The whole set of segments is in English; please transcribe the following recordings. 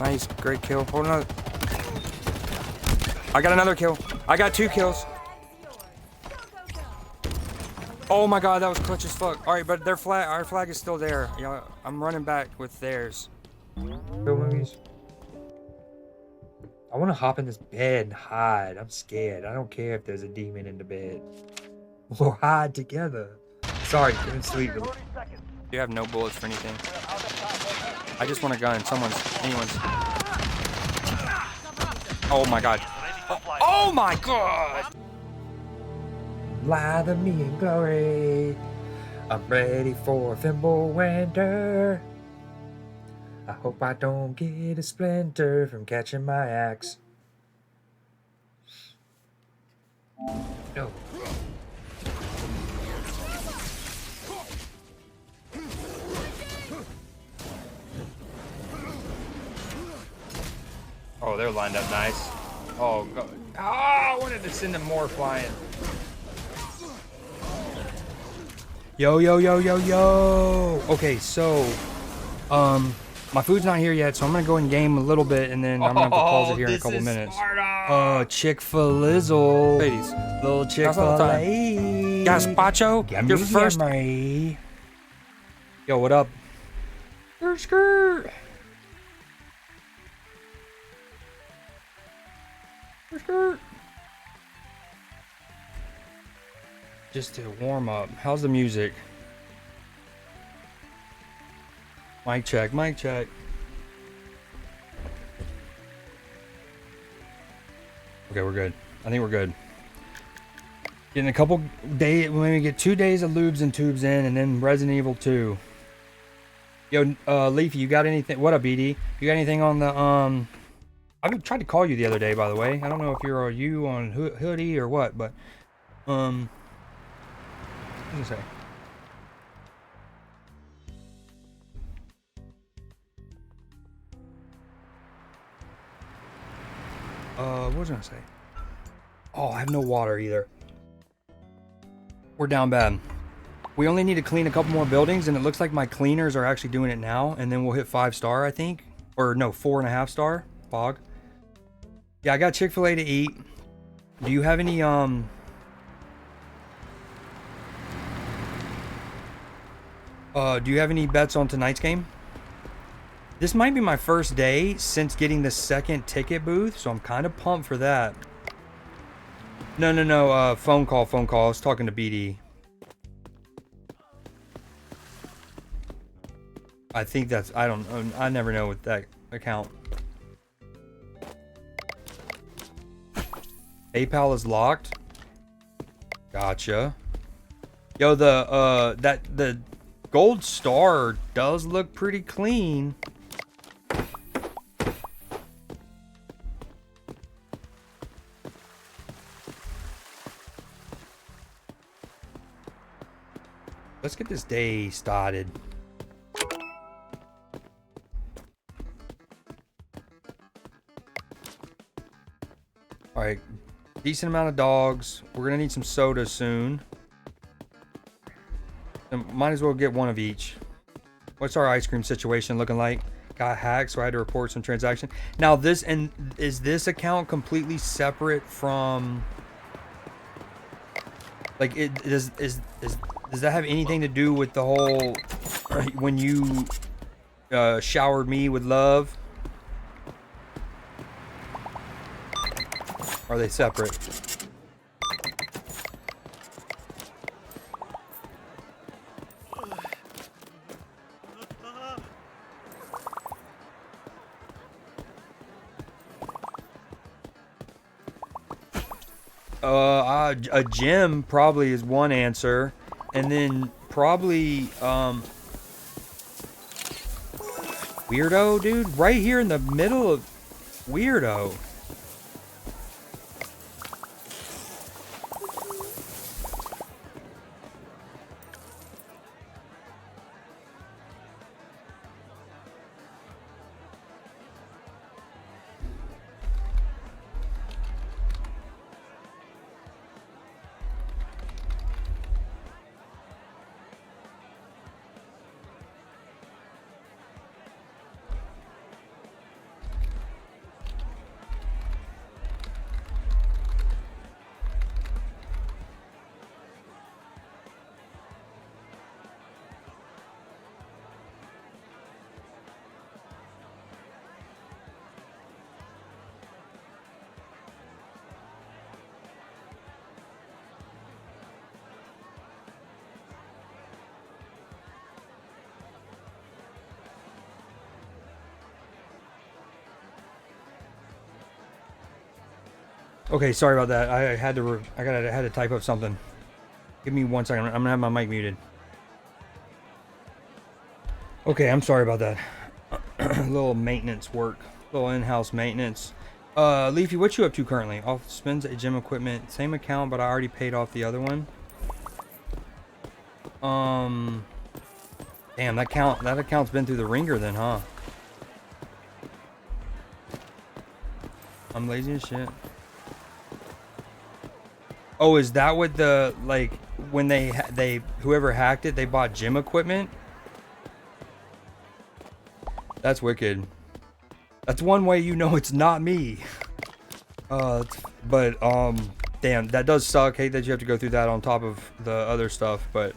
Nice, great kill. Hold on. I got another kill. I got 2 kills. Oh my god, that was clutch as fuck. Alright, but their flag, our flag is still there. You know, I'm running back with theirs. Go movies. I want to hop in this bed and hide. I'm scared. I don't care if there's a demon in the bed. We'll hide together. Sorry, couldn't sleep. You have no bullets for anything. I just want a gun. Anyone's. Oh my god. Oh my god! Lie to me in glory. I'm ready for a thimble winter. I hope I don't get a splinter from catching my axe. No. Oh, they're lined up nice. Oh, God. Oh, I wanted to send them more flying. Yo, yo, yo, yo, yo. Okay, so, my food's not here yet, so I'm gonna go in game a little bit, and then I'm gonna have to pause it here in a couple minutes. Chick-fil-Izzle. Ladies, little Chick-fil-A. Gazpacho, your first. Yo, what up? Skirt. Just to warm up. How's the music? Mic check, mic check. Okay, we're good. I think we're good. Getting a couple days, maybe get 2 days of lubes and tubes in, and then Resident Evil 2. Yo, Leafy, you got anything? What up, BD? You got anything on the, I tried to call you the other day, by the way. I don't know if you're you on Hoodie or what, but, what did I say? What was I gonna say? Oh, I have no water either. We're down bad. We only need to clean a couple more buildings, and it looks like my cleaners are actually doing it now, and then we'll hit 5-star, I think. Or no, 4.5-star. Bog. Yeah, I got Chick-fil-A to eat. Do you have any, do you have any bets on tonight's game? This might be my first day since getting the second ticket booth, so I'm kind of pumped for that. No, phone call. I was talking to BD. I think that's, I never know with that account. PayPal is locked. Gotcha. Yo, the gold star does look pretty clean. Let's get this day started. All right, decent amount of dogs. We're gonna need some sodas soon. And might as well get one of each. What's our ice cream situation looking like? Got hacked, so I had to report some transaction. Now is this account completely separate from? Like, does that have anything to do with the whole when you showered me with love? Are they separate? A gym probably is one answer, and then probably weirdo, dude, right here in the middle of weirdo. Okay, sorry about that. I had to type up something. Give me 1 second. I'm gonna have my mic muted. Okay, I'm sorry about that. Little maintenance work. Little in-house maintenance. Leafy, what you up to currently? Off spends a gym equipment. Same account, but I already paid off the other one. Damn, that account's been through the ringer then, huh? I'm lazy as shit. Oh, is that what the, like, when they whoever hacked it, they bought gym equipment? That's wicked. That's one way you know it's not me. But damn, that does suck. Hate that you have to go through that on top of the other stuff, but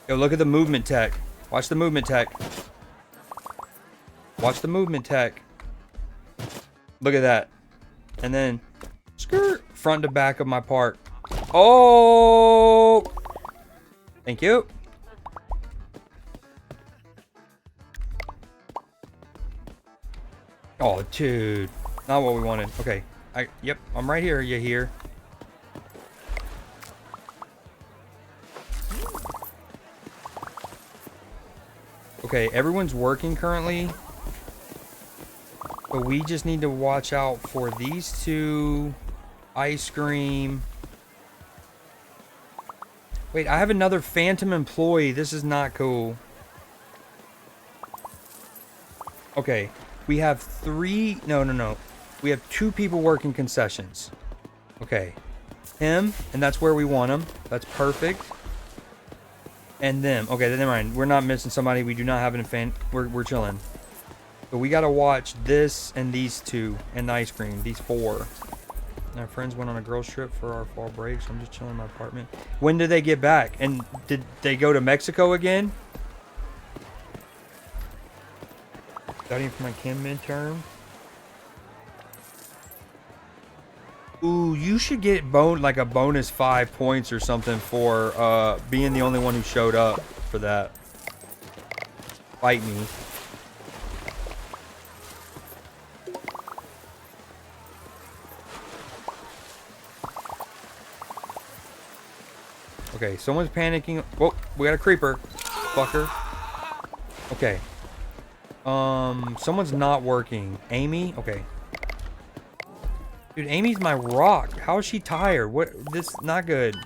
yo, look at the movement tech. Watch the movement tech. Watch the movement tech. Look at that. And then skirt front to back of my park. Oh, thank you. Oh, dude, not what we wanted. Okay, yep, I'm right here. You here? Okay, everyone's working currently, but we just need to watch out for these two. Ice cream. Wait, I have another phantom employee. This is not cool. Okay, we have three. No. We have 2 people working concessions. Okay, him, and that's where we want him. That's perfect. And them. Okay, then never mind. We're not missing somebody. We do not have an fan. We're chilling. But we gotta watch this and these 2 and the ice cream. These 4. Our friends went on a girls trip for our fall break, so I'm just chilling in my apartment. When did they get back? And did they go to Mexico again? Studying for my chem midterm. Ooh, you should get like a bonus 5 points or something for being the only one who showed up for that. Fight me. Okay, someone's panicking. Whoa, we got a creeper. Fucker. Okay. Someone's not working. Amy? Okay. Dude, Amy's my rock. How is she tired? What? This not good.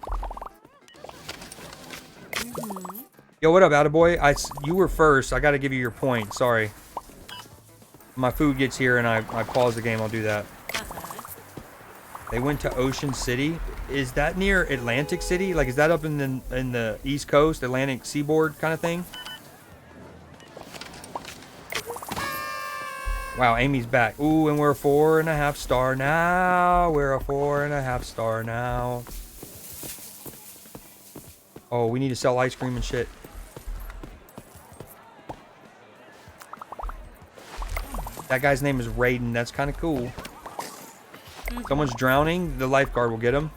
Yo, what up, attaboy? You were first. I gotta give you your point. Sorry. My food gets here and I pause the game. I'll do that. They went to Ocean City. Is that near Atlantic City? Like, is that up in the East Coast, Atlantic seaboard kind of thing? Wow, Amy's back. Ooh, and we're a 4.5 star now. We're a 4.5 star now. Oh, we need to sell ice cream and shit. That guy's name is Raiden. That's kind of cool. Someone's drowning. The lifeguard will get him.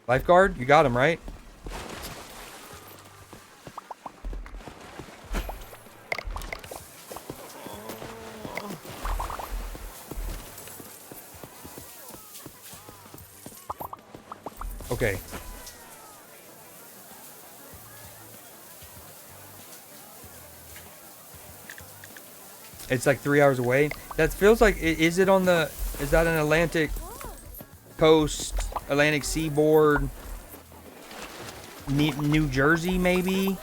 Lifeguard, you got him, right? Okay. It's like 3 hours away. That feels like, is that an Atlantic coast, Atlantic seaboard, New Jersey maybe?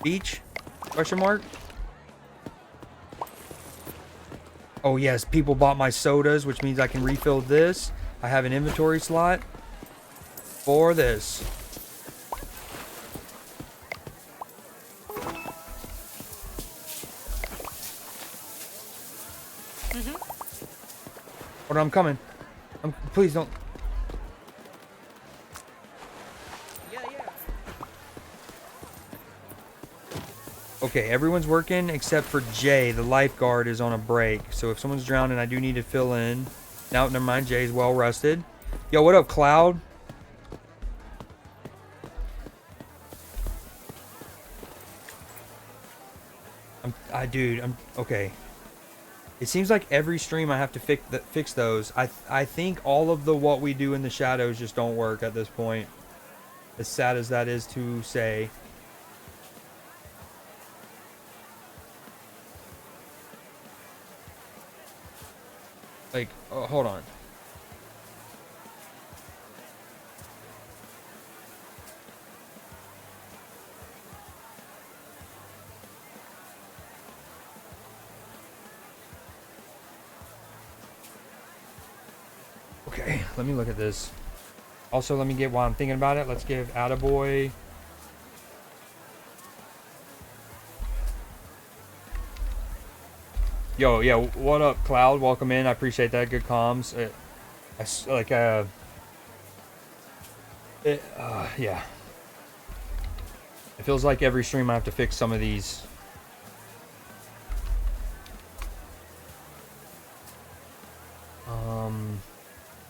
Beach? Question mark? Oh yes, people bought my sodas, which means I can refill this. I have an inventory slot for this. Hold on, I'm coming. Please don't. Okay, everyone's working except for Jay. The lifeguard is on a break. So if someone's drowning, I do need to fill in. No, never mind. Jay's well rested. Yo, what up, Cloud? I'm okay. It seems like every stream I have to fix those. I think all of the what we do in the shadows just don't work at this point. As sad as that is to say. Like, oh, hold on. Okay, let me look at this. Also, let me get, while I'm thinking about it, let's give Attaboy. Yo, yeah, what up, Cloud? Welcome in. I appreciate that. Good comms. Yeah. It feels like every stream I have to fix some of these.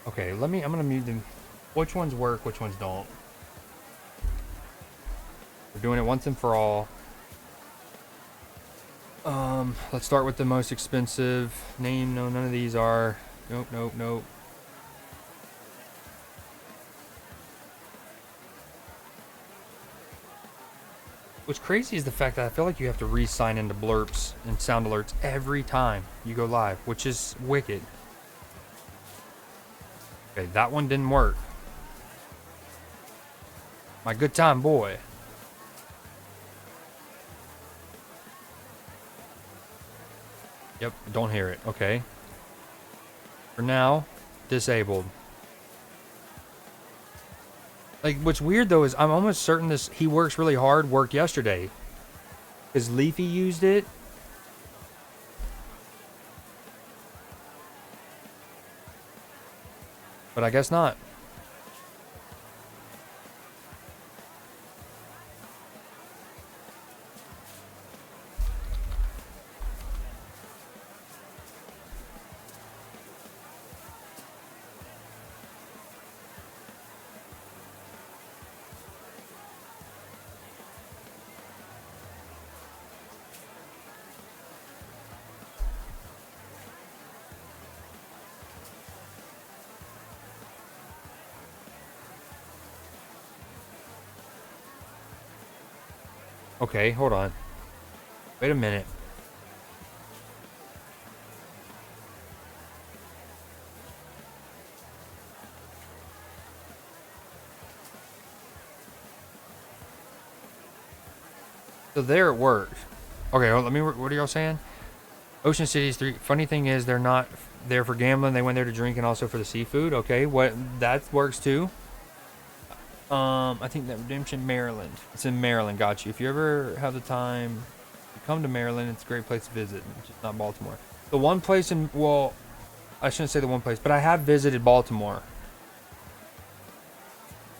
Okay, I'm gonna mute them. Which ones work, which ones don't? We're doing it once and for all. Let's start with the most expensive. Name, no, none of these are. Nope, nope, nope. What's crazy is the fact that I feel like you have to re-sign into blurps and sound alerts every time you go live, which is wicked. Okay, that one didn't work. My good time boy. Yep, don't hear it. Okay. For now, disabled. Like, what's weird though is I'm almost certain this he works really hard worked yesterday. Because Leafy used it. But I guess not. Okay, hold on. Wait a minute. So there it worked. Okay, well, let me. What are y'all saying? Ocean City's 3. Funny thing is, they're not there for gambling. They went there to drink and also for the seafood. Okay, what that works too. I think that Redemption, Maryland. It's in Maryland. Got you. If you ever have the time to come to Maryland, it's a great place to visit. Just not Baltimore. The one place in, well, I shouldn't say the one place, but I have visited Baltimore.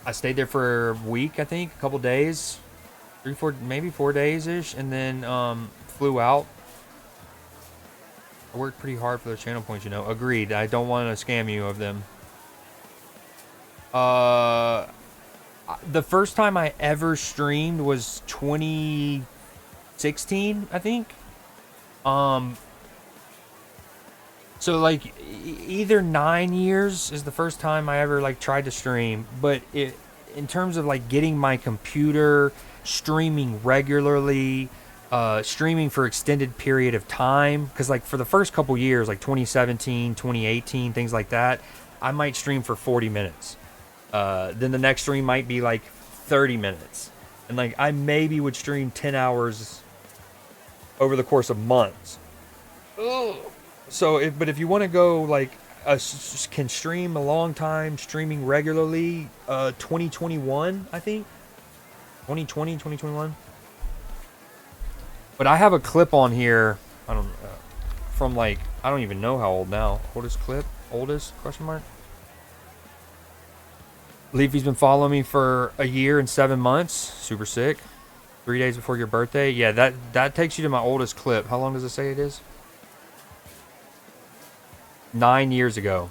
I stayed there for a week, I think, a couple days, 3, 4, maybe 4 days ish, and then flew out. I worked pretty hard for those channel points, you know. Agreed. I don't want to scam you of them. The first time I ever streamed was 2016, I think. So like either 9 years is the first time I ever like tried to stream, but in terms of like getting my computer, streaming regularly, streaming for extended period of time, because like for the first couple years, like 2017, 2018, things like that, I might stream for 40 minutes. Then the next stream might be like 30 minutes. And like I maybe would stream 10 hours over the course of months. Ugh. So, but if you want to go like, can stream a long time, streaming regularly, 2021, I think. 2020, 2021. But I have a clip on here, I don't from like, I don't even know how old now. Oldest clip? Oldest? Question mark? Leafy's been following me for a year and 7 months. Super sick. 3 days before your birthday? Yeah, that takes you to my oldest clip. How long does it say it is? 9 years ago.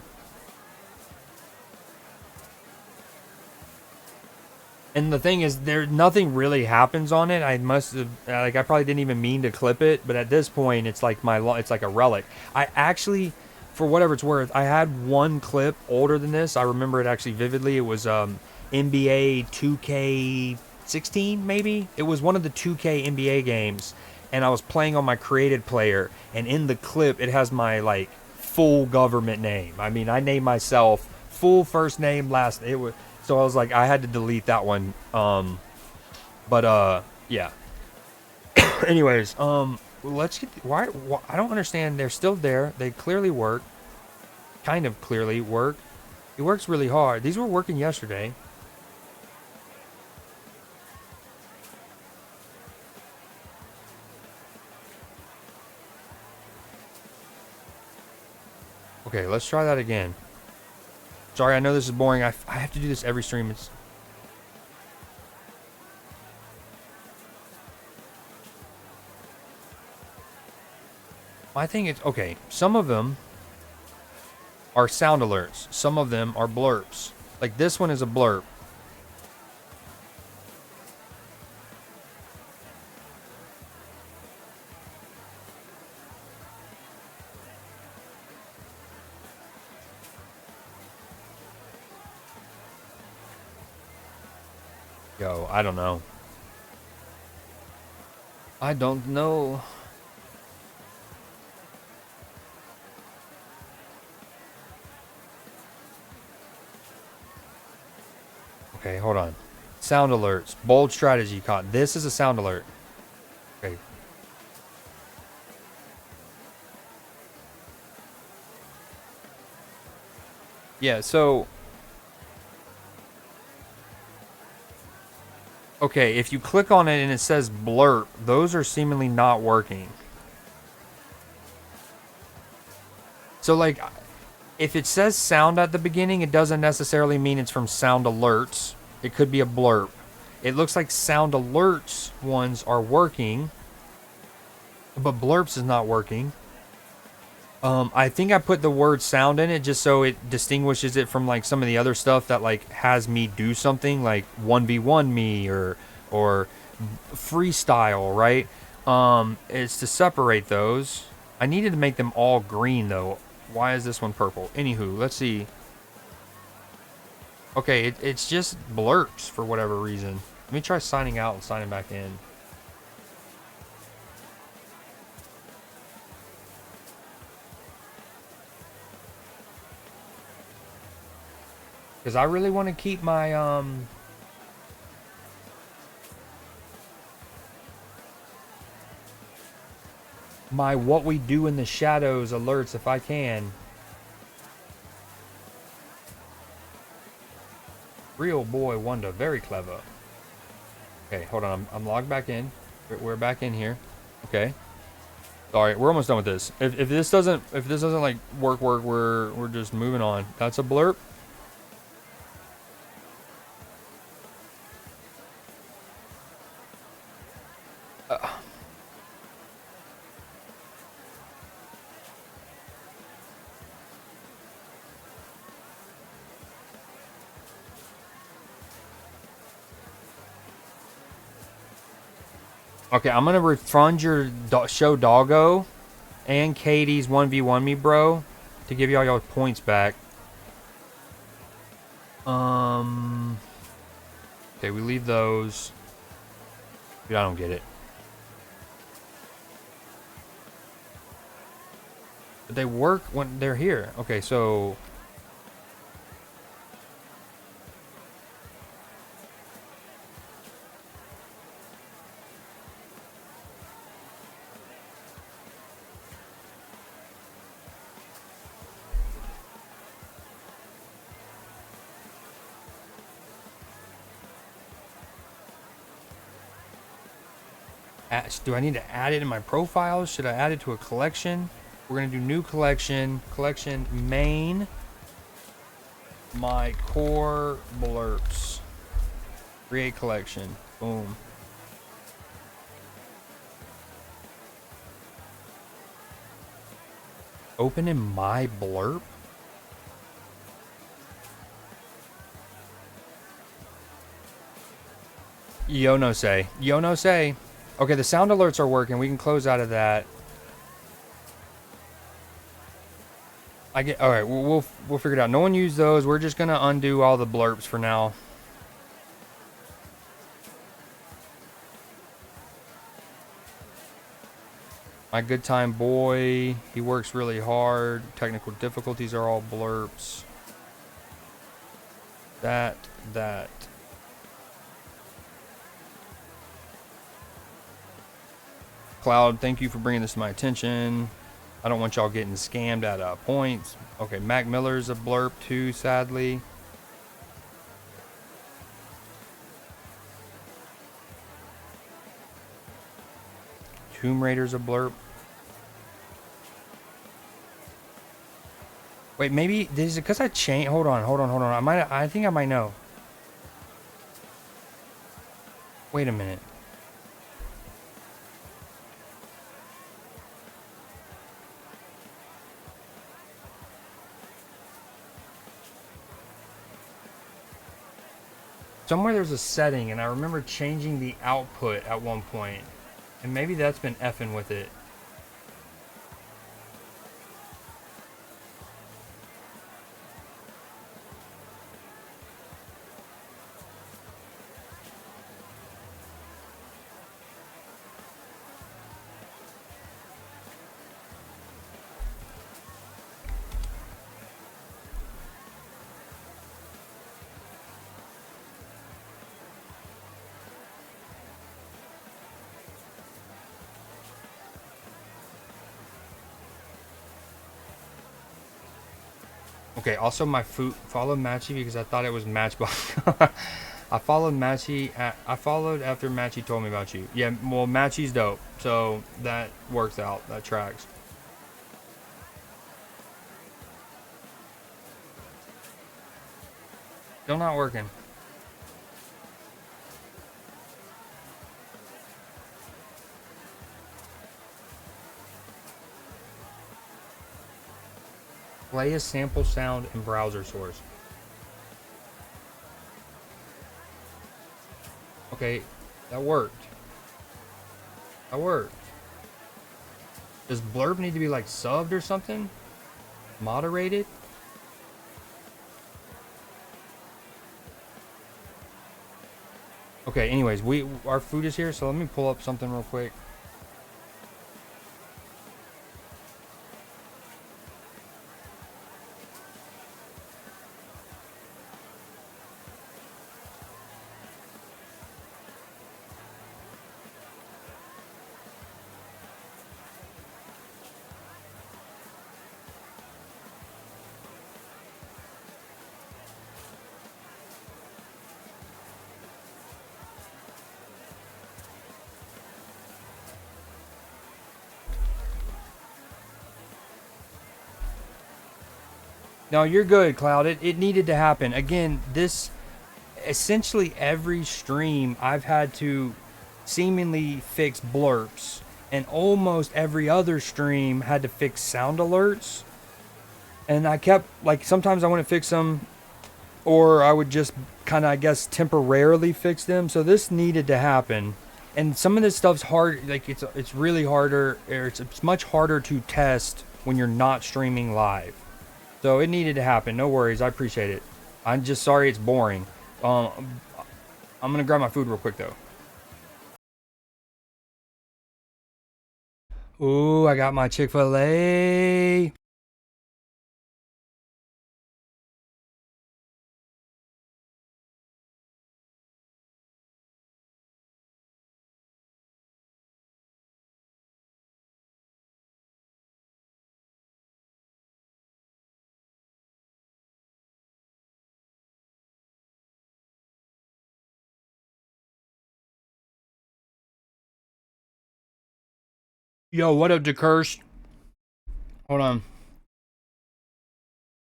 And the thing is, nothing really happens on it. I must have, like, I probably didn't even mean to clip it, but at this point, it's like it's like a relic. I actually, for whatever it's worth, I had one clip older than this. I remember it actually vividly. It was NBA 2K16, maybe. It was one of the 2K NBA games, and I was playing on my created player. And in the clip, it has my like full government name. I mean, I named myself full first name, last. It was. So I was like, I had to delete that one. Yeah. Anyways, let's get. Why? I don't understand. They're still there. They clearly work. Kind of clearly work. It works really hard. These were working yesterday. Okay, let's try that again. Sorry, I know this is boring. I have to do this every stream. My thing is, okay, some of them are sound alerts. Some of them are blurps. Like this one is a blurp. Yo, I don't know. I don't know. Okay, hold on. Sound alerts. Bold strategy caught. This is a sound alert. Okay. Yeah, so... Okay, if you click on it and it says blurp, those are seemingly not working. So, like, if it says sound at the beginning, it doesn't necessarily mean it's from sound alerts. It could be a blurp. It looks like sound alerts ones are working, but blurps is not working. I think I put the word sound in it just so it distinguishes it from like some of the other stuff that like has me do something like 1v1 me or freestyle, right? It's to separate those. I needed to make them all green though. Why is this one purple? Anywho, let's see. Okay, it's just blurps for whatever reason. Let me try signing out and signing back in. Because I really want to keep my, my what we do in the shadows alerts if I can. Real boy wonder, very clever. Okay, hold on, I'm logged back in. We're back in here. Okay. Sorry, we're almost done with this. If this doesn't like work, we're just moving on. That's a blurp. Okay, I'm gonna refund your show doggo and Katie's 1v1 me, bro, to give y'all your points back. Okay, we leave those. Dude, I don't get it. But they work when they're here. Okay, so do I need to add it in my profiles? Should I add it to a collection? We're gonna do new collection, collection main, my core blurps, create collection, boom. Open in my blurb? Yo no say. Yo no say. Okay, the sound alerts are working. We can close out of that. I get. All right, we'll figure it out. No one used those. We're just gonna undo all the blurps for now. My good time boy. He works really hard. Technical difficulties are all blurps. That. Cloud, thank you for bringing this to my attention. I don't want y'all getting scammed out of points. Okay, Mac Miller's a blurp too, sadly. Tomb Raider's a blurp. Wait, maybe is it because I changed? Hold on. I think I might know. Wait a minute. Somewhere there's a setting, and I remember changing the output at one point, and maybe that's been effing with it. Okay, also my food followed Matchy because I thought it was Matchbox. I followed Matchy. I followed after Matchy told me about you. Yeah, well, Matchy's dope, so that works out. That tracks. Still not working. Play a sample sound and browser source. Okay, that worked. That worked. Does blurb need to be like subbed or something? Moderated? Okay, anyways, our food is here, so let me pull up something real quick. No, you're good, Cloud. It needed to happen. Again, this essentially every stream I've had to seemingly fix blurps, and almost every other stream had to fix sound alerts. And I kept, like, sometimes I wouldn't fix them, or I would just kind of, I guess, temporarily fix them. So this needed to happen. And some of this stuff's hard, like, it's really harder, or it's much harder to test when you're not streaming live. So it needed to happen. No worries. I appreciate it. I'm just sorry it's boring. I'm going to grab my food real quick, though. Ooh, I got my Chick-fil-A. Yo, what up, DeCurse? Hold on.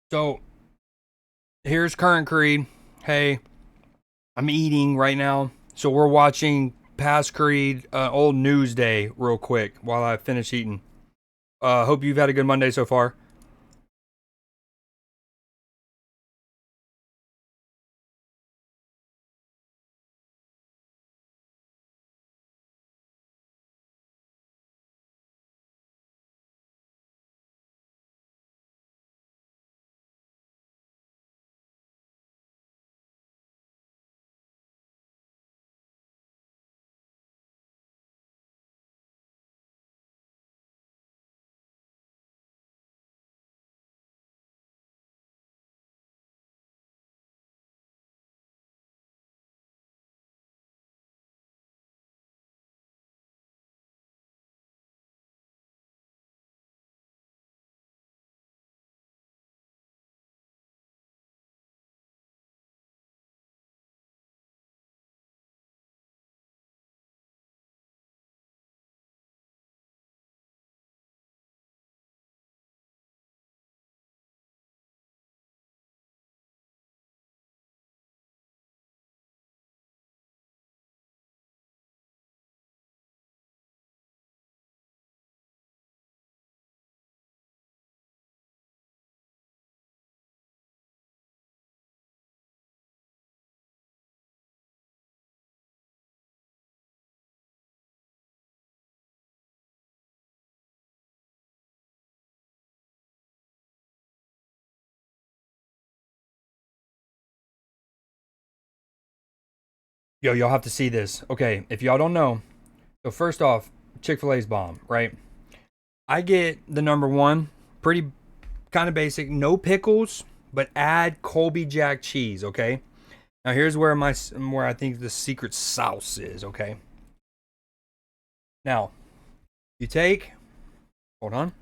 So, here's current Creed. Hey, I'm eating right now. So we're watching past Creed, old Newsday real quick while I finish eating. Hope you've had a good Monday so far. Yo, y'all have to see this. Okay, if y'all don't know, so first off, Chick-fil-A's bomb, right? I get the number one, pretty kind of basic, no pickles, but add Colby Jack cheese, okay? Now here's where I think the secret sauce is, okay? Now, you take, hold on.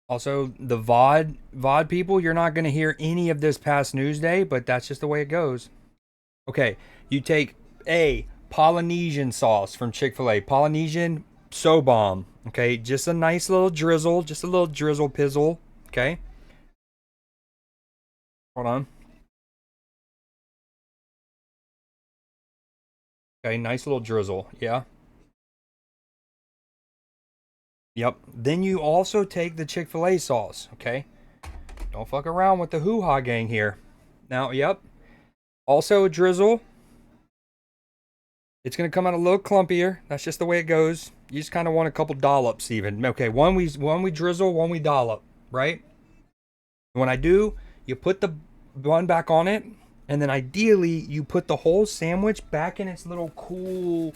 Also, the VOD people, you're not going to hear any of this past Newsday, but that's just the way it goes. Okay, you take a Polynesian sauce from Chick-fil-A. Polynesian, so bomb. Okay, just a nice little drizzle, just a little drizzle pizzle. Okay, hold on. Okay, nice little drizzle. Yeah. Yep. Then you also take the Chick-fil-A sauce. Okay, don't fuck around with the hoo-ha gang here. Now, yep. Also a drizzle. It's gonna come out a little clumpier. That's just the way it goes. You just kind of want a couple dollops, even. Okay, one we drizzle, one we dollop, right? When I do, you put the bun back on it, and then ideally you put the whole sandwich back in its little cool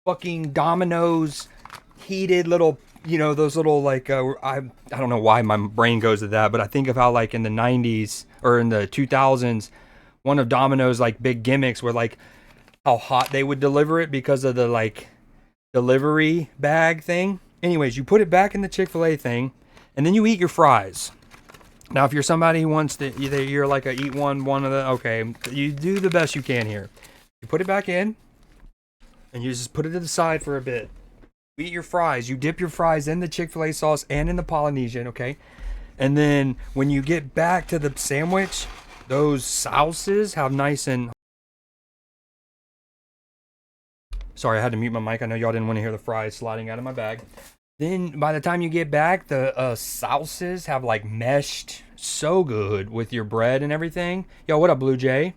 fucking Domino's heated little, you know, those little like I don't know why my brain goes to that, but I think of how like in the 90s or in the 2000s, one of Domino's like big gimmicks were like how hot they would deliver it because of the like delivery bag thing. Anyways, you put it back in the Chick-fil-A thing, and then you eat your fries. Now, if you're somebody who wants to, you're like a eat one of the, okay, you do the best you can here. You put it back in, and you just put it to the side for a bit. You eat your fries. You dip your fries in the Chick-fil-A sauce and in the Polynesian, okay? And then when you get back to the sandwich, those sauces have nice and... Sorry, I had to mute my mic. I know y'all didn't want to hear the fries sliding out of my bag. Then by the time you get back, the sauces have like meshed so good with your bread and everything. Yo, what up, Blue Jay?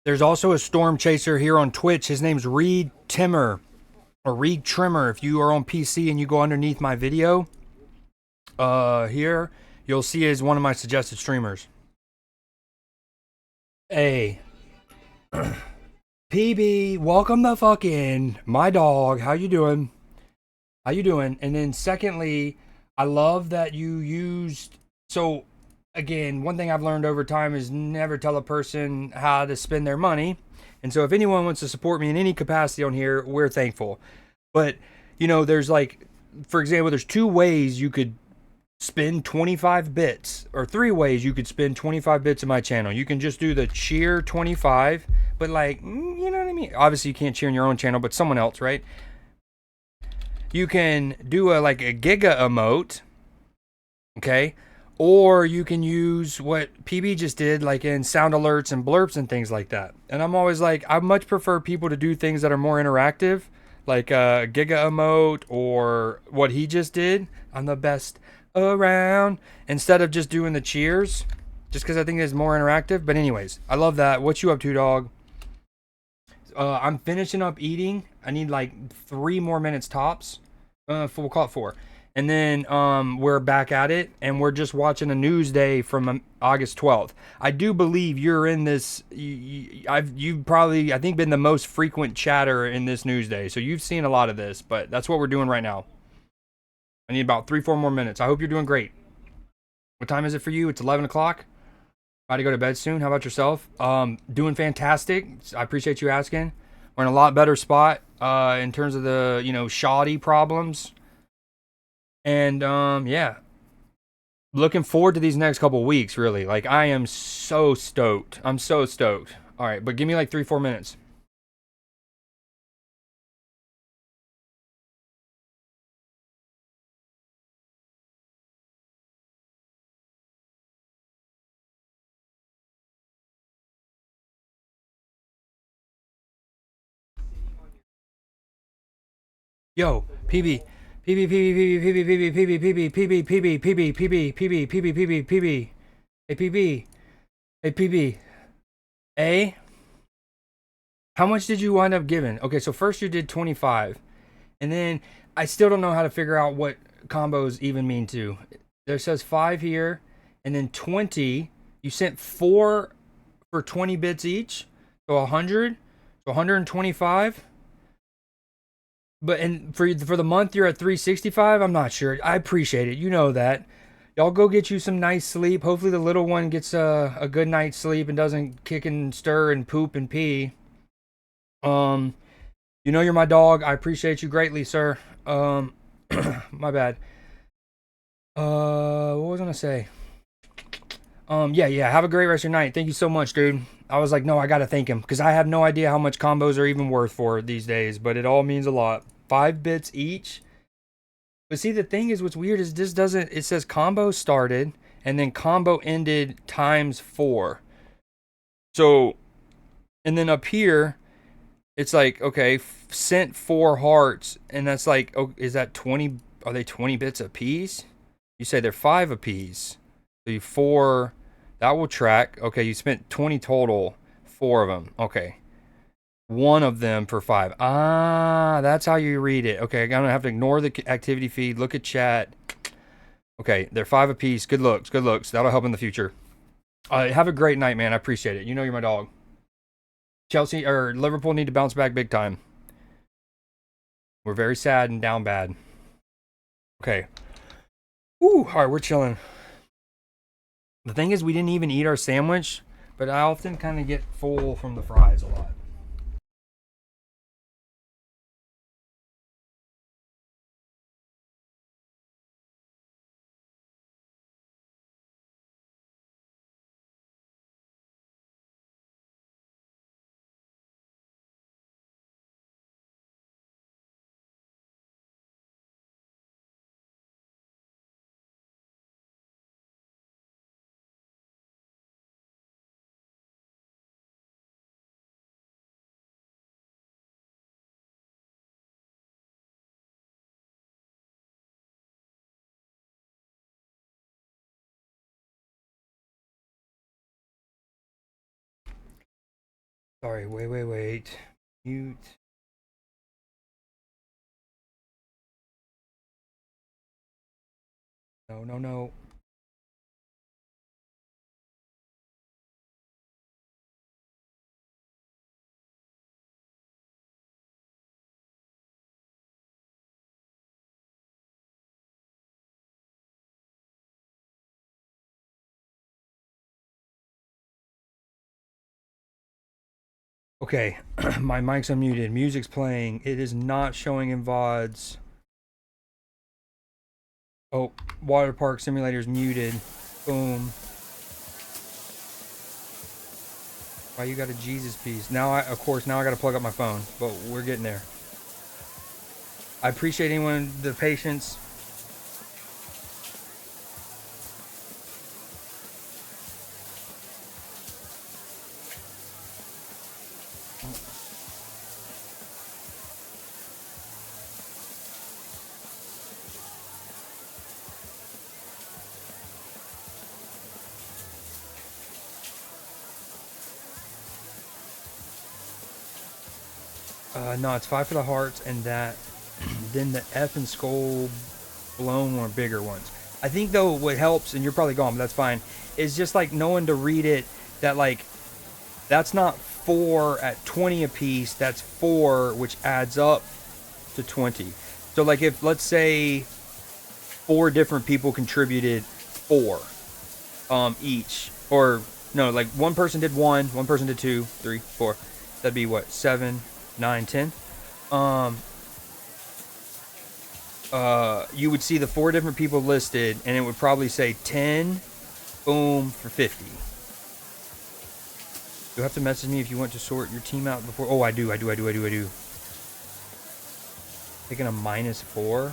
There's also a storm chaser here on Twitch. His name's Reed Timmer or Reed Trimmer. If you are on PC and you go underneath my video, here you'll see as one of my suggested streamers. Hey, PB, welcome the fuck in. My dog, how you doing? How you doing? And then secondly, I love that you used, so again, one thing I've learned over time is never tell a person how to spend their money. And so if anyone wants to support me in any capacity on here, we're thankful. But, you know, there's like, for example, there's 2 ways you could spend 25 bits, or 3 ways you could spend 25 bits in my channel. You can just do the cheer 25, but like, you know what I mean? Obviously you can't cheer in your own channel, but someone else, right? You can do a giga emote, okay? Or you can use what PB just did, like in sound alerts and blurps and things like that. And I'm always like, I much prefer people to do things that are more interactive, like a giga emote or what he just did. I'm the best around, instead of just doing the cheers, just because I think it's more interactive. But anyways, I love that. What you up to, dog? I'm finishing up eating. I need like 3 more minutes tops. We'll call it 4. And then we're back at it, and we're just watching a Newsday from August 12th. I do believe you're in this. You've probably, I think, been the most frequent chatter in this Newsday, so you've seen a lot of this. But that's what we're doing right now. I need about 3-4 more minutes. I hope you're doing great. What time is it for you? It's 11 o'clock. About to go to bed soon. How about yourself? Doing fantastic. I appreciate you asking. We're in a lot better spot in terms of the, you know, shoddy problems. And yeah, looking forward to these next couple weeks, really. Like, I am so stoked. I'm so stoked. All right, but give me like 3-4 minutes. Yo, PB, PB, PB, PB, PB, PB, PB, PB, PB, PB, PB, PB, PB, PB, PB. Hey, PB. Hey, PB. A? How much did you wind up giving? Okay, so first you did 25. And then I still don't know how to figure out what combos even mean to. There says 5 here, and then 20. You sent 4 for 20 bits each, so 100, so 125. But and for the month you're at 365. I'm not sure. I appreciate it. You know that. Y'all go get you some nice sleep. Hopefully the little one gets a good night's sleep and doesn't kick and stir and poop and pee. You know you're my dog. I appreciate you greatly, sir. My bad. What was I gonna say? Yeah. Have a great rest of your night. Thank you so much, dude. I was like, no, I gotta thank him because I have no idea how much combos are even worth for these days, but it all means a lot. 5 bits each. But see, the thing is, what's weird is this doesn't. It says combo started and then combo ended ×4. So, and then up here, it's like, okay, sent 4 hearts, and that's like, oh, is that 20? Are they 20 bits a piece? You say they're 5 a piece. So you 4, that will track. Okay, you spent 20 total, 4 of them. Okay, 1 of them per 5. Ah, that's how you read it. Okay, I'm gonna have to ignore the activity feed. Look at chat. Okay, they're 5 a piece. Good looks, good looks. That'll help in the future. Have a great night, man. I appreciate it. You know you're my dog. Chelsea or Liverpool need to bounce back big time. We're very sad and down bad. Okay. Ooh, all right, we're chilling. The thing is, we didn't even eat our sandwich, but I often kind of get full from the fries a lot. Sorry, wait. Mute. No. Okay, my mic's unmuted. Music's playing. It is not showing in VODs. Oh, Waterpark Simulator's muted. Boom. Why you got a Jesus piece? Now I gotta plug up my phone, but we're getting there. I appreciate anyone, the patience. No, it's 5 for the hearts and that. Then the F and skull blown one, bigger ones. I think though what helps, and you're probably gone, but that's fine, is just like knowing to read it that like that's not 4 at 20 apiece, that's 4 which adds up to 20. So like if let's say 4 different people contributed 4 each, or no, like one person did 1 person did 2, 3, 4, that'd be what, 7, 9, 10. You would see the 4 different people listed, and it would probably say 10, boom, for 50. You'll have to message me if you want to sort your team out before. Oh, I do. Taking a -4.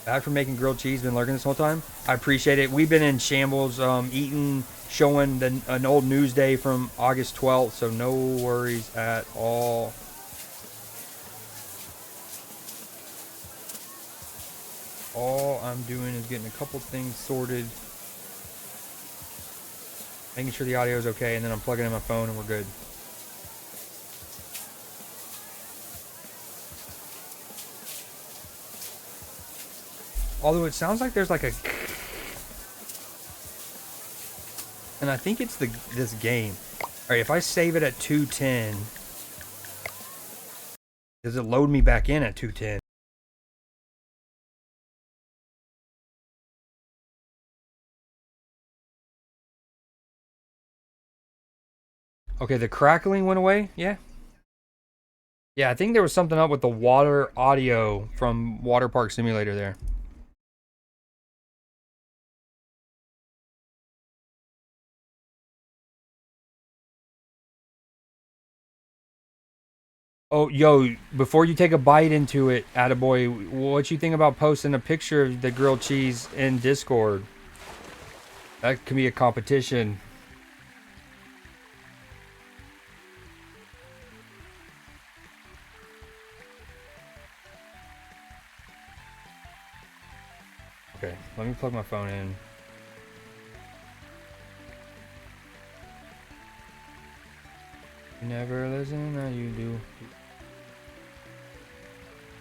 Bad for making grilled cheese. Been lurking this whole time. I appreciate it. We've been in shambles, eating, showing an old Newsday from August 12th, so no worries at all. All I'm doing is getting a couple things sorted, making sure the audio is okay, and then I'm plugging in my phone and we're good. Although it sounds like there's like a, and I think it's this game. All right, if I save it at 210, does it load me back in at 210? Okay, the crackling went away. Yeah, I think there was something up with the water audio from Waterpark Simulator there. Oh, yo, before you take a bite into it, attaboy, what you think about posting a picture of the grilled cheese in Discord? That could be a competition. Okay, let me plug my phone in. You never listen, now you do.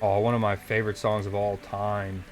Oh, one of my favorite songs of all time.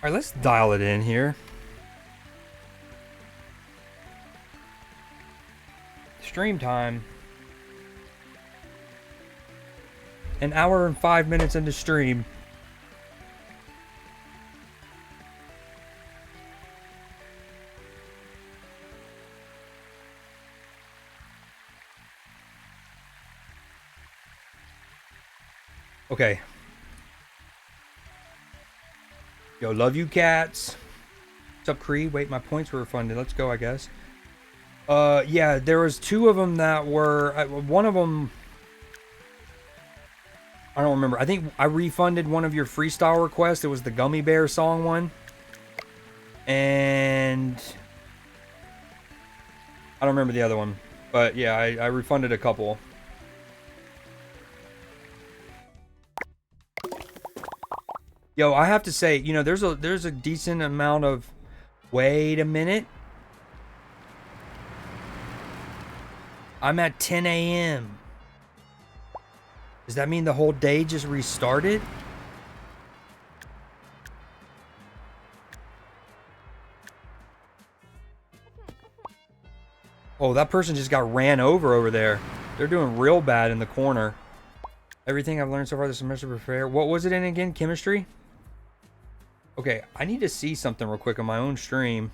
All right, let's dial it in here. Stream time. An hour and 5 minutes into stream. Okay. Yo, love you cats. What's up, Cree? Wait, my points were refunded. Let's go, I guess. Yeah, there was 2 of them that were... one of them... I don't remember. I think I refunded one of your freestyle requests. It was the Gummy Bear song one. And... I don't remember the other one. But yeah, I refunded a couple. Yo, I have to say, you know, there's a decent amount of... Wait a minute. I'm at 10 a.m. Does that mean the whole day just restarted? Oh, that person just got ran over there. They're doing real bad in the corner. Everything I've learned so far this semester prepare. What was it in again? Chemistry? Okay, I need to see something real quick on my own stream.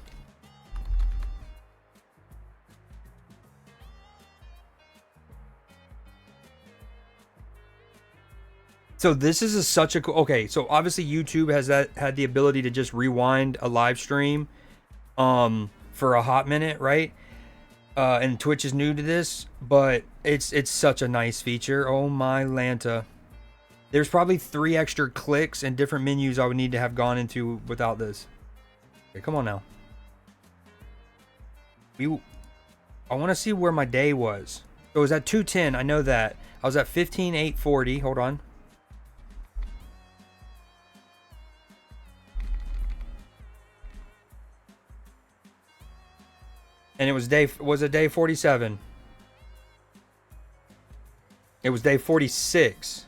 So this is such a cool... Okay, so obviously YouTube has had the ability to just rewind a live stream for a hot minute, right? And Twitch is new to this, but it's such a nice feature. Oh my Lanta. There's probably 3 extra clicks and different menus I would need to have gone into without this. Okay, come on now. I want to see where my day was. So it was at 2:10, I know that. I was at 15:840. Hold on. And it was day 47. It was day 46.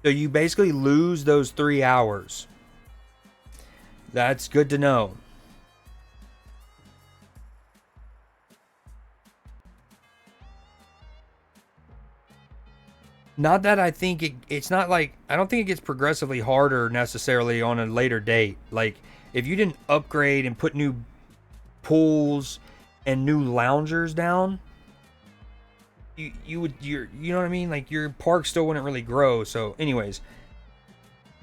So you basically lose those 3 hours. That's good to know. Not that I think it's not like, I don't think it gets progressively harder necessarily on a later date. Like, if you didn't upgrade and put new pools and new loungers down, you know what I mean? Like, your park still wouldn't really grow. So anyways,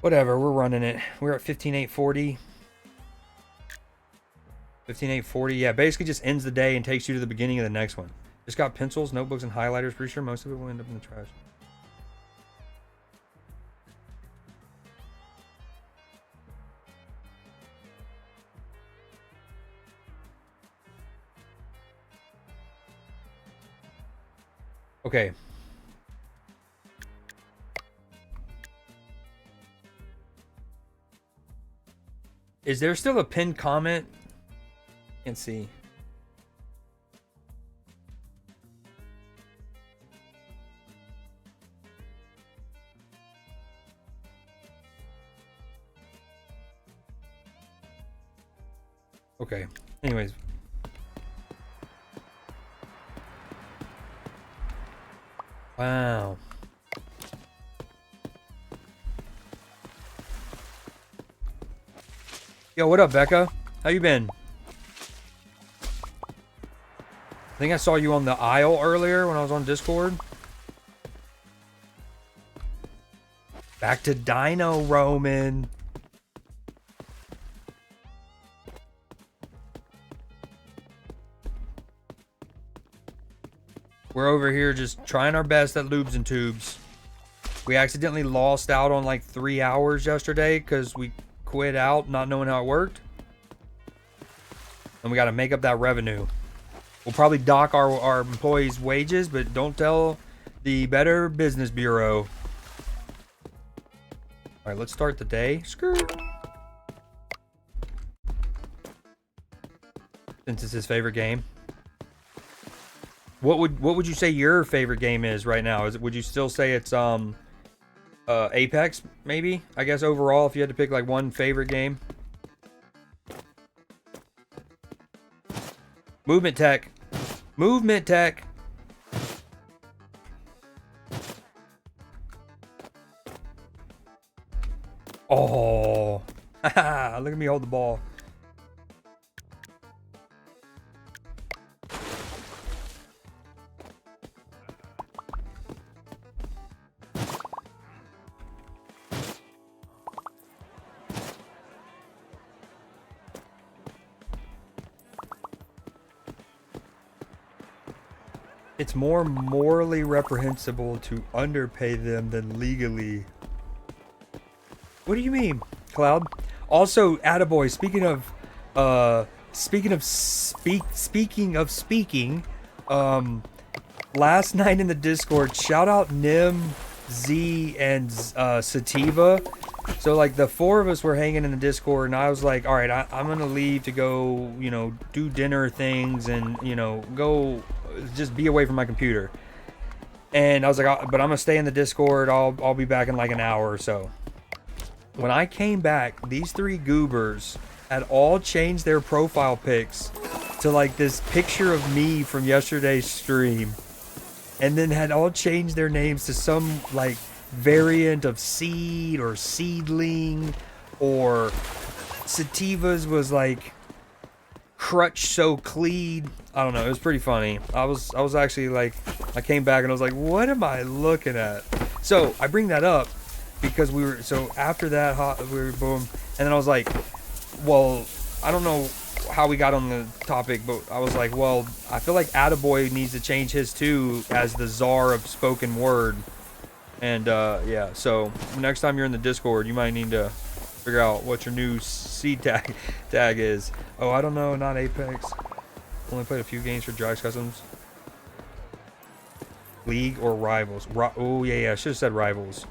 whatever, we're running it. We're at 15:840. 15:840. Yeah, basically just ends the day and takes you to the beginning of the next one. Just got pencils, notebooks, and highlighters. Pretty sure most of it will end up in the trash. Okay. Is there still a pinned comment? Can't see. Okay. Anyways. Wow. Yo, what up, Becca? How you been? I think I saw you on the aisle earlier when I was on Discord. Back to Dino Roman. We're over here just trying our best at Lubes and Tubes. We accidentally lost out on like 3 hours yesterday because we quit out not knowing how it worked. And we got to make up that revenue. We'll probably dock our employees' wages, but don't tell the Better Business Bureau. All right, let's start the day. Skirt. Since it's his favorite game. What would you say your favorite game is right now? Would you still say it's Apex, maybe. I guess overall, if you had to pick like one favorite game. Movement tech. Movement tech. Oh. Look at me hold the ball. It's more morally reprehensible to underpay them than legally. What do you mean, Cloud? Also, attaboy, speaking of speaking, last night in the Discord, shout out Nim, Z, and Sativa. So like the four of us were hanging in the Discord, and I was like, all right, I'm gonna leave to go, you know, do dinner things and, you know, go just be away from my computer. And I was like, but I'm gonna stay in the Discord. I'll be back in like an hour or so. When I came back, these three goobers had all changed their profile pics to like this picture of me from yesterday's stream, and then had all changed their names to some like variant of seed or seedling, or Sativa's was like crutch so cleed. I don't know, it was pretty funny. I was actually like, I came back and I was like, what am I looking at? So I bring that up because we were, so after that we were boom, and then I was like, well, I don't know how we got on the topic, but I was like, well, I feel like Attaboy needs to change his too as the czar of spoken word. And yeah, so next time you're in the Discord, you might need to figure out what your new seed tag is. Oh, I don't know, not Apex. Only played a few games for Drax Customs. League or Rivals? Oh yeah, I should have said Rivals.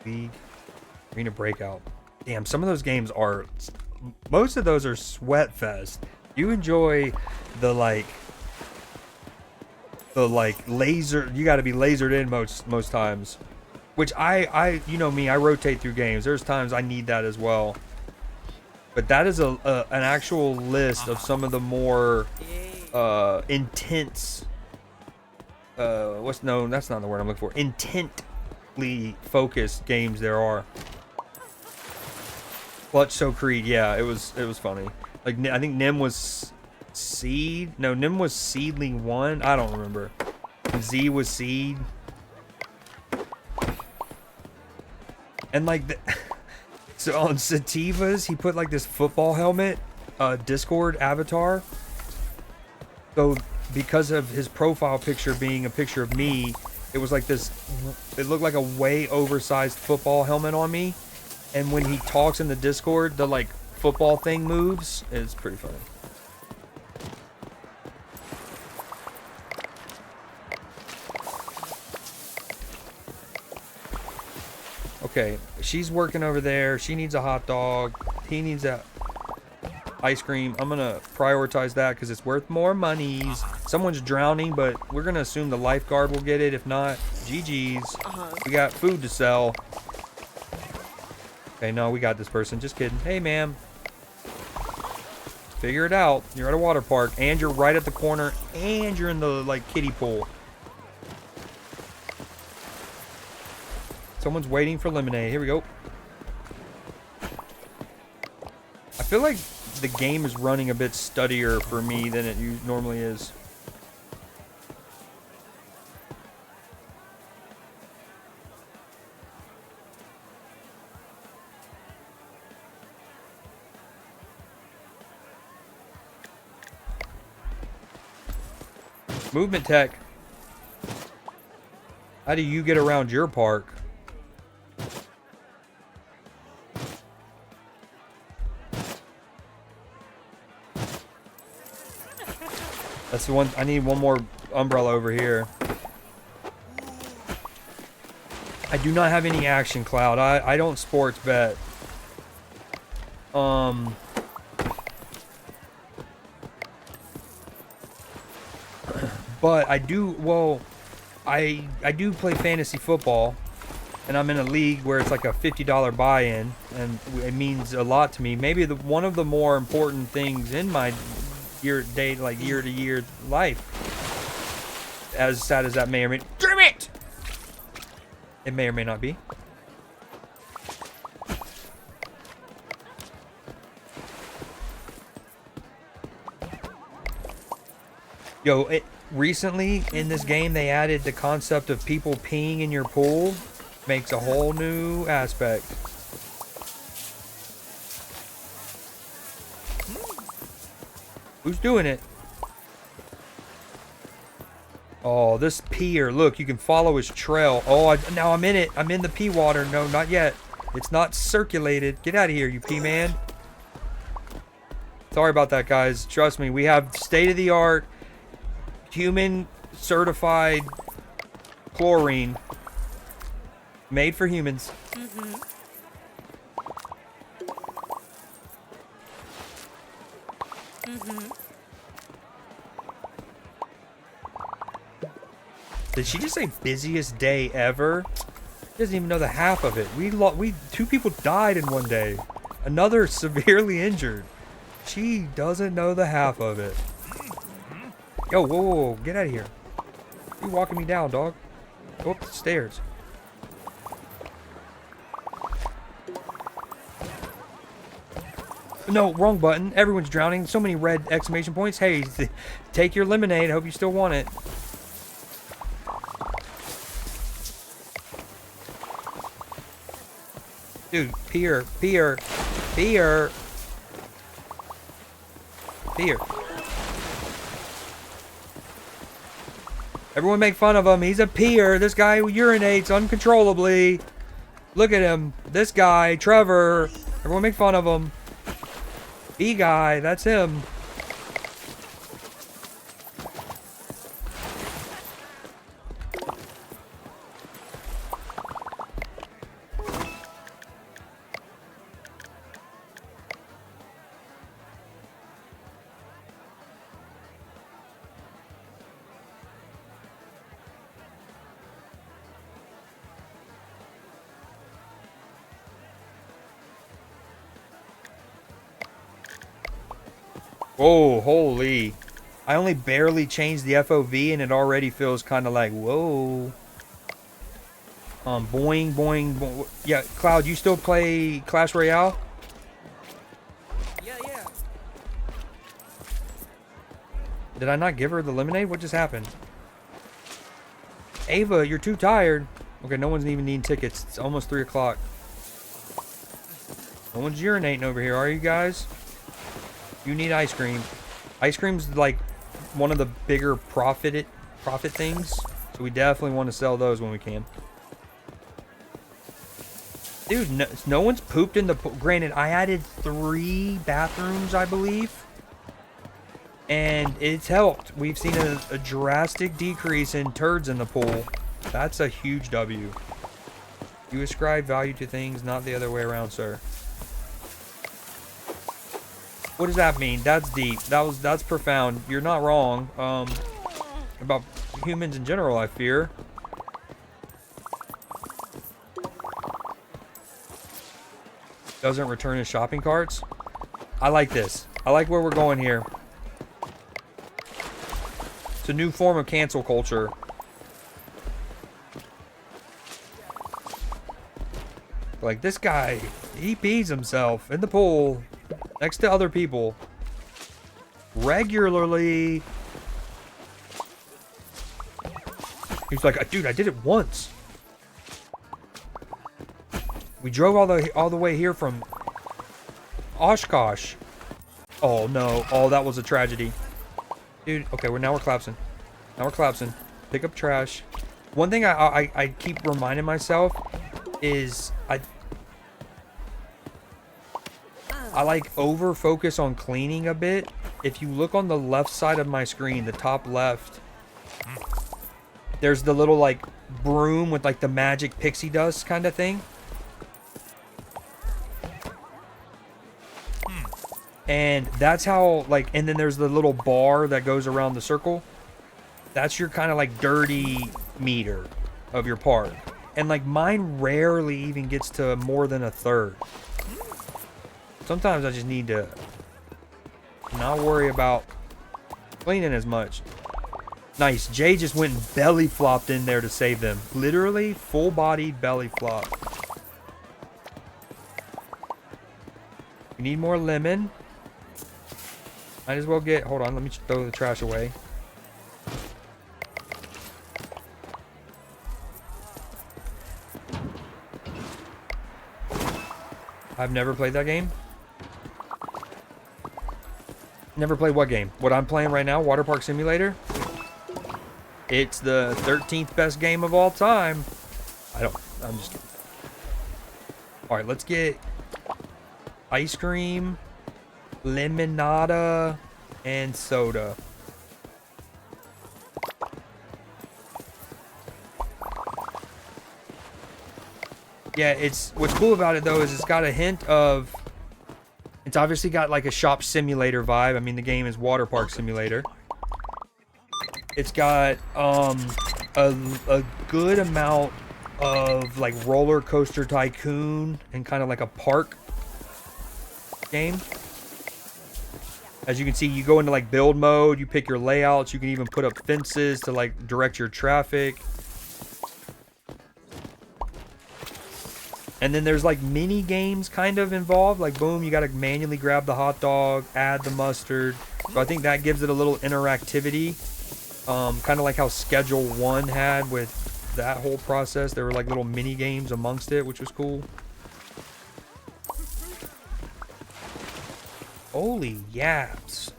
League, Arena Breakout. Damn, some of those games are, most of those are sweat fest. You enjoy the like laser, you got to be lasered in most times, which I you know me, I rotate through games. There's times I need that as well, but that is an actual list of some of the more intense no, that's not the word I'm looking for, intently focused games there are. Clutch So Creed, yeah, it was funny. Like I think Nim was Seed, no, Nim was Seedling 1, I don't remember. Z was Seed. And like so on Sativa's, he put like this football helmet Discord avatar. So because of his profile picture being a picture of me, it was like this, it looked like a way oversized football helmet on me. And when he talks in the Discord, the like football thing moves. It's pretty funny. Okay, she's working over there. She needs a hot dog. He needs a ice cream. I'm gonna prioritize that because it's worth more monies. Someone's drowning, but we're gonna assume the lifeguard will get it. If not, GG's. We got food to sell. Okay, no, we got this person. Just kidding. Hey, ma'am. Figure it out. You're at a water park, and you're right at the corner, and you're in the like kiddie pool. Someone's waiting for lemonade. Here we go. I feel like the game is running a bit stuttier for me than it normally is. Movement tech. How do you get around your park? That's the one. I need one more umbrella over here. I do not have any action, Cloud. I don't sports bet. But I do, well, I do play fantasy football, and I'm in a league where it's like a $50 buy-in, and it means a lot to me. Maybe one of the more important things in my year to year life. As sad as that may or may, damn it! It may or may not be. Yo, recently in this game they added the concept of people peeing in your pool. Makes a whole new aspect. Who's doing it? Oh, this peer. Look, you can follow his trail. Oh, now I'm in it. I'm in the pee water. No, not yet. It's not circulated. Get out of here, you pee man. Sorry about that, guys. Trust me, we have state-of-the-art, human certified chlorine made for humans. Did she just say busiest day ever? She doesn't even know the half of it. Two people died in one day. Another severely injured. She doesn't know the half of it. Yo, whoa, get out of here. You're walking me down, dog. Go up the stairs. No, wrong button. Everyone's drowning. So many red exclamation points. Hey, take your lemonade. I hope you still want it. Dude, peer. Everyone make fun of him. He's a peer. This guy urinates uncontrollably. Look at him. This guy, Trevor. Everyone make fun of him. E-guy, that's him. Oh, holy. I only barely changed the FOV and it already feels kind of like, whoa. Boing, boing, boing. Yeah, Cloud, you still play Clash Royale? Yeah. Did I not give her the lemonade? What just happened? Ava, you're too tired. Okay, no one's even needing tickets. It's almost 3 o'clock. No one's urinating over here, are you guys? You need ice cream. Ice cream's like one of the bigger profit things. So we definitely want to sell those when we can. Dude, no one's pooped in the pool. Granted, I added 3 bathrooms, I believe. And it's helped. We've seen a drastic decrease in turds in the pool. That's a huge W. You ascribe value to things, not the other way around, sir. What does that mean? That's deep. That's profound. You're not wrong. About humans in general, I fear. Doesn't return his shopping carts. I like this. I like where we're going here. It's a new form of cancel culture. Like, this guy, he pees himself in the pool next to other people regularly. He's like, dude, I did it once. We drove all the way here from Oshkosh. Oh no. Oh, that was a tragedy. Dude, okay, now we're collapsing. Now we're collapsing. Pick up trash. One thing I keep reminding myself is I like over focus on cleaning a bit. If you look on the left side of my screen, the top left, there's the little like broom with like the magic pixie dust kind of thing. And that's how, like, and then there's the little bar that goes around the circle. That's your kind of like dirty meter of your park. And like mine rarely even gets to more than a third. Sometimes I just need to not worry about cleaning as much. Nice. Jay just went and belly flopped in there to save them. Literally full-bodied belly flop. We need more lemon. Might as well get... Hold on, let me throw the trash away. I've never played that game. Never played what game? What I'm playing right now, Waterpark Simulator. It's the 13th best game of all time. I'm just kidding. Alright, let's get ice cream, limonada, and soda. Yeah, what's cool about it though is it's got a hint of, it's obviously got like a shop simulator vibe. I mean, the game is Waterpark Simulator. It's got a good amount of like roller coaster tycoon and kind of like a park game. As you can see, you go into like build mode, you pick your layouts, you can even put up fences to like direct your traffic. And then there's like mini games kind of involved, like boom, you got to manually grab the hot dog, add the mustard. So I think that gives it a little interactivity. Kind of like how Schedule 1 had with that whole process. There were like little mini games amongst it, which was cool. Holy yaps.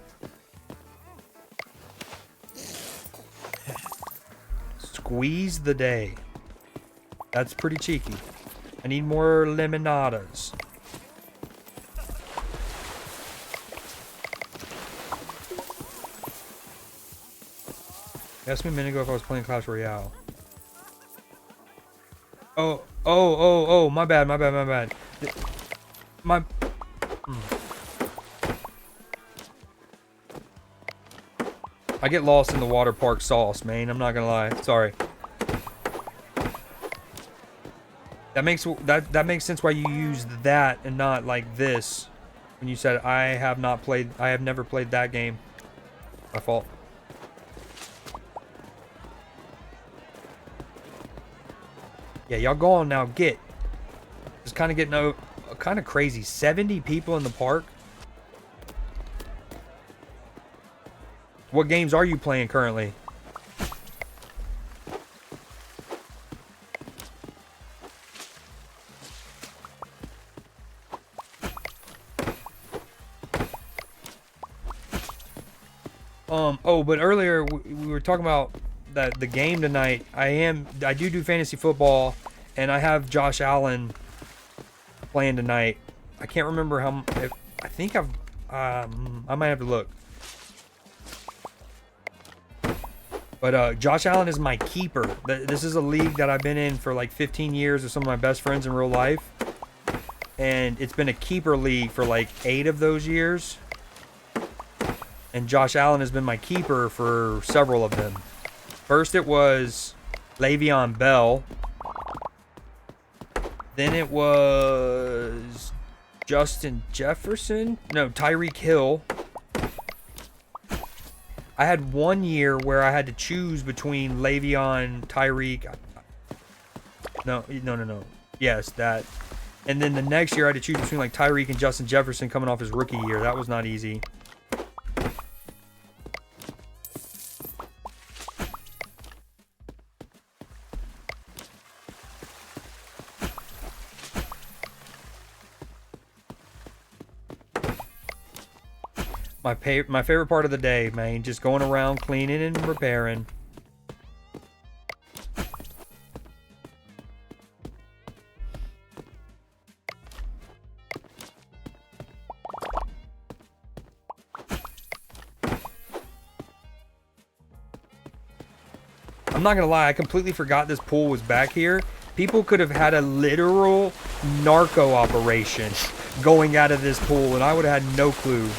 Squeeze the day. That's pretty cheeky. I need more lemonadas. You asked me a minute ago if I was playing Clash Royale. Oh, my bad. I get lost in the Waterpark sauce, man. I'm not gonna lie. Sorry. That makes sense why you use that and not like this. When you said I have never played that game. My fault. Yeah, y'all go on now. It's kind of getting kind of crazy. 70 people in the park. What games are you playing currently? But earlier we were talking about the game tonight. I do fantasy football, and I have Josh Allen playing tonight. I can't remember I think I might have to look. But Josh Allen is my keeper. This is a league that I've been in for like 15 years with some of my best friends in real life. And it's been a keeper league for like 8 of those years. And Josh Allen has been my keeper for several of them. First it was Le'Veon Bell. Then it was Justin Jefferson. No, Tyreek Hill. I had one year where I had to choose between Le'Veon, Tyreek. No. Yes, that. And then the next year I had to choose between like Tyreek and Justin Jefferson coming off his rookie year. That was not easy. My favorite part of the day, man, just going around cleaning and repairing. I'm not gonna lie, I completely forgot this pool was back here. People could have had a literal narco operation going out of this pool, and I would have had no clue.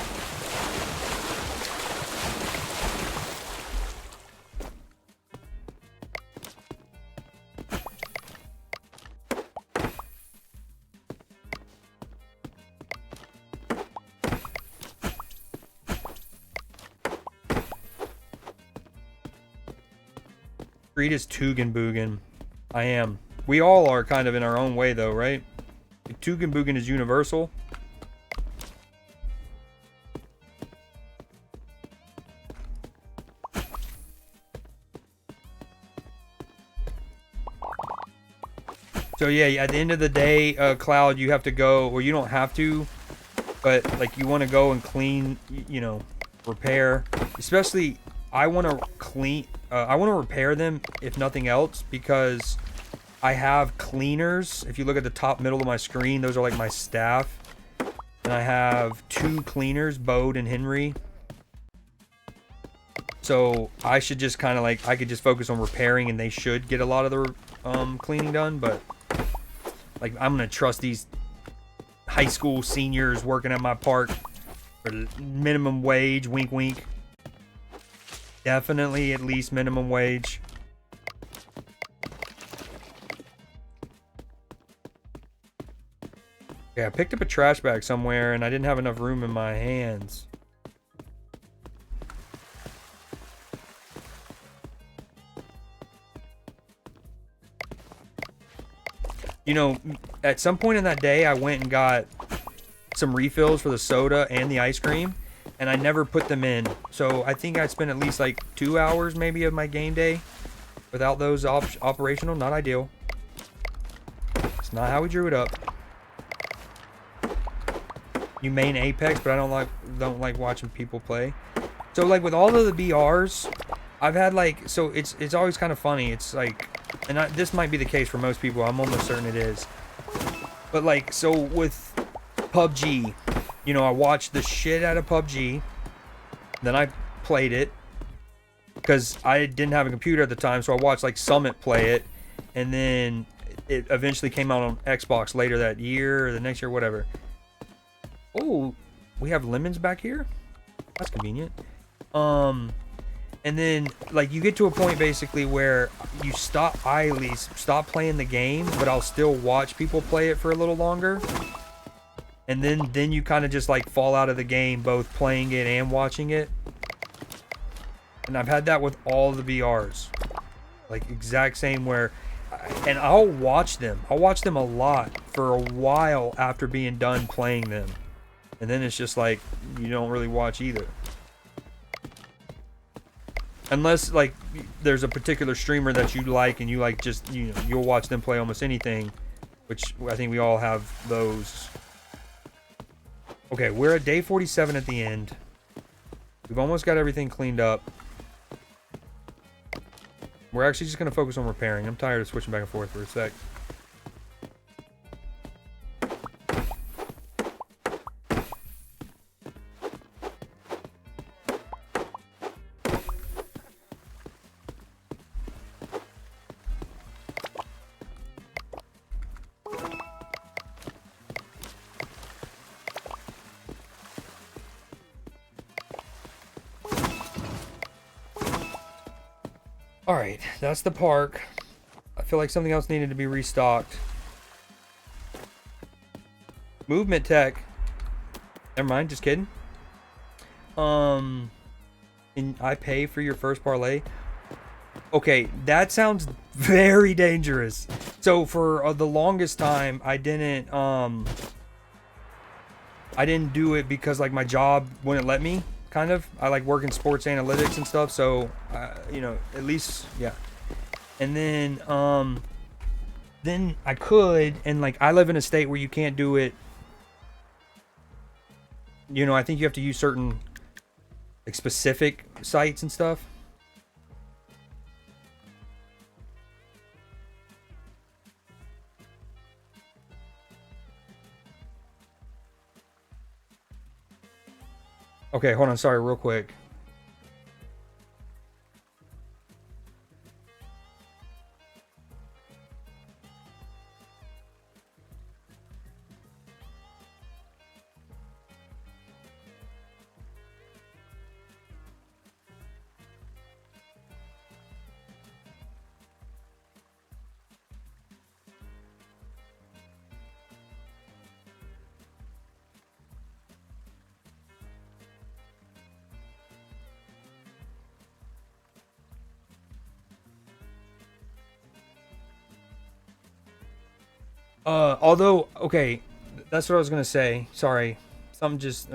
Street is Tugendboogen. I am. We all are kind of in our own way though, right? Tugendboogen is universal. So yeah, at the end of the day, Cloud, you have to go, or you don't have to, but like you want to go and clean, you know, repair. Especially, I want to clean, I want to repair them if nothing else, because I have cleaners. If you look at the top middle of my screen, those are like my staff. And I have 2 cleaners, Bode and Henry. So I should just kind of like, I could just focus on repairing and they should get a lot of the cleaning done, but like I'm going to trust these high school seniors working at my park for minimum wage, wink wink. Definitely at least minimum wage. Yeah, I picked up a trash bag somewhere and I didn't have enough room in my hands. You know, at some point in that day, I went and got some refills for the soda and the ice cream, and I never put them in. So I think I spent at least like 2 hours maybe of my game day without those operational. Not ideal. It's not how we drew it up. You main Apex, but I don't like watching people play. So like with all of the BRs, I've had like, so it's always kind of funny. It's like, and this might be the case for most people. I'm almost certain it is. But like, so with PUBG, you know, I watched the shit out of PUBG. Then I played it because I didn't have a computer at the time. So I watched like Summit play it. And then it eventually came out on Xbox later that year or the next year, whatever. Oh, we have lemons back here? That's convenient. And then like you get to a point basically where you I at least stop playing the game, but I'll still watch people play it for a little longer. And then you kind of just like fall out of the game, both playing it and watching it. And I've had that with all the BRs. Like exact same where, and I'll watch them. I'll watch them a lot for a while after being done playing them. And then it's just like, you don't really watch either. Unless like there's a particular streamer that you like and you like just, you know, you'll watch them play almost anything, which I think we all have those. Okay, we're at day 47 at the end. We've almost got everything cleaned up. We're actually just going to focus on repairing. I'm tired of switching back and forth for a sec. Alright, that's the park. I feel like something else needed to be restocked. Movement tech. Never mind, just kidding. And I pay for your first parlay. Okay, that sounds very dangerous. So for the longest time, I didn't do it because like my job wouldn't let me. Kind of. I like work in sports analytics and stuff, so you know, at least yeah. And then I could, and like I live in a state where you can't do it. You know, I think you have to use certain like specific sites and stuff. Okay, hold on, sorry, real quick. Although, okay, that's what I was gonna say. Sorry, something just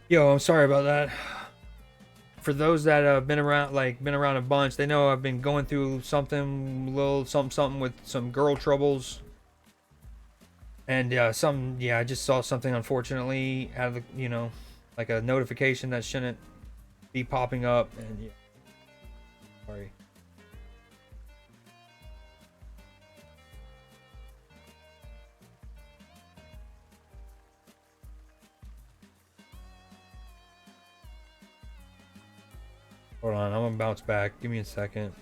Yo, I'm sorry about that. For those that have been around, been around a bunch, they know I've been going through something, little something with some girl troubles, and I just saw something unfortunately out of the, like a notification that shouldn't be popping up, and yeah, sorry. Hold on, I'm gonna bounce back. Give me a second.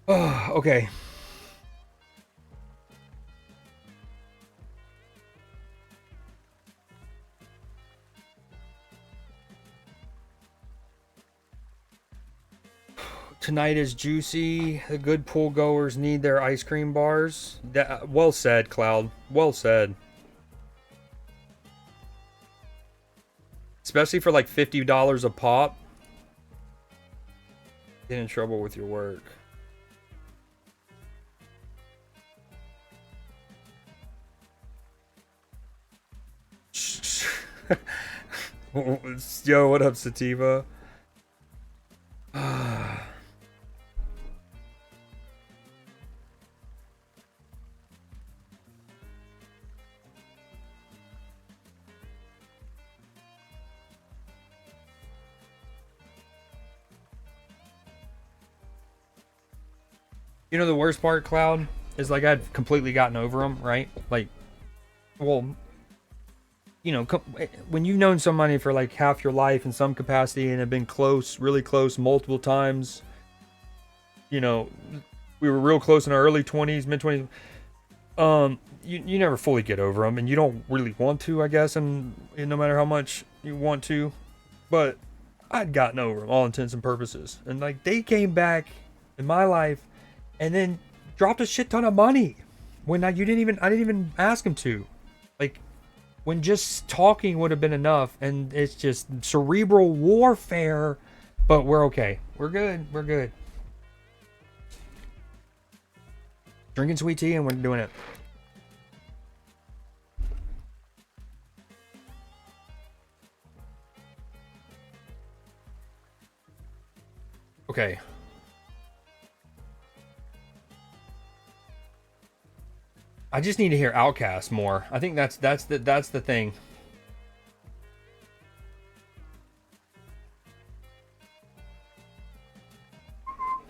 Oh, okay. Tonight is juicy. The good pool goers need their ice cream bars. Well said, Cloud. Well said. Especially for like $50 a pop. Get in trouble with your work. Yo, what up, Sativa? You know the worst part, Cloud, is like I'd completely gotten over them, right? Like, well, when you've known somebody for like half your life in some capacity and have been close, really close multiple times, we were real close in our early 20s, mid 20s. You never fully get over them, and you don't really want to, I guess, and no matter how much you want to, but I'd gotten over them, all intents and purposes, and like they came back in my life, and then dropped a shit ton of money when I didn't even ask them to, like when just talking would have been enough, and it's just cerebral warfare, but we're okay, we're good. Drinking sweet tea and we're doing it. Okay. I just need to hear Outcast more. I think that's the thing.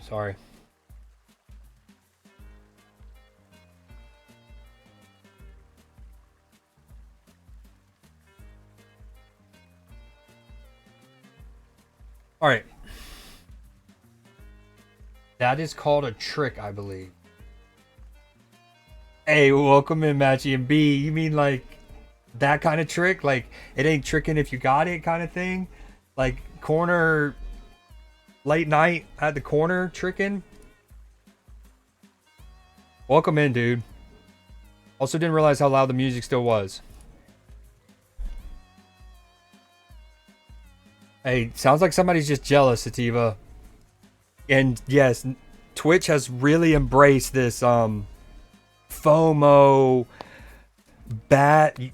Sorry. All right. That is called a trick, I believe. Hey, welcome in, Matchy. And B, you mean like that kind of trick? Like it ain't tricking if you got it kind of thing? Like corner late night at the corner tricking? Welcome in, dude. Also didn't realize how loud the music still was. Hey, sounds like somebody's just jealous, Sativa. And yes, Twitch has really embraced this FOMO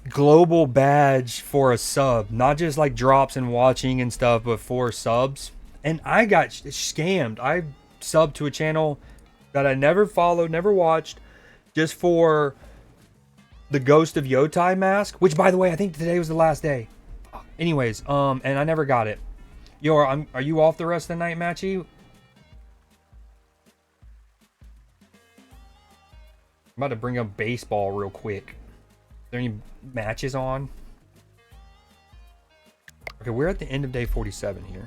global badge for a sub, not just like drops and watching and stuff, but for subs. And I got scammed. I subbed to a channel that I never followed, never watched, just for the Ghost of Yotai mask, which by the way, I think today was the last day. Anyways, and I never got it. Yo, are you off the rest of the night, Matchy? I'm about to bring up baseball real quick. Are there any matches on? Okay, we're at the end of day 47 here.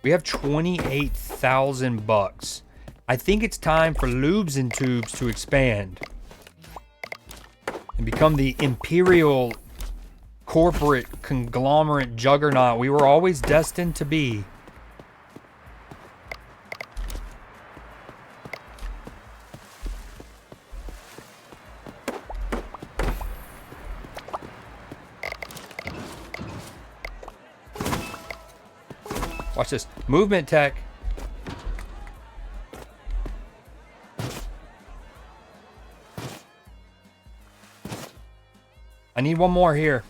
We have 28,000 bucks. I think it's time for Lubes and Tubes to expand and become the imperial corporate conglomerate juggernaut we were always destined to be. Watch this. Movement tech. I need one more here.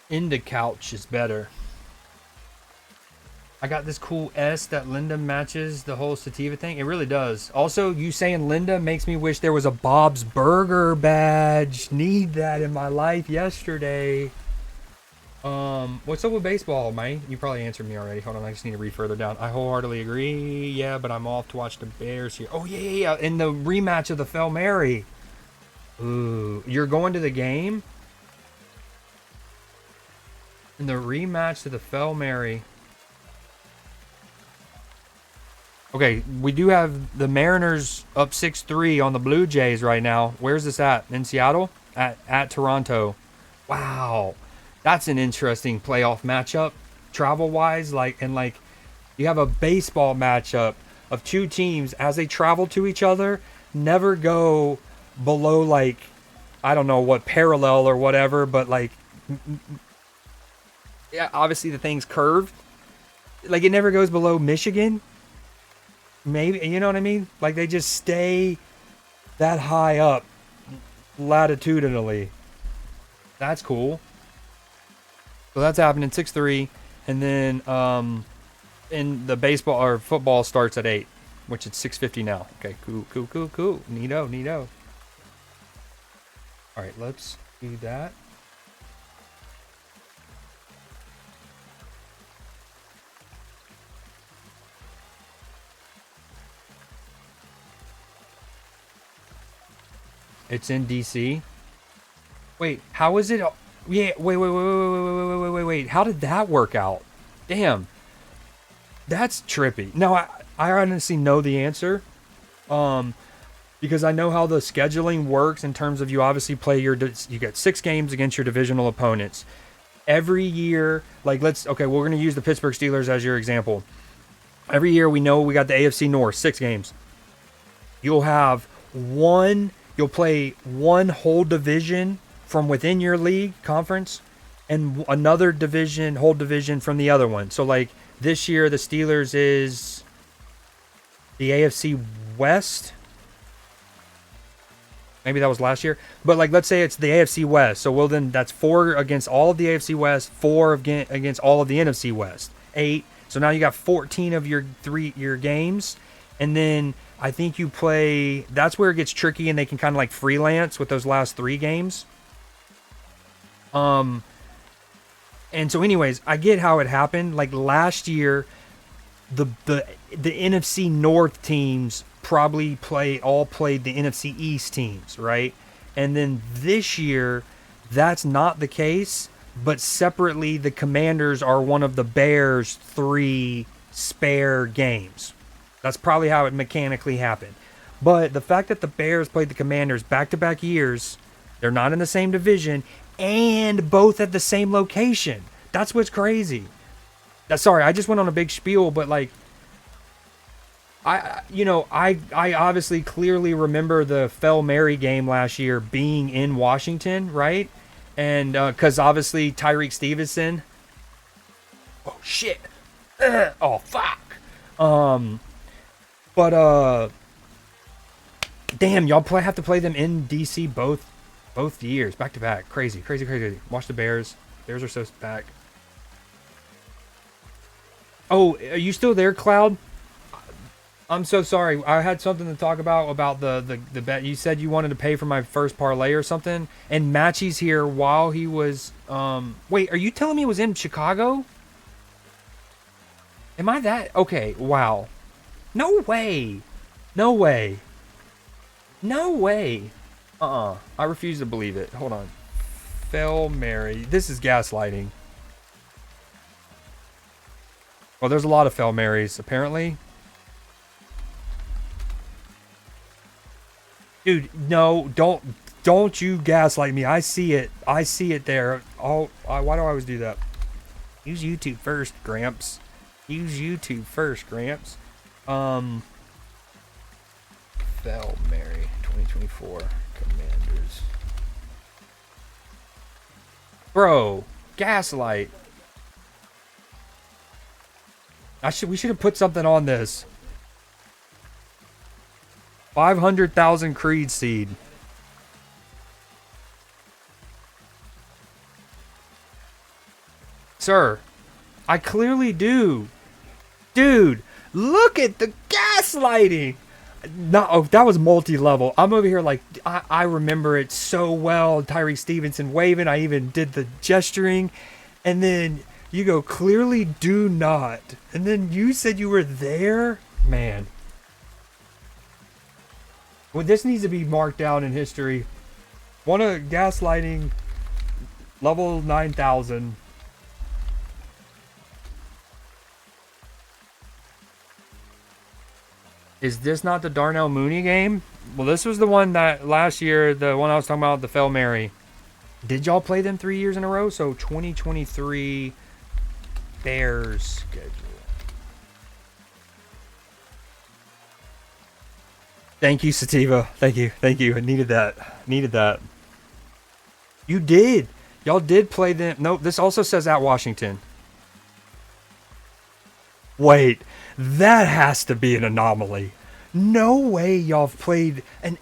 Into couch is better. I got this cool S that Linda matches the whole sativa thing. It really does. Also, you saying Linda makes me wish there was a Bob's Burger badge. Need that in my life yesterday. What's up with baseball, man? You probably answered me already. Hold on, I just need to read further down. I wholeheartedly agree. Yeah, but I'm off to watch the Bears here. Oh, yeah. In the rematch of the Fel Mary. Ooh, you're going to the game? In the rematch to the Fel Mary. Okay, we do have the Mariners up 6-3 on the Blue Jays right now. Where's this at? In Seattle? At Toronto. Wow. That's an interesting playoff matchup. Travel-wise, you have a baseball matchup of two teams as they travel to each other, never go below I don't know what parallel or whatever, but yeah, obviously the thing's curved. It never goes below Michigan. Maybe, you know what I mean? They just stay that high up latitudinally. That's cool. So that's happening 6-3, and then in the baseball or football starts at 8, which it's 6:50 now. Okay, cool. Neato. All right, let's do that. It's in DC. Wait, how is it? Yeah, wait. How did that work out? Damn. That's trippy. No, I honestly know the answer. Because I know how the scheduling works in terms of you obviously play you get 6 games against your divisional opponents. Every year, we're going to use the Pittsburgh Steelers as your example. Every year we know we got the AFC North, 6 games. You'll play one whole division from within your league conference and another whole division from the other one. So this year the Steelers is the AFC West. Maybe that was last year. But like, let's say it's the AFC West. So, well, then that's 4 against all of the AFC West, 4 against all of the NFC West. 8. So now you got 14 of your games. And then I think you play, that's where it gets tricky and they can kind of like freelance with those last 3 games. And so anyways, I get how it happened. Like last year, the NFC North teams probably all played the NFC East teams, right? And then this year, that's not the case, but separately, the Commanders are one of the Bears' 3 spare games. That's probably how it mechanically happened. But the fact that the Bears played the Commanders back-to-back years, they're not in the same division, and both at the same location. That's what's crazy. Sorry, I just went on a big spiel, but like, I obviously clearly remember the Fel Mary game last year being in Washington, right? And because obviously Tyreek Stevenson. Oh shit! Oh fuck! But damn, y'all have to play them in DC both years back to back. Crazy. Watch the Bears. Bears are so back. Oh, are you still there, Cloud? I'm so sorry. I had something to talk about the bet. You said you wanted to pay for my first parlay or something, and Matchy's here while he was. Wait, are you telling me it was in Chicago? Am I that? Okay, wow. No way. I refuse to believe it. Hold on. Fel Mary. This is gaslighting. Well, there's a lot of Fel Marys, apparently. Dude, no, don't you gaslight me. I see it there. Why do I always do that? Use YouTube first, Gramps. Fel Mary 2024 Commanders. Bro, gaslight. We should have put something on this. 500,000 Creed seed. Sir, I clearly do. Dude, look at the gaslighting. No, oh, that was multi-level. I'm over here like, I remember it so well. Tyreek Stevenson waving. I even did the gesturing. And then you go, clearly do not. And then you said you were there? Man. Well, this needs to be marked down in history. One of gaslighting level 9,000. Is this not the Darnell Mooney game? Well, this was the one that last year, the one I was talking about, the Fel Mary. Did y'all play them 3 years in a row? So 2023 Bears schedule. Thank you, Sativa. Thank you. I needed that. You did. Y'all did play them. Nope, this also says at Washington. Wait, that has to be an anomaly. No way y'all have played an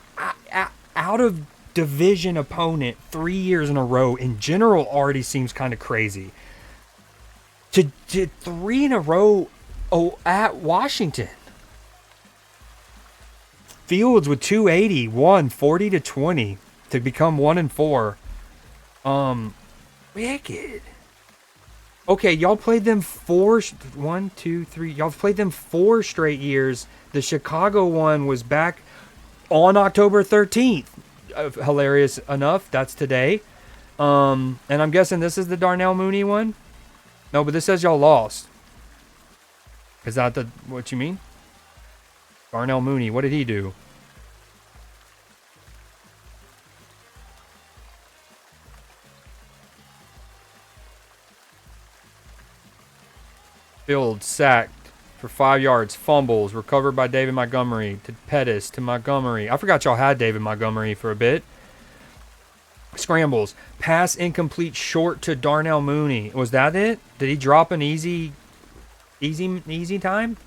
out of division opponent 3 years in a row in general already seems kind of crazy. To 3 in a row at Washington. Fields with 280 won 40-20 to become 1-4. Wicked. Okay, y'all played them 4 y'all played them 4 straight years. The Chicago one was back on October 13th. Hilarious enough, that's today. And I'm guessing this is the Darnell Mooney one. No, but this says y'all lost. Is that what you mean? Darnell Mooney, what did he do? Field sacked for 5 yards, fumbles, recovered by David Montgomery to Pettis to Montgomery. I forgot y'all had David Montgomery for a bit. Scrambles, pass incomplete, short to Darnell Mooney. Was that it? Did he drop an easy time?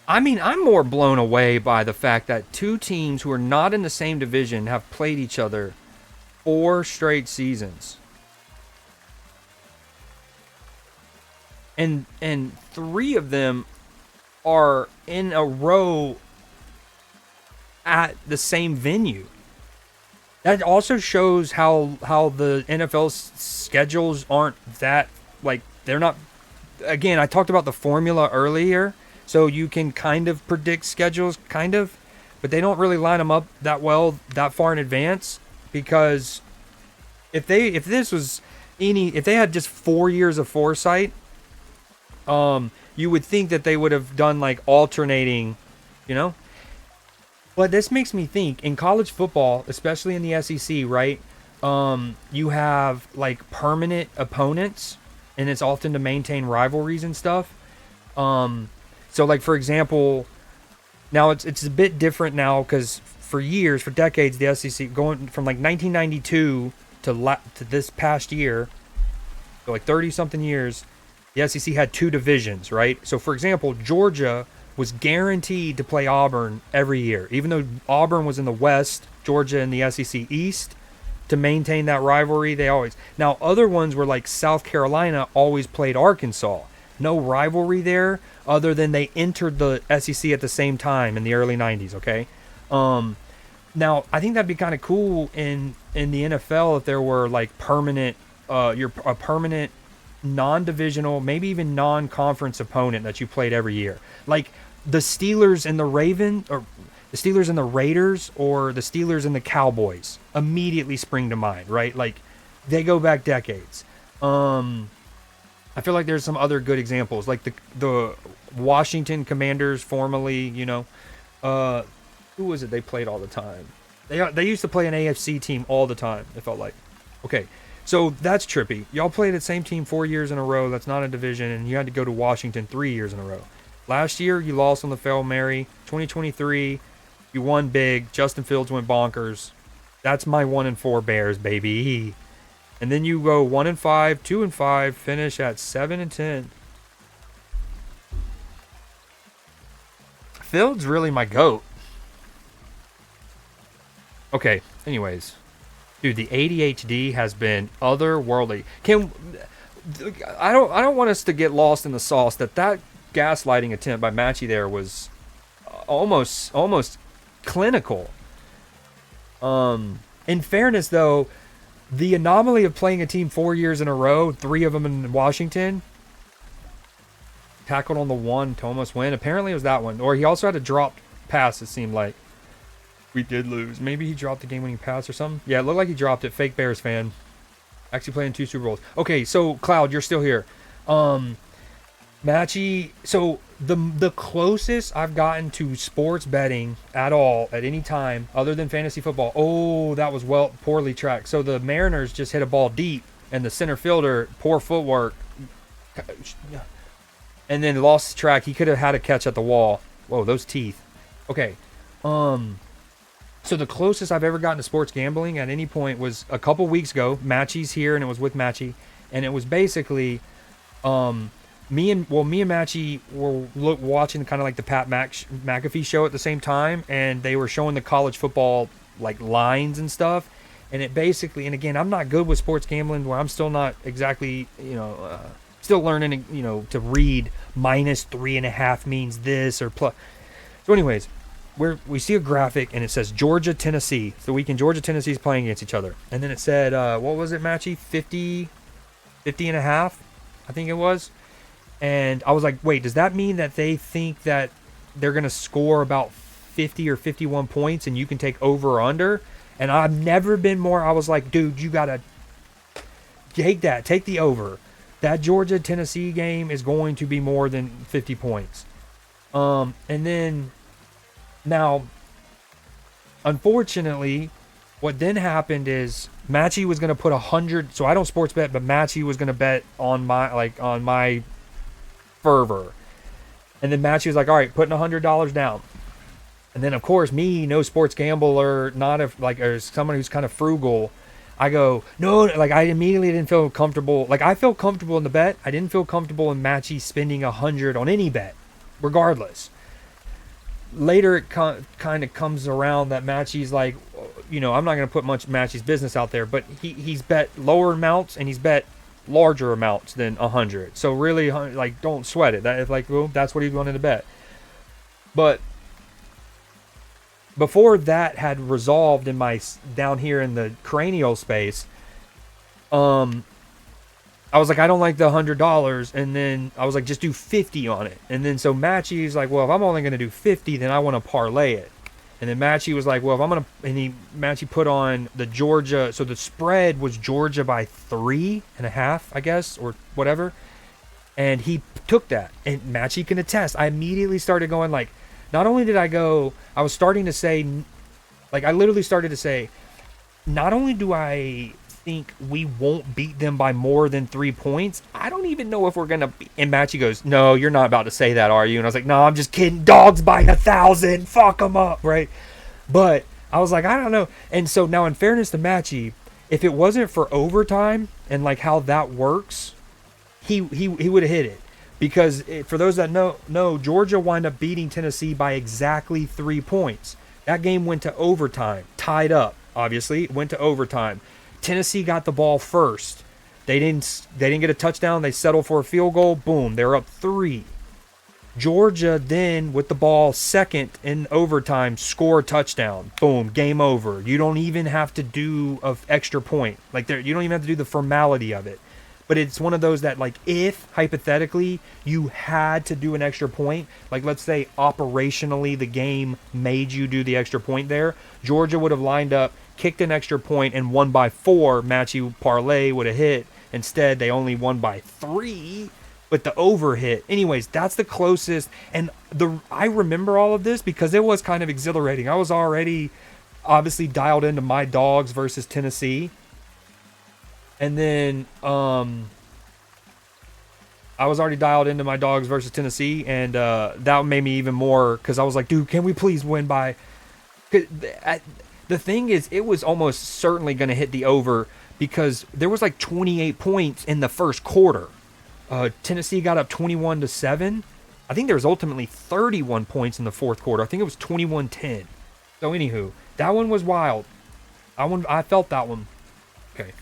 I mean, I'm more blown away by the fact that 2 teams who are not in the same division have played each other 4 straight seasons. And 3 of them are in a row at the same venue. That also shows how the NFL's schedules aren't that, like, they're not. Again, I talked about the formula earlier, so you can kind of predict schedules, kind of, but they don't really line them up that well that far in advance, because if they had just 4 years of foresight, you would think that they would have done like alternating, you know. But this makes me think, in college football, especially in the SEC, right? You have like permanent opponents, and it's often to maintain rivalries and stuff. So like, for example, now it's a bit different now, because for years, for decades, the SEC, going from like 1992 to this past year, so like 30 something years, the SEC had two divisions, right? So for example, Georgia was guaranteed to play Auburn every year, even though Auburn was in the West, Georgia in the SEC East. To maintain that rivalry, they always. Now, other ones were like South Carolina always played Arkansas. No rivalry there, other than they entered the SEC at the same time in the early 90s, okay? Now, I think that'd be kind of cool in the NFL if there were like permanent, a permanent non-divisional, maybe even non-conference opponent that you played every year. Like the Steelers and the or the Steelers and the Raiders, or the Steelers and the Cowboys immediately spring to mind, right? Like they go back decades. I feel like there's some other good examples, like the Washington Commanders, formerly, you know, who was it they played all the time? They used to play an AFC team all the time, it felt like. Okay, so that's trippy. Y'all played the same team 4 years in a row. That's not a division, and you had to go to Washington 3 years in a row. Last year, you lost on the Hail Mary. 2023, you won big. Justin Fields went bonkers. That's my 1-4 Bears, baby. And then you go 1-5, 2-5, finish at 7-10. Fields really my GOAT. Okay, anyways. Dude, the ADHD has been otherworldly. I don't want us to get lost in the sauce that gaslighting attempt by Matchy there was almost clinical. In fairness, though, the anomaly of playing a team 4 years in a row, 3 of them in Washington, tackled on the one to almost win. Apparently, it was that one, or he also had a dropped pass. It seemed like we did lose. Maybe he dropped the game-winning pass or something. Yeah, it looked like he dropped it. Fake Bears fan. Actually playing 2 Super Bowls. Okay, so Cloud, you're still here. Matchy, so the closest I've gotten to sports betting at all at any time other than fantasy football. Oh, that was poorly tracked. So the Mariners just hit a ball deep, and the center fielder, poor footwork, and then lost track. He could have had a catch at the wall. Whoa, those teeth. Okay. So the closest I've ever gotten to sports gambling at any point was a couple weeks ago. Matchy's here, and it was with Matchy, and it was basically me and Matchy were watching kind of like the Pat McAfee show at the same time, and they were showing the college football like lines and stuff. And it basically, and again, I'm not good with sports gambling, where I'm still not exactly, still learning, to read -3.5 means this or plus. So anyways, we see a graphic, and it says Georgia, Tennessee. So the weekend Georgia, Tennessee is playing against each other. And then it said, what was it, Matchy? 50.5, I think it was. And I was like, wait, does that mean that they think that they're going to score about 50 or 51 points and you can take over or under? And I've never been more, I was like, dude, you got to take the over. That Georgia-Tennessee game is going to be more than 50 points. And then, now, unfortunately, what then happened is Matchy was going to put 100, so I don't sports bet, but Matchy was going to bet on my fervor. And then Matchy was like, all right, putting $100 down. And then, of course, me, no sports gambler, or someone who's kind of frugal, I go, no, like I immediately didn't feel comfortable. Like I felt comfortable in the bet. I didn't feel comfortable in Matchy spending 100 on any bet, regardless. Later, it kind of comes around that Matchy's like, I'm not going to put much Matchy's business out there, but he's bet lower amounts and he's bet larger amounts than 100. So really, like, don't sweat it. That's what he wanted to bet. But before that had resolved in my down here in the cranial space, I was like, I don't like the $100, and then I was like, just do 50 on it. And then so Matchy's like, well, if I'm only gonna do 50, then I want to parlay it. And then Matchy was like, well, if I'm gonna, and Matchy put on the Georgia, so the spread was Georgia by 3.5, I guess, or whatever. And he took that, and Matchy can attest. I immediately started going like, not only did I go, I was starting to say, like, I literally started to say, not only do I think we won't beat them by more than 3 points, I don't even know if we're gonna be. And Matchy goes, no, you're not about to say that, are you? And I was like, no, I'm just kidding. Dogs by 1,000, fuck them up, right? But I was like, I don't know. And so now, in fairness to Matchy, if it wasn't for overtime and like how that works, he would have hit it. Because for those that know, Georgia wound up beating Tennessee by exactly 3 points. That game went to overtime, tied up. Obviously, it went to overtime. Tennessee got the ball first. They didn't get a touchdown. They settled for a field goal. Boom, they're up 3. Georgia then, with the ball second in overtime, score a touchdown. Boom, game over. You don't even have to do an extra point. Like, you don't even have to do the formality of it. But it's one of those that, like, if hypothetically you had to do an extra point, like let's say operationally the game made you do the extra point there, Georgia would have lined up, kicked an extra point, and won by 4. Matchy parlay would have hit. Instead, they only won by 3, but the over hit. Anyways, that's the closest. And I remember all of this because it was kind of exhilarating. I was already obviously dialed into my dogs versus Tennessee. And then I was already dialed into my dogs versus Tennessee, and that made me even more, because I was like, dude, can we please win by... The thing is, it was almost certainly going to hit the over, because there was like 28 points in the first quarter. Tennessee got up 21-7. I think there was ultimately 31 points in the fourth quarter. I think it was 21-10. So anywho, that one was wild. I felt that one. Okay.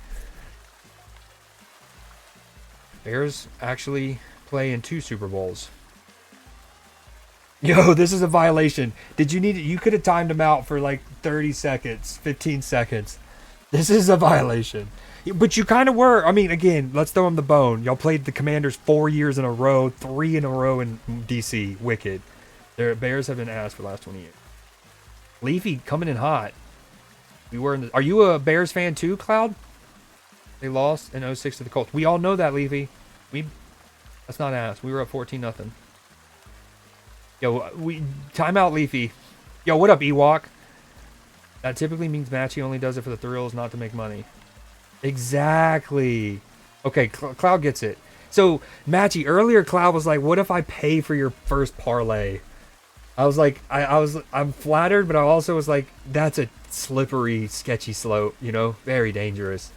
Bears actually play in 2 Super Bowls. Yo, this is a violation. Did you need it? You could have timed them out for like 30 seconds, 15 seconds. This is a violation. But you kind of were. I mean, again, let's throw them the bone. Y'all played the Commanders 4 years in a row, 3 in a row in DC. Wicked. Their Bears have been ass for the last 20 years. Leafy coming in hot. Are you a Bears fan too, Cloud? They lost in 06 to the Colts. We all know that, Leafy. That's not ass. We were up 14-0. Yo, timeout, Leafy. Yo, what up, Ewok? That typically means Matchy only does it for the thrills, not to make money. Exactly. Okay, Cloud gets it. So, Matchy, earlier Cloud was like, what if I pay for your first parlay? I was like, I'm flattered, but I also was like, that's a slippery, sketchy slope, you know? Very dangerous.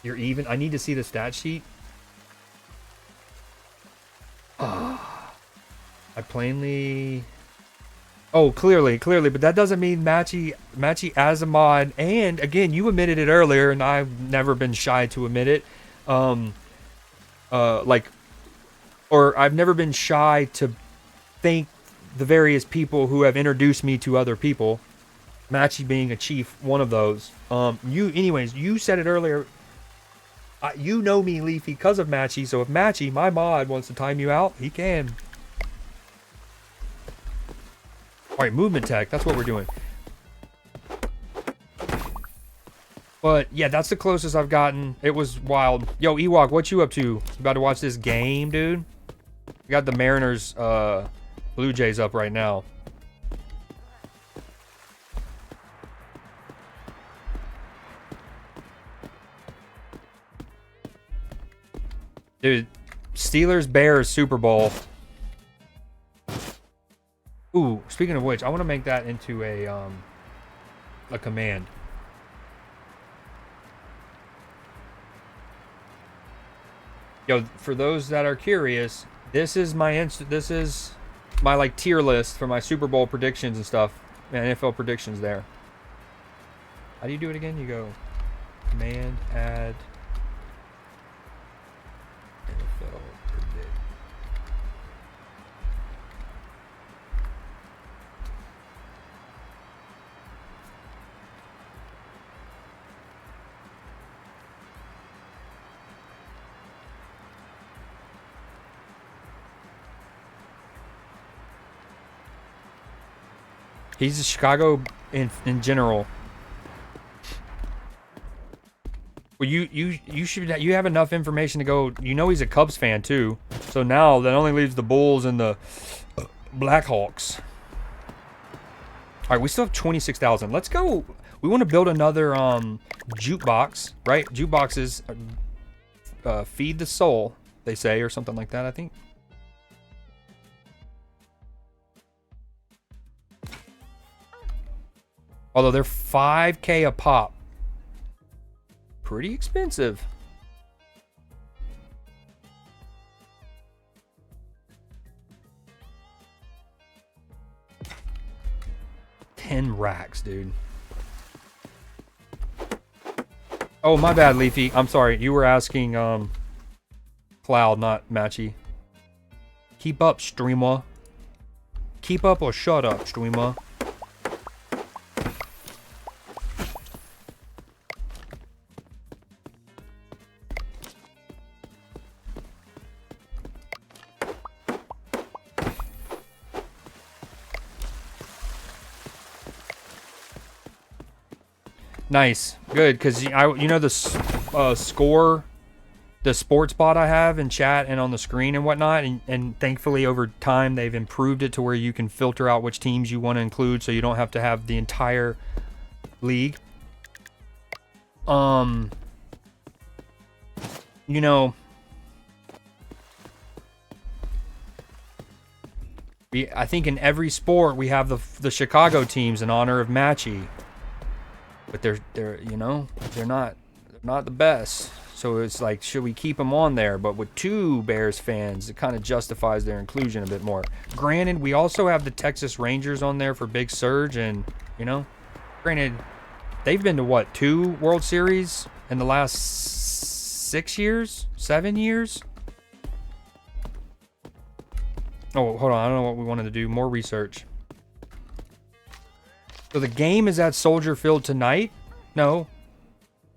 You're even. I need to see the stat sheet. I plainly. Oh, clearly, but that doesn't mean Matchy as a mod. And again, you admitted it earlier, and I've never been shy to admit it. I've never been shy to thank the various people who have introduced me to other people. Matchy being a chief, one of those. You said it earlier. You know me, Leafy, because of Matchy. So if Matchy, my mod, wants to time you out, he can. All right, movement tech. That's what we're doing. But yeah, that's the closest I've gotten. It was wild. Yo, Ewok, what you up to? You about to watch this game, dude? We got the Mariners, Blue Jays up right now. Dude, Steelers Bears Super Bowl. Ooh, speaking of which, I want to make that into a command. Yo, for those that are curious, this is my like tier list for my Super Bowl predictions and stuff. NFL predictions there. How do you do it again? You go command add NFL predict. He's a Chicago in general. Well, you have enough information to go. You know he's a Cubs fan too. So now that only leaves the Bulls and the Blackhawks. All right, we still have 26,000. Let's go. We want to build another jukebox, right? Jukeboxes feed the soul, they say, or something like that, I think. Although they're $5K a pop. Pretty expensive. $10 racks, dude. Oh, my bad, Leafy. I'm sorry. You were asking Cloud, not Matchy. Keep up, streamer. Keep up or shut up, streamer. Nice, good, because you know the score, the sports bot I have in chat and on the screen and whatnot, and thankfully over time they've improved it to where you can filter out which teams you want to include, so you don't have to have the entire league. You know, I think in every sport we have the Chicago teams in honor of Matchy. But they're you know, they're not the best. So it's like, should we keep them on there? But with 2 Bears fans, it kind of justifies their inclusion a bit more. Granted, we also have the Texas Rangers on there for Big Surge, and you know, granted, they've been to what, 2 World Series in the last 6 years, 7 years. Oh, hold on, I don't know what we wanted to do. More research. So the game is at Soldier Field tonight? No.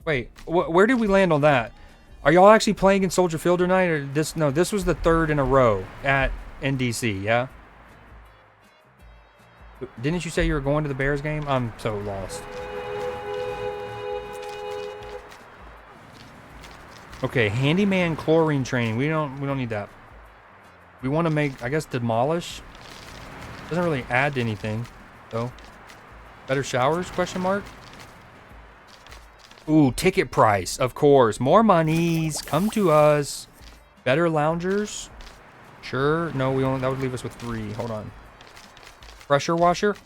Wait, where did we land on that? Are y'all actually playing in Soldier Field tonight? Or this? No, this was the 3rd in a row at NDC, yeah? Didn't you say you were going to the Bears game? I'm so lost. Okay, handyman chlorine training. We don't need that. We want to make, I guess, demolish. Doesn't really add to anything, though. Better showers, question mark? Ooh, ticket price, of course. More monies, come to us. Better loungers? Sure. No, we only, that would leave us with 3. Hold on. Pressure washer?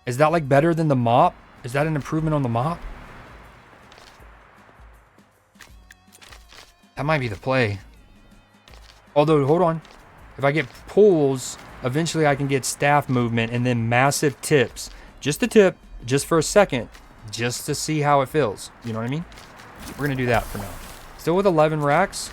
Is that like better than the mop? Is that an improvement on the mop? That might be the play. Although, hold on. If I get pulls, eventually I can get staff movement and then massive tips. Just a tip, just for a second, just to see how it feels. You know what I mean? We're going to do that for now. Still with 11 racks.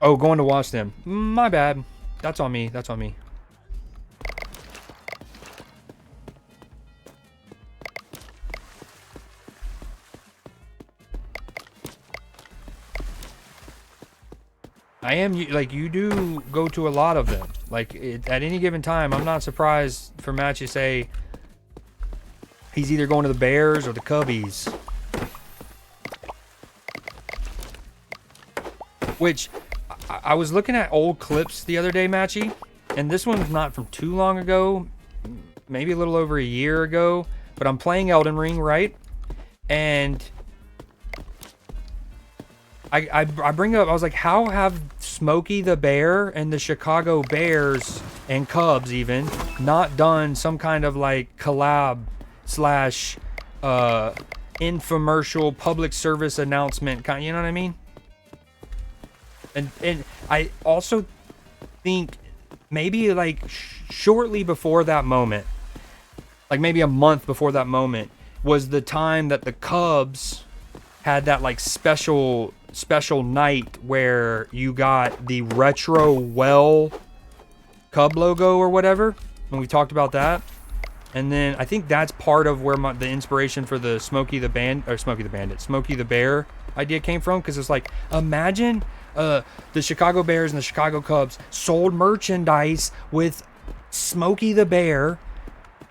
Oh, going to watch them. My bad. That's on me. That's on me. I am, like, you do go to a lot of them. Like, at any given time, I'm not surprised for Match to say he's either going to the Bears or the Cubbies. Which, I was looking at old clips the other day, Matchy, and this one's not from too long ago, maybe a little over a year ago, but I'm playing Elden Ring, right? And I bring up, I was like, how have Smokey the Bear and the Chicago Bears and Cubs even not done some kind of like collab slash infomercial public service announcement kind, you know what I mean? And I also think maybe like shortly before that moment, like maybe a month before that moment, was the time that the Cubs had that like special night where you got the retro well Cub logo or whatever, and we talked about that. And then I think that's part of where the inspiration for the Smokey the Bear idea came from, because it's like, imagine the Chicago Bears and the Chicago Cubs sold merchandise with Smokey the Bear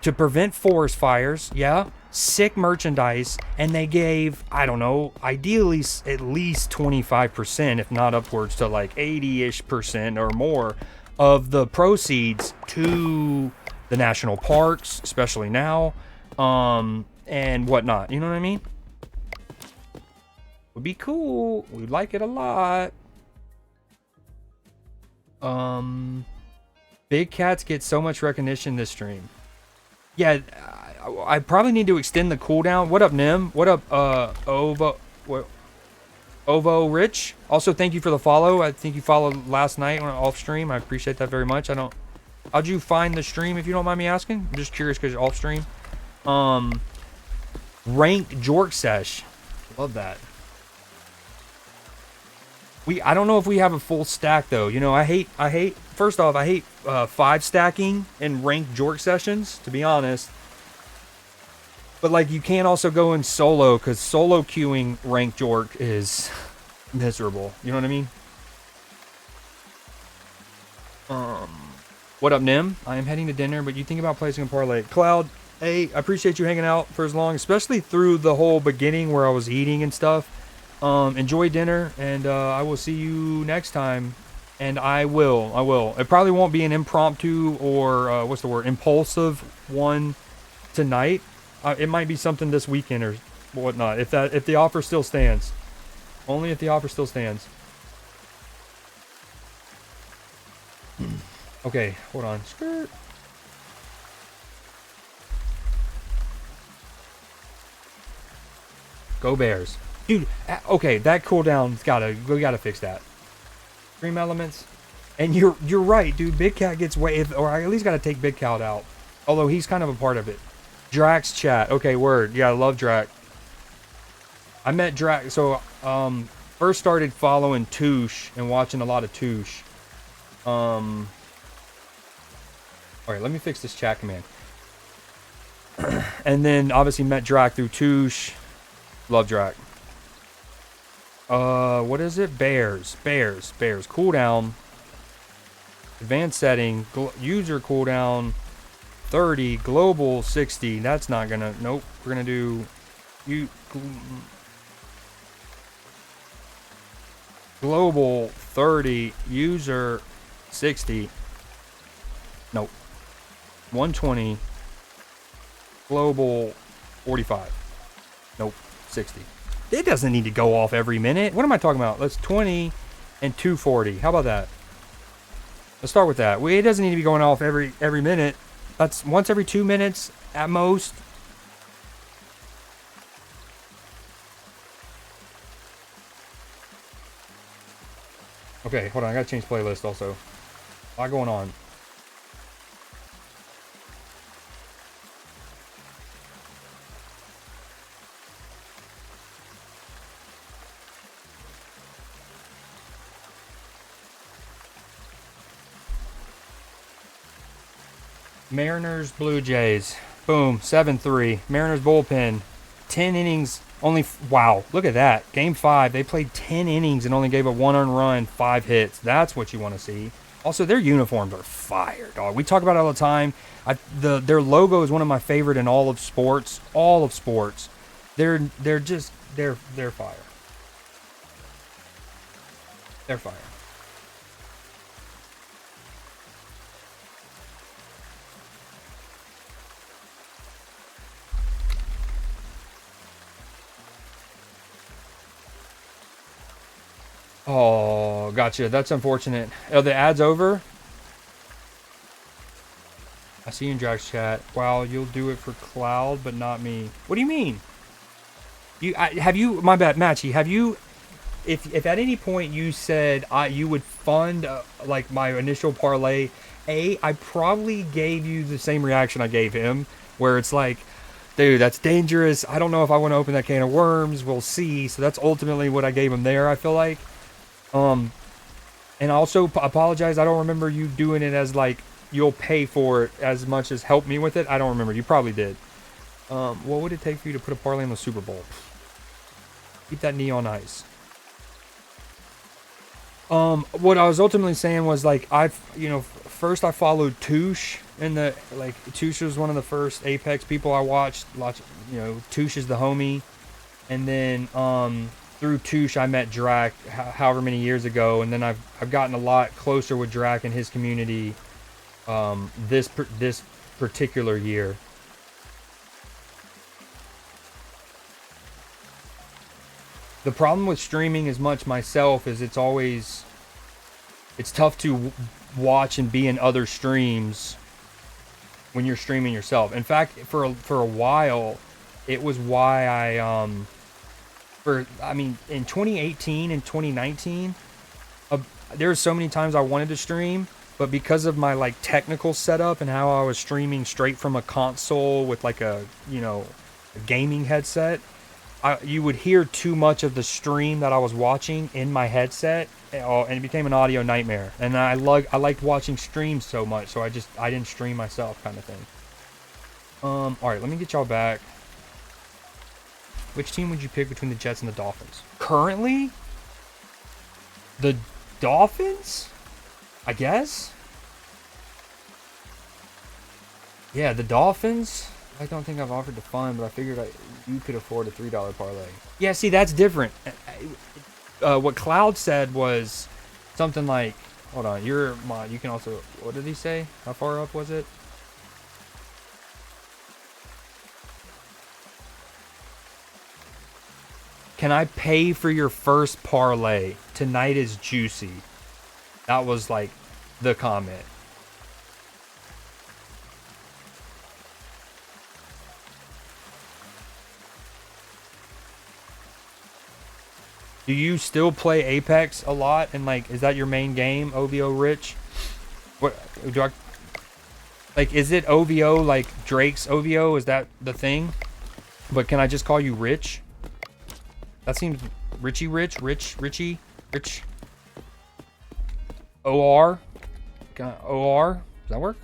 to prevent forest fires. Yeah, sick merchandise, and they gave, I don't know, ideally at least 25%, if not upwards to like 80-ish% or more of the proceeds to the national parks, especially now, and whatnot. You know what I mean? Would be cool. We'd like it a lot. Big cats get so much recognition this stream. Yeah, I probably need to extend the cooldown. What up, Nim? What up, Ovo Rich? Also, thank you for the follow. I think you followed last night on off stream. I appreciate that very much. How'd you find the stream, if you don't mind me asking? I'm just curious because you're off stream. Ranked Jork Sesh. Love that. I don't know if we have a full stack though. You know, I hate first off, I hate 5 stacking in ranked Jork sessions, to be honest. But like, you can't also go in solo, because solo queuing ranked Jork is miserable. You know what I mean? What up, Nim? I am heading to dinner, but you think about placing a parlay. Cloud, hey, I appreciate you hanging out for as long, especially through the whole beginning where I was eating and stuff. Enjoy dinner, and I will see you next time. And I will. It probably won't be an impromptu or what's the word? Impulsive one tonight. It might be something this weekend or whatnot. If the offer still stands. Only if the offer still stands. Okay, hold on. Skirt. Go Bears. Dude, okay, that cooldown's we gotta fix that. Stream elements. And you're right, dude. Big Cat gets or I at least gotta take Big Cat out. Although he's kind of a part of it. Drax chat. Okay, word. Yeah, I love Drax. I met Drax, so first started following Touche and watching a lot of Touche. Alright, let me fix this chat command. And then obviously met Drac through Touche. Love Drac. What is it? Bears. Cooldown. Advanced setting. User cooldown 30. Global 60. That's not gonna. Nope. We're gonna do. Global 30. User 60. Nope. 120. Global 45. Nope. 60. It doesn't need to go off every minute. What am I talking about? Let's 20 and 240. How about that? Let's start with that. It doesn't need to be going off every minute. That's once every 2 minutes at most. Okay, hold on. I gotta change playlist also. A lot going on. Mariners, Blue Jays. Boom, 7-3. Mariners bullpen. 10 innings, only... Wow, look at that. Game 5, they played 10 innings and only gave up 1 earned run, 5 hits. That's what you want to see. Also, their uniforms are fire, dog. We talk about it all the time. Their logo is one of my favorite in all of sports. All of sports. They're fire. They're fire. Oh, gotcha. That's unfortunate. Oh, the ad's over? I see you in Drax chat. Wow, you'll do it for Cloud, but not me. What do you mean? My bad, Matchy, have you, if at any point you said you would fund like my initial parlay, I probably gave you the same reaction I gave him, where it's like, dude, that's dangerous. I don't know if I want to open that can of worms. We'll see. So that's ultimately what I gave him there, I feel like. And also apologize. I don't remember you doing it as like you'll pay for it as much as help me with it. I don't remember. You probably did. What would it take for you to put a parlay in the Super Bowl? Keep that knee on ice. What I was ultimately saying was like first I followed Touche in the Touche was one of the first Apex people I watched. Touche is the homie, and then through Touche I met Drac however many years ago, and then I've gotten a lot closer with Drac and his community this particular year. The problem with streaming as much myself is it's tough to watch and be in other streams when you're streaming yourself. In fact, for a while, it was why in 2018 and 2019, there's so many times I wanted to stream, but because of my technical setup and how I was streaming straight from a console with a gaming headset, you would hear too much of the stream that I was watching in my headset, and it became an audio nightmare. And I liked watching streams so much, so I didn't stream myself, kind of thing. All right, let me get y'all back. Which team would you pick between the Jets and the Dolphins? Currently, the Dolphins, I guess. Yeah, the Dolphins. I don't think I've offered to fund, but I figured you could afford a $3 parlay. Yeah, see, that's different. What Cloud said was something like, hold on, you're mod. You can also, what did he say? How far up was it? Can I pay for your first parlay? Tonight is juicy. That was the comment. Do you still play Apex a lot? And is that your main game, OVO Rich? What do I is it OVO Drake's OVO? Is that the thing? But can I just call you Rich? That seems Richie. Does that work?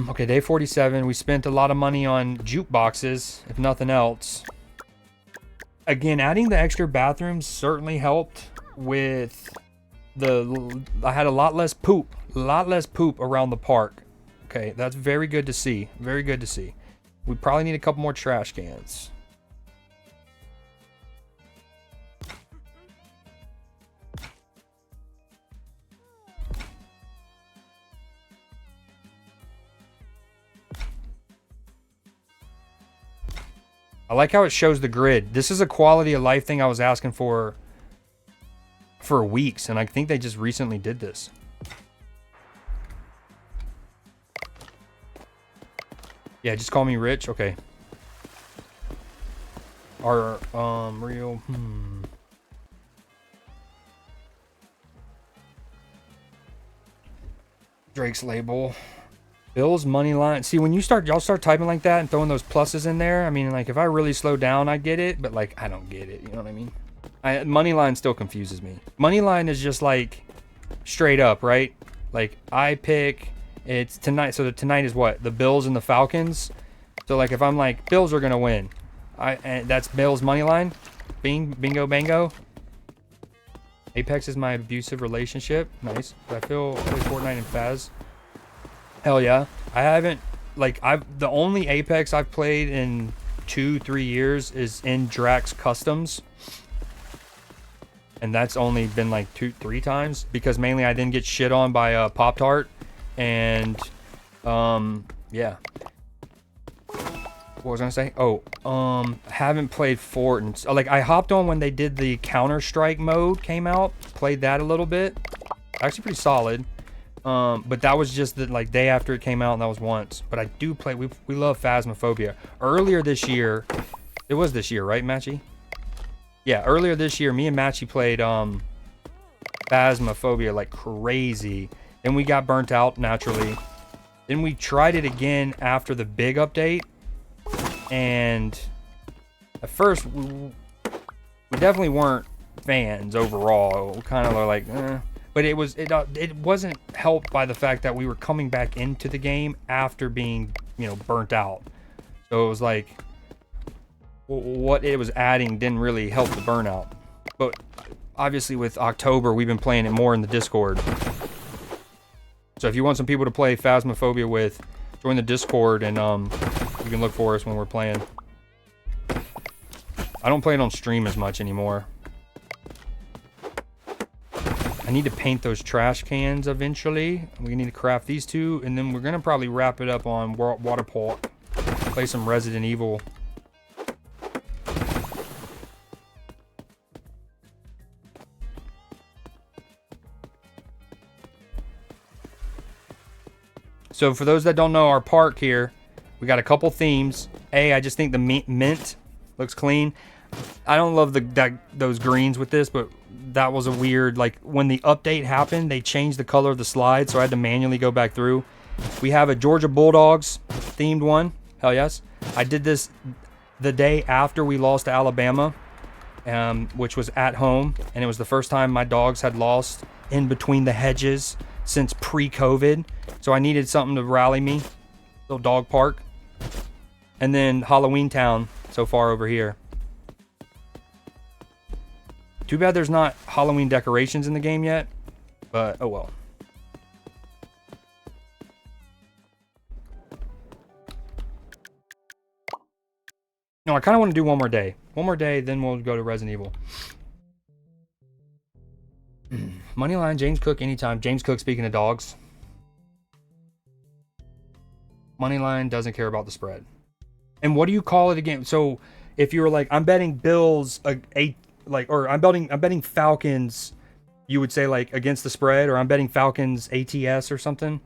Okay, day 47. We spent a lot of money on jukeboxes, if nothing else. Again, adding the extra bathrooms certainly helped with I had a lot less poop around the park. Okay, that's very good to see. Very good to see. We probably need a couple more trash cans. I like how it shows the grid. This is a quality of life thing I was asking for weeks, and I think they just recently did this. Yeah, just call me Rich. Okay. Our real Drake's label. Bill's money line. See, when y'all start typing like that and throwing those pluses in there, I mean, if I really slow down, I get it, but I don't get it. You know what I mean? Money line still confuses me. Money line is just straight up, right? I pick, it's tonight. So tonight is what? The Bills and the Falcons. So if I'm Bills are gonna win, and that's Bills money line. Bingo bango. Apex is my abusive relationship. Nice. I play Fortnite and Faz. Hell yeah. I haven't, the only Apex I've played in 2-3 years is in Drax Customs. And that's only been 2-3 times because mainly I didn't get shit on by Pop-Tart. And, yeah. What was I gonna say? Oh, haven't played Fort. I hopped on when they did the Counter-Strike mode came out. Played that a little bit. Actually pretty solid. But that was just the day after it came out, and that was once. But I do play. We love Phasmophobia. Earlier this year, it was this year, right, Matchy? Yeah, earlier this year, me and Matchy played Phasmophobia like crazy. Then we got burnt out naturally. Then we tried it again after the big update, and at first we definitely weren't fans overall. Kind of like, but it wasn't helped by the fact that we were coming back into the game after being, you know, burnt out. So it was like what it was adding didn't really help the burnout. But obviously with October, we've been playing it more in the Discord. So if you want some people to play Phasmophobia with, join the Discord, and you can look for us when we're playing. I don't play it on stream as much anymore. I need to paint those trash cans eventually. We need to craft these two, and then we're gonna probably wrap it up on Waterpark. Play some Resident Evil. So for those that don't know, our park here, we got a couple themes. I just think the mint looks clean. I don't love those greens with this, but that was a weird, like when the update happened, they changed the color of the slide, so I had to manually go back through. We have a Georgia Bulldogs themed one. Hell yes. I did this the day after we lost to Alabama, which was at home, and it was the first time my dogs had lost in between the hedges since pre-COVID. So I needed something to rally me. Little dog park. And then Halloween Town so far over here. Too bad there's not Halloween decorations in the game yet. But, oh well. No, I kind of want to do one more day. One more day, then we'll go to Resident Evil. Moneyline, James Cook anytime. James Cook, speaking of dogs. Moneyline doesn't care about the spread. And what do you call it again? So if you were like, I'm betting Bills or I'm betting Falcons, you would say like against the spread, or I'm betting Falcons ATS or something.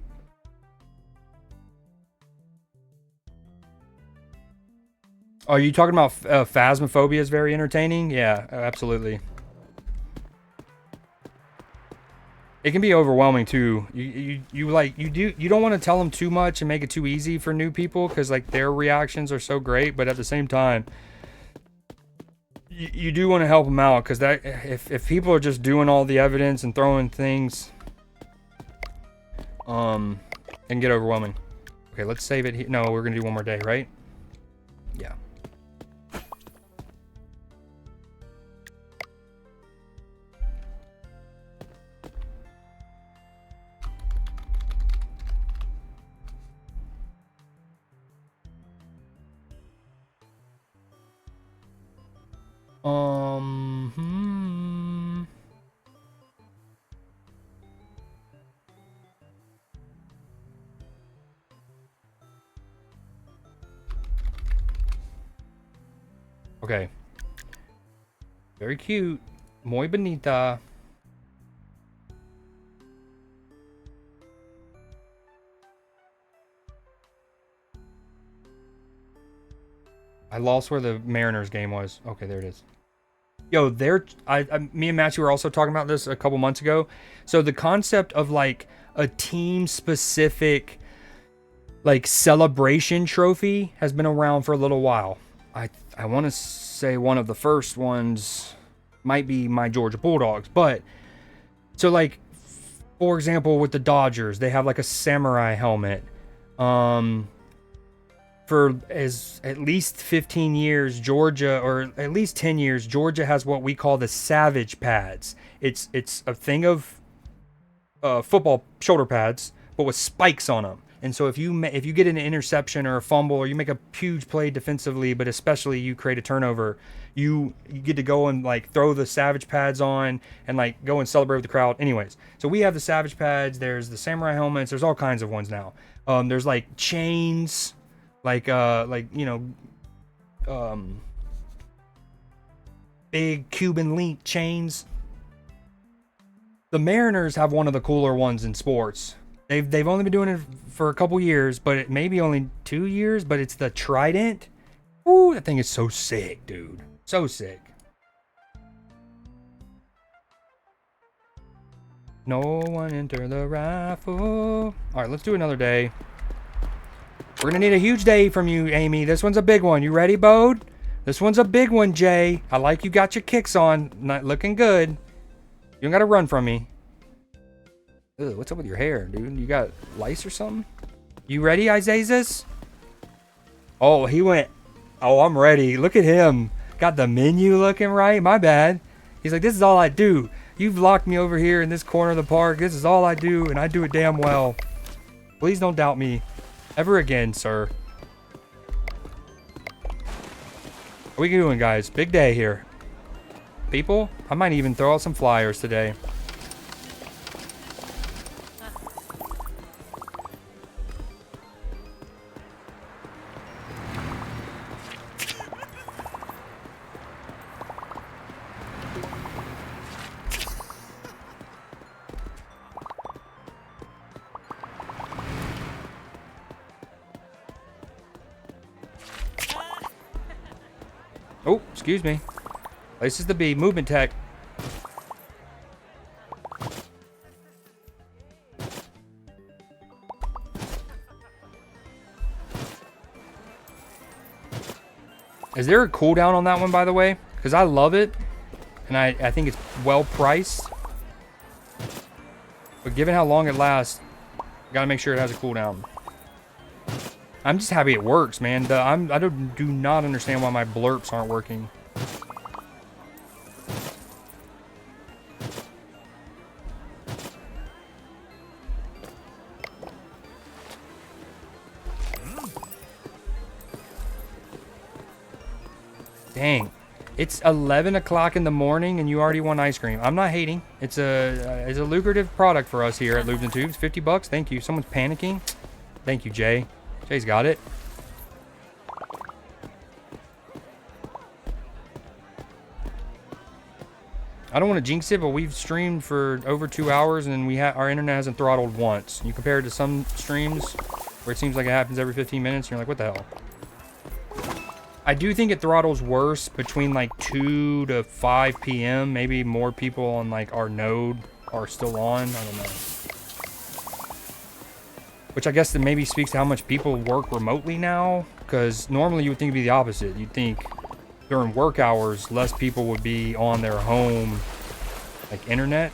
Are you talking about Phasmophobia is very entertaining? Yeah, absolutely. It can be overwhelming too. You don't want to tell them too much and make it too easy for new people, because like their reactions are so great, but at the same time, you do want to help them out, because that if people are just doing all the evidence and throwing things, it can get overwhelming. Okay, let's save it here. No, we're gonna do one more day, right? Yeah. Okay. Very cute. Muy bonita. I lost where the Mariners game was. Okay, there it is. Yo, me and Matchy were also talking about this a couple months ago. So the concept of like a team specific like celebration trophy has been around for a little while. I want to say one of the first ones might be my Georgia Bulldogs, but so like for example with the Dodgers, they have like a samurai helmet. For at least 15 years, Georgia, or at least 10 years, Georgia has what we call the Savage pads. It's a thing of football shoulder pads, but with spikes on them. And so if you get an interception or a fumble, or you make a huge play defensively, but especially you create a turnover, you get to go and like throw the Savage pads on and like go and celebrate with the crowd. Anyways, so we have the Savage pads. There's the samurai helmets. There's all kinds of ones now. There's like chains. Like you know, big Cuban link chains. The Mariners have one of the cooler ones in sports. They've only been doing it for a couple years, but it may be only 2 years. But it's the Trident. Ooh, that thing is so sick, dude. So sick. No one enter the raffle. All right, let's do another day. We're gonna need a huge day from you, Amy. This one's a big one. You ready, Bode? This one's a big one, Jay. I like you got your kicks on. Not looking good. You don't gotta run from me. Ugh, what's up with your hair, dude? You got lice or something? You ready, Isaias? Oh, he went. Oh, I'm ready. Look at him. Got the menu looking right. My bad. He's like, this is all I do. You've locked me over here in this corner of the park. This is all I do, and I do it damn well. Please don't doubt me ever again, sir. What are we doing, guys? Big day here. People, I might even throw out some flyers today. Oh, excuse me. Places to be. Movement tech. Is there a cooldown on that one, by the way? Because I love it. And I think it's well priced. But given how long it lasts, gotta make sure it has a cooldown. I'm just happy it works, man. I do not understand why my blurps aren't working. Dang. It's 11 o'clock in the morning and you already want ice cream. I'm not hating. It's a lucrative product for us here at Lubes and Tubes. 50 bucks. Thank you. Someone's panicking. Thank you, Jay. Jay's got it. I don't want to jinx it, but we've streamed for over 2 hours and our internet hasn't throttled once. You compare it to some streams where it seems like it happens every 15 minutes and you're like, what the hell? I do think it throttles worse between like 2 to 5 p.m. Maybe more people on like our node are still on. I don't know. Which I guess that maybe speaks to how much people work remotely now. Because normally you would think it'd be the opposite. You'd think during work hours, less people would be on their home, like internet.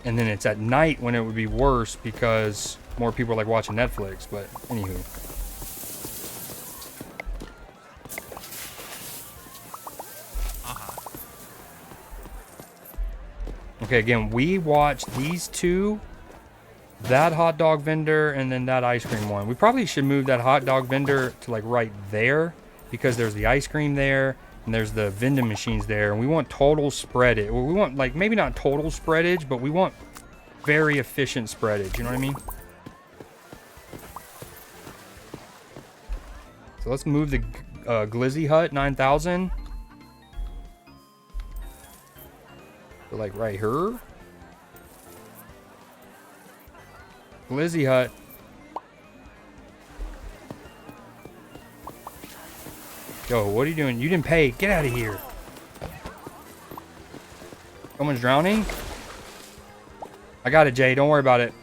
And then it's at night when it would be worse because more people are like watching Netflix. But anywho. Okay, again, we watched these two. That hot dog vendor and then that ice cream one. We probably should move that hot dog vendor to like right there because there's the ice cream there and there's the vending machines there. And we want total spreadage. Well, we want like maybe not total spreadage, but we want very efficient spreadage. You know what I mean? So let's move the Glizzy Hut 9000. So like right here. Glizzy Hut. Yo, what are you doing? You didn't pay. Get out of here. Someone's drowning? I got it, Jay. Don't worry about it.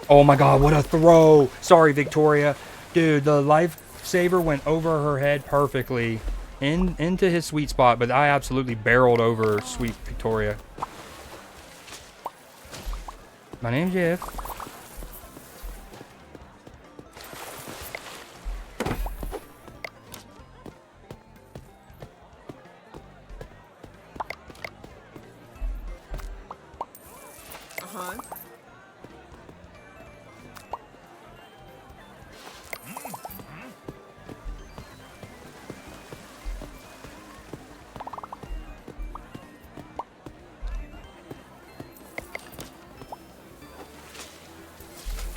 Oh my god, what a throw. Sorry, Victoria. Dude, the lifesaver went over her head perfectly into his sweet spot, but I absolutely barreled over sweet Victoria. My name's Jeff.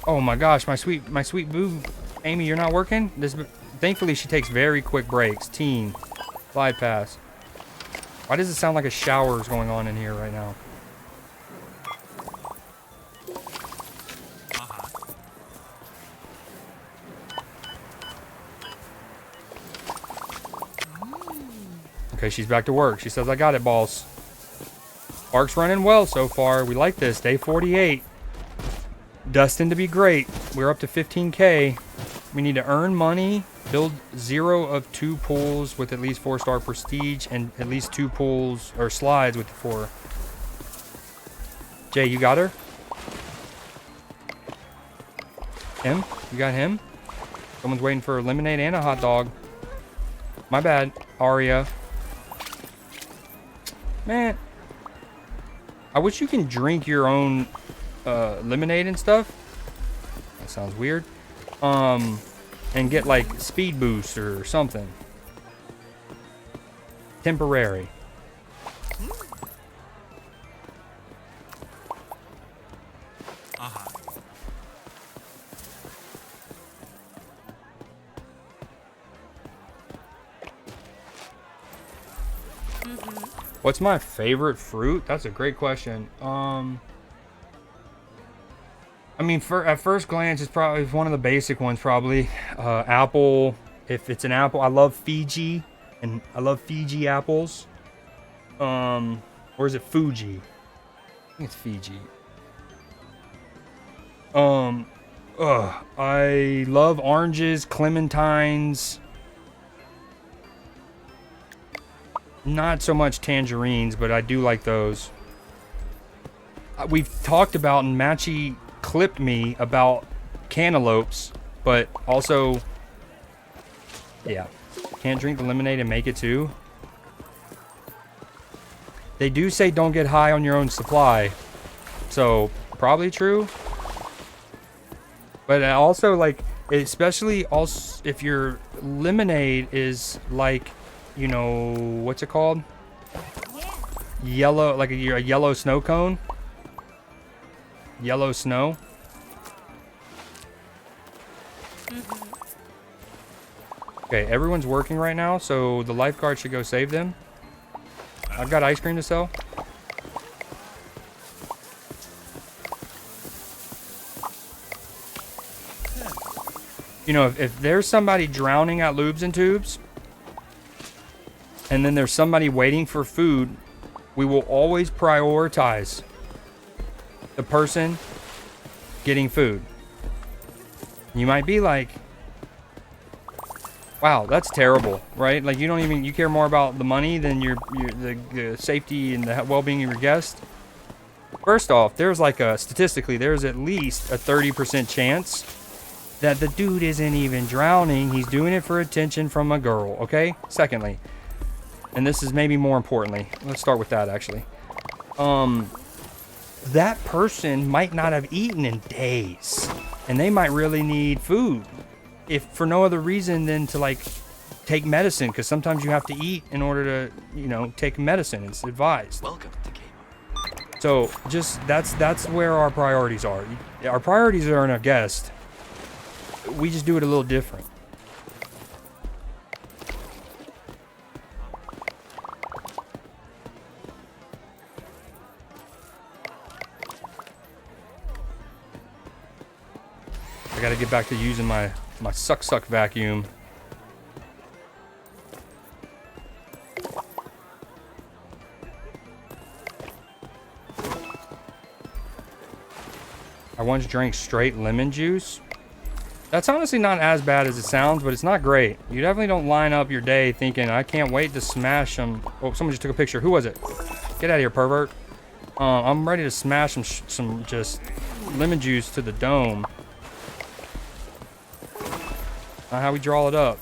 Oh my gosh, my sweet boo, Amy, you're not working? Thankfully she takes very quick breaks. Teen, glide pass. Why does it sound like a shower is going on in here right now? Okay, she's back to work. She says, I got it, boss. Park's running well so far. We like this. Day 48. Destined to be great. We're up to 15K. We need to earn money Build 0 of 2 pools with at least 4-star prestige and at least 2 pools or slides with 4. Jay, you got her? Him? You got him? Someone's waiting for a lemonade and a hot dog. My bad, Aria. Man, I wish you can drink your own lemonade and stuff. That sounds weird. And get like speed boost or something. Temporary. What's my favorite fruit? That's a great question. I mean, at first glance, it's probably one of the basic ones. Probably apple. If it's an apple, I love Fiji, and I love Fiji apples. Or is it Fuji? I think it's Fiji. I love oranges, clementines. Not so much tangerines, but I do like those. We've talked about, and Matchy clipped me about cantaloupes, but also, yeah, can't drink the lemonade and make it too. They do say don't get high on your own supply, so probably true. But also, like, especially also if your lemonade is like, you know, what's it called? Yellow, like a yellow snow cone. Yellow snow. Okay, everyone's working right now, so the lifeguard should go save them. I've got ice cream to sell. You know, if there's somebody drowning at Lubes and Tubes, and then there's somebody waiting for food, we will always prioritize the person getting food. You might be like, wow, that's terrible, right? Like, you care more about the money than the safety and the well-being of your guest. First off, there's like statistically, there's at least a 30% chance that the dude isn't even drowning. He's doing it for attention from a girl, okay? Secondly, and this is maybe more importantly, let's start with that actually. That person might not have eaten in days, and they might really need food, if for no other reason than to like take medicine, because sometimes you have to eat in order to, you know, take medicine. It's advised. Welcome to Kmart. So just that's where our priorities are. Our priorities are in our guest. We just do it a little different. I gotta get back to using my suck vacuum. I once drank straight lemon juice. That's honestly not as bad as it sounds, but it's not great. You definitely don't line up your day thinking, I can't wait to smash some. Oh, someone just took a picture. Who was it? Get out of here, pervert. I'm ready to smash some just lemon juice to the dome. Not how we draw it up.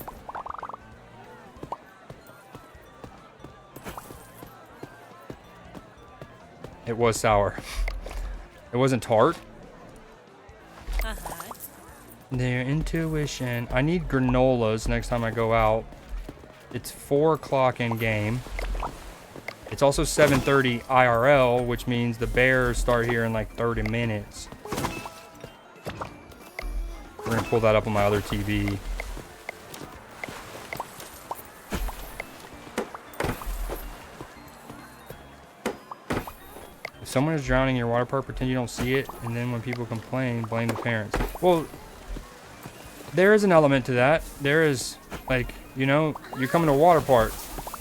It was sour. It wasn't tart. Their intuition. I need granolas next time I go out. It's 4 o'clock in game. It's also 7:30 IRL, which means the Bears start here in like 30 minutes. We're gonna pull that up on my other TV. If someone is drowning in your water park, pretend you don't see it, and then when people complain, blame the parents. Well, there is an element to that. There is, like, you know, you're coming to a water park,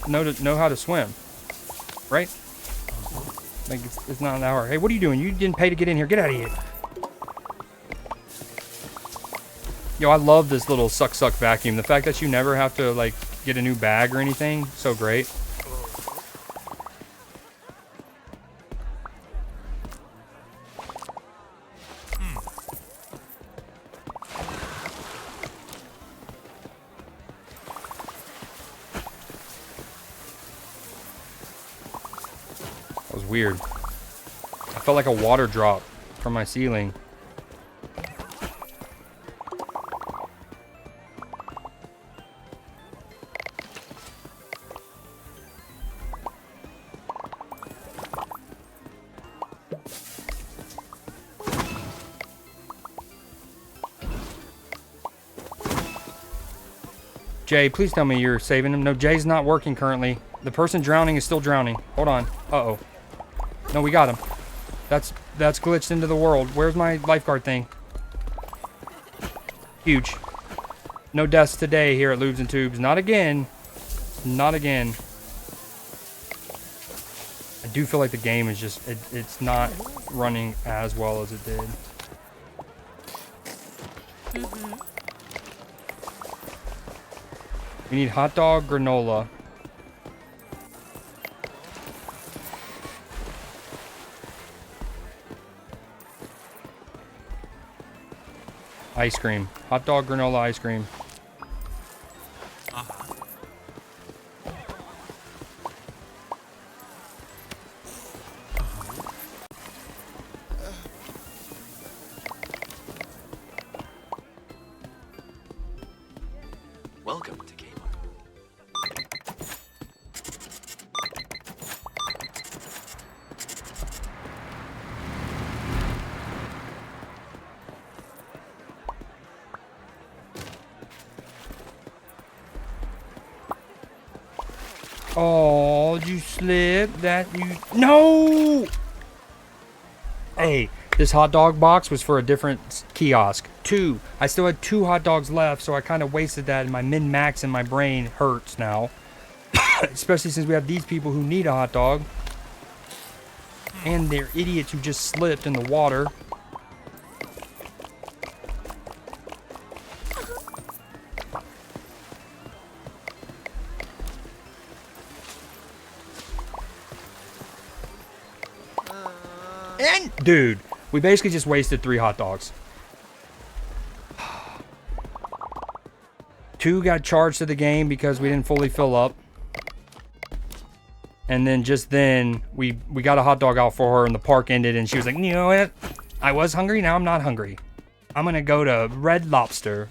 know how to swim, right? Like, it's not an hour. Hey, what are you doing? You didn't pay to get in here. Get out of here. Yo, I love this little suck vacuum. The fact that you never have to like get a new bag or anything, so great. That was weird. I felt like a water drop from my ceiling. Jay, please tell me you're saving him. No, Jay's not working currently. The person drowning is still drowning. Hold on. Uh-oh. No, we got him. That's glitched into the world. Where's my lifeguard thing? Huge. No deaths today here at Lubes and Tubes. Not again. Not again. I do feel like the game is just... it's not running as well as it did. We need hot dog, granola. Ice cream. Hot dog, granola, ice cream. Welcome to Kmart. Oh, you slipped that you... No! Hey, this hot dog box was for a different kiosk. 2. I still had 2 hot dogs left, so I kind of wasted that, and my min-max in my brain hurts now. Especially since we have these people who need a hot dog. And they're idiots who just slipped in the water. And, dude, we basically just wasted 3 hot dogs. 2 got charged to the game because we didn't fully fill up. And then just then, we got a hot dog out for her and the park ended and she was like, you know what? I was hungry, now I'm not hungry. I'm gonna go to Red Lobster.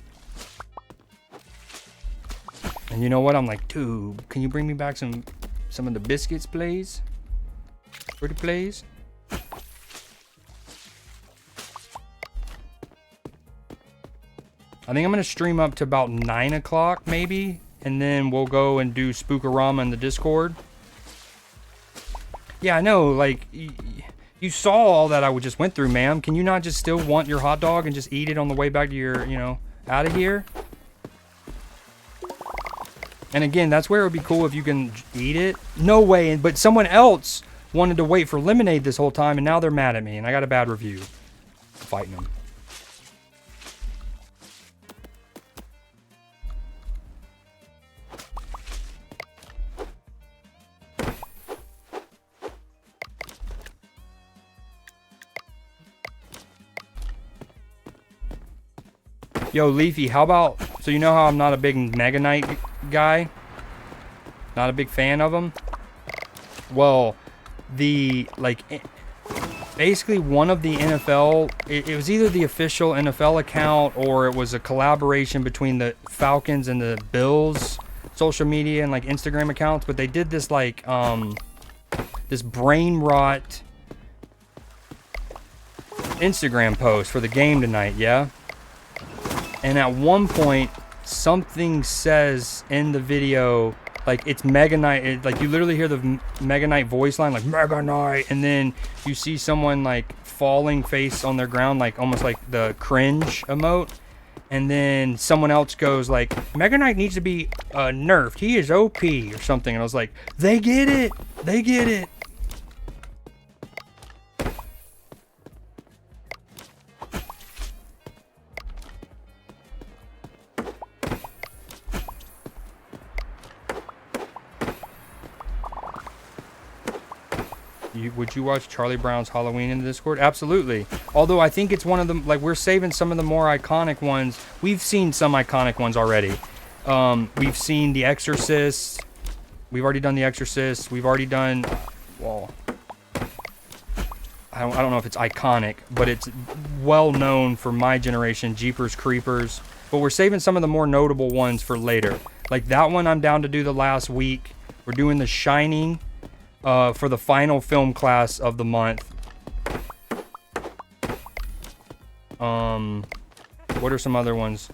And you know what? I'm like, dude, can you bring me back some of the biscuits, please? Pretty please? I think I'm going to stream up to about 9 o'clock, maybe. And then we'll go and do Spookorama in the Discord. Yeah, I know. Like, you saw all that I just went through, ma'am. Can you not just still want your hot dog and just eat it on the way back to your, you know, out of here? And again, that's where it would be cool if you can eat it. No way. But someone else wanted to wait for lemonade this whole time, and now they're mad at me. And I got a bad review. I'm fighting them. Yo, Leafy, how about... So you know how I'm not a big Mega Knight guy? Not a big fan of him? Well, basically one of the NFL... It was either the official NFL account or it was a collaboration between the Falcons and the Bills social media and, like, Instagram accounts. But they did this, like, this brain rot Instagram post for the game tonight, yeah? And at one point, something says in the video, like, it's Mega Knight. Like, you literally hear the Mega Knight voice line, like, Mega Knight. And then you see someone, like, falling face on their ground, like, almost like the cringe emote. And then someone else goes, like, Mega Knight needs to be nerfed. He is OP or something. And I was like, they get it. They get it. would you watch Charlie Brown's Halloween in the Discord? Absolutely. Although I think it's one of them, like, we're saving some of the more iconic ones. We've seen some iconic ones already. We've seen The Exorcist. We've already done The Exorcist. We've already done, well, I don't know if it's iconic, but it's well known for my generation, Jeepers Creepers. But we're saving some of the more notable ones for later. Like that one I'm down to do the last week. We're doing The Shining for the final film class of the month. What are some other ones?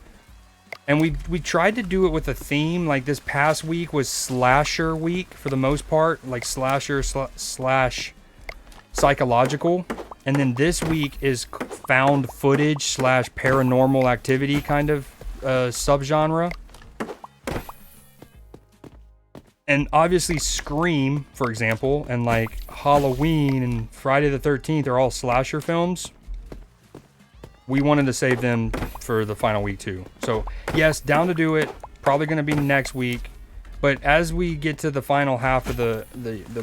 And we tried to do it with a theme. Like this past week was slasher week for the most part. Like slasher slash psychological. And then this week is found footage slash paranormal activity kind of subgenre. And obviously Scream, for example, and like Halloween and Friday the 13th are all slasher films. We wanted to save them for the final week too. So yes, down to do it. Probably going to be next week. But as we get to the final half of the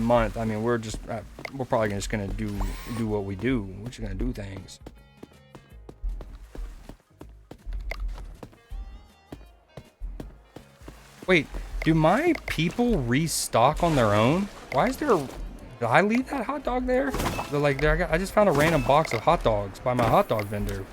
month, I mean, we're probably just going to do what we do. We're just going to do things. Wait, do my people restock on their own? Why is there? Did I leave that hot dog there? They're like, I just found a random box of hot dogs by my hot dog vendor.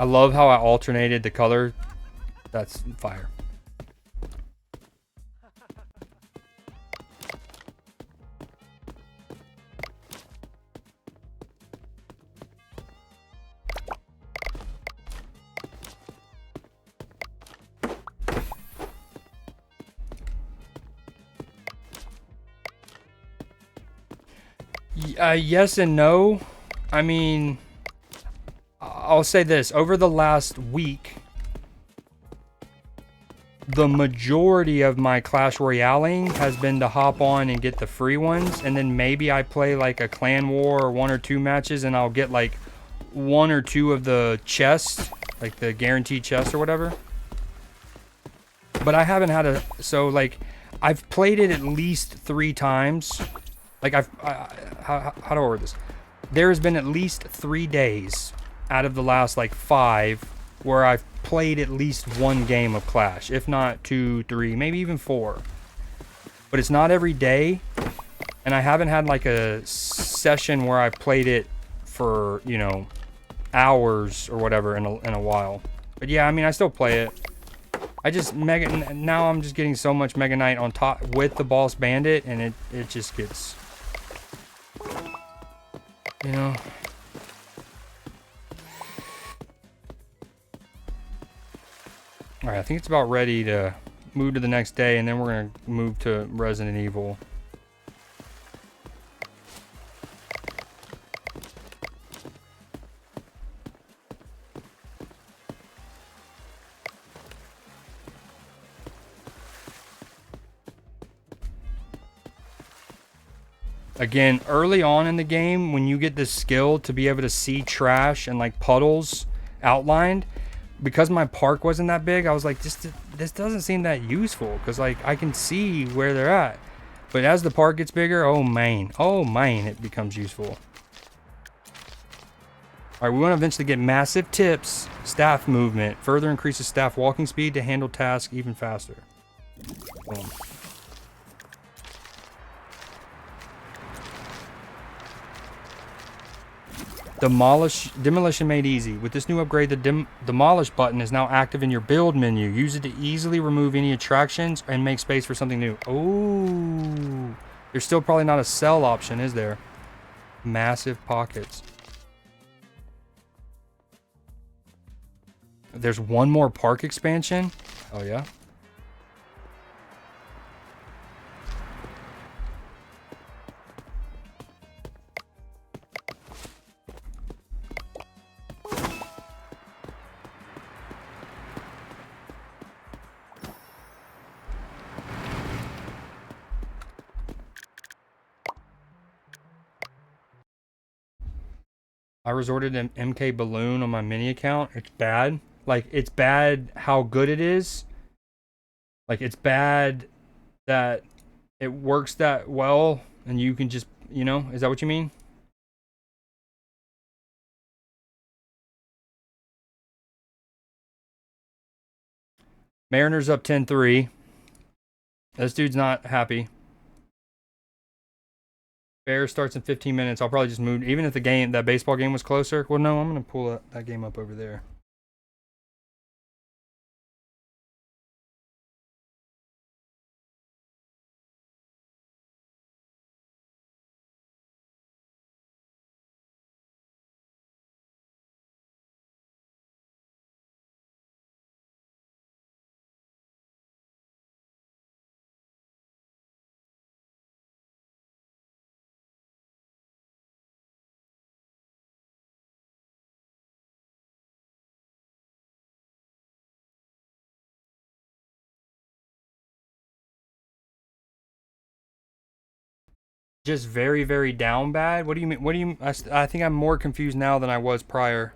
I love how I alternated the color. That's fire. Yes and no. I mean, I'll say this. Over the last week, the majority of my Clash Royale-ing has been to hop on and get the free ones. And then maybe I play like a clan war or 1 or 2 matches and I'll get like 1 or 2 of the chests, like the guaranteed chests or whatever. But I haven't had a... So like, I've played it at least 3 times. Like how do I word this? There's been at least 3 days out of the last like 5 where I've played at least 1 game of Clash, if not 2, 3, maybe even 4. But it's not every day, and I haven't had like a session where I played it for, you know, hours or whatever in a while. But yeah, I mean, I still play it. I just now I'm just getting so much Mega Knight on top with the Boss Bandit, and it just gets, you know. Alright, I think it's about ready to move to the next day, and then we're going to move to Resident Evil. Again, early on in the game, when you get this skill to be able to see trash and like puddles outlined, because my park wasn't that big, I was like, this doesn't seem that useful, because like I can see where they're at. But as the park gets bigger, oh man, it becomes useful. All right, we want to eventually get massive tips, staff movement, further increases staff walking speed to handle tasks even faster. Boom. Demolition made easy. With this new upgrade, the demolish button is now active in your build menu. Use it to easily remove any attractions and make space for something new. Oh, there's still probably not a sell option, is there? Massive pockets. There's one more park expansion. Oh yeah. I resorted to MK Balloon on my mini account. It's bad. Like, it's bad how good it is. Like, it's bad that it works that well and you can just, you know, is that what you mean? Mariners up 10-3. This dude's not happy. Bears starts in 15 minutes. I'll probably just move. Even if the game, that baseball game was closer. Well, no, I'm going to pull that game up over there. Just very, very down bad? What do you mean? What do you... I think I'm more confused now than I was prior.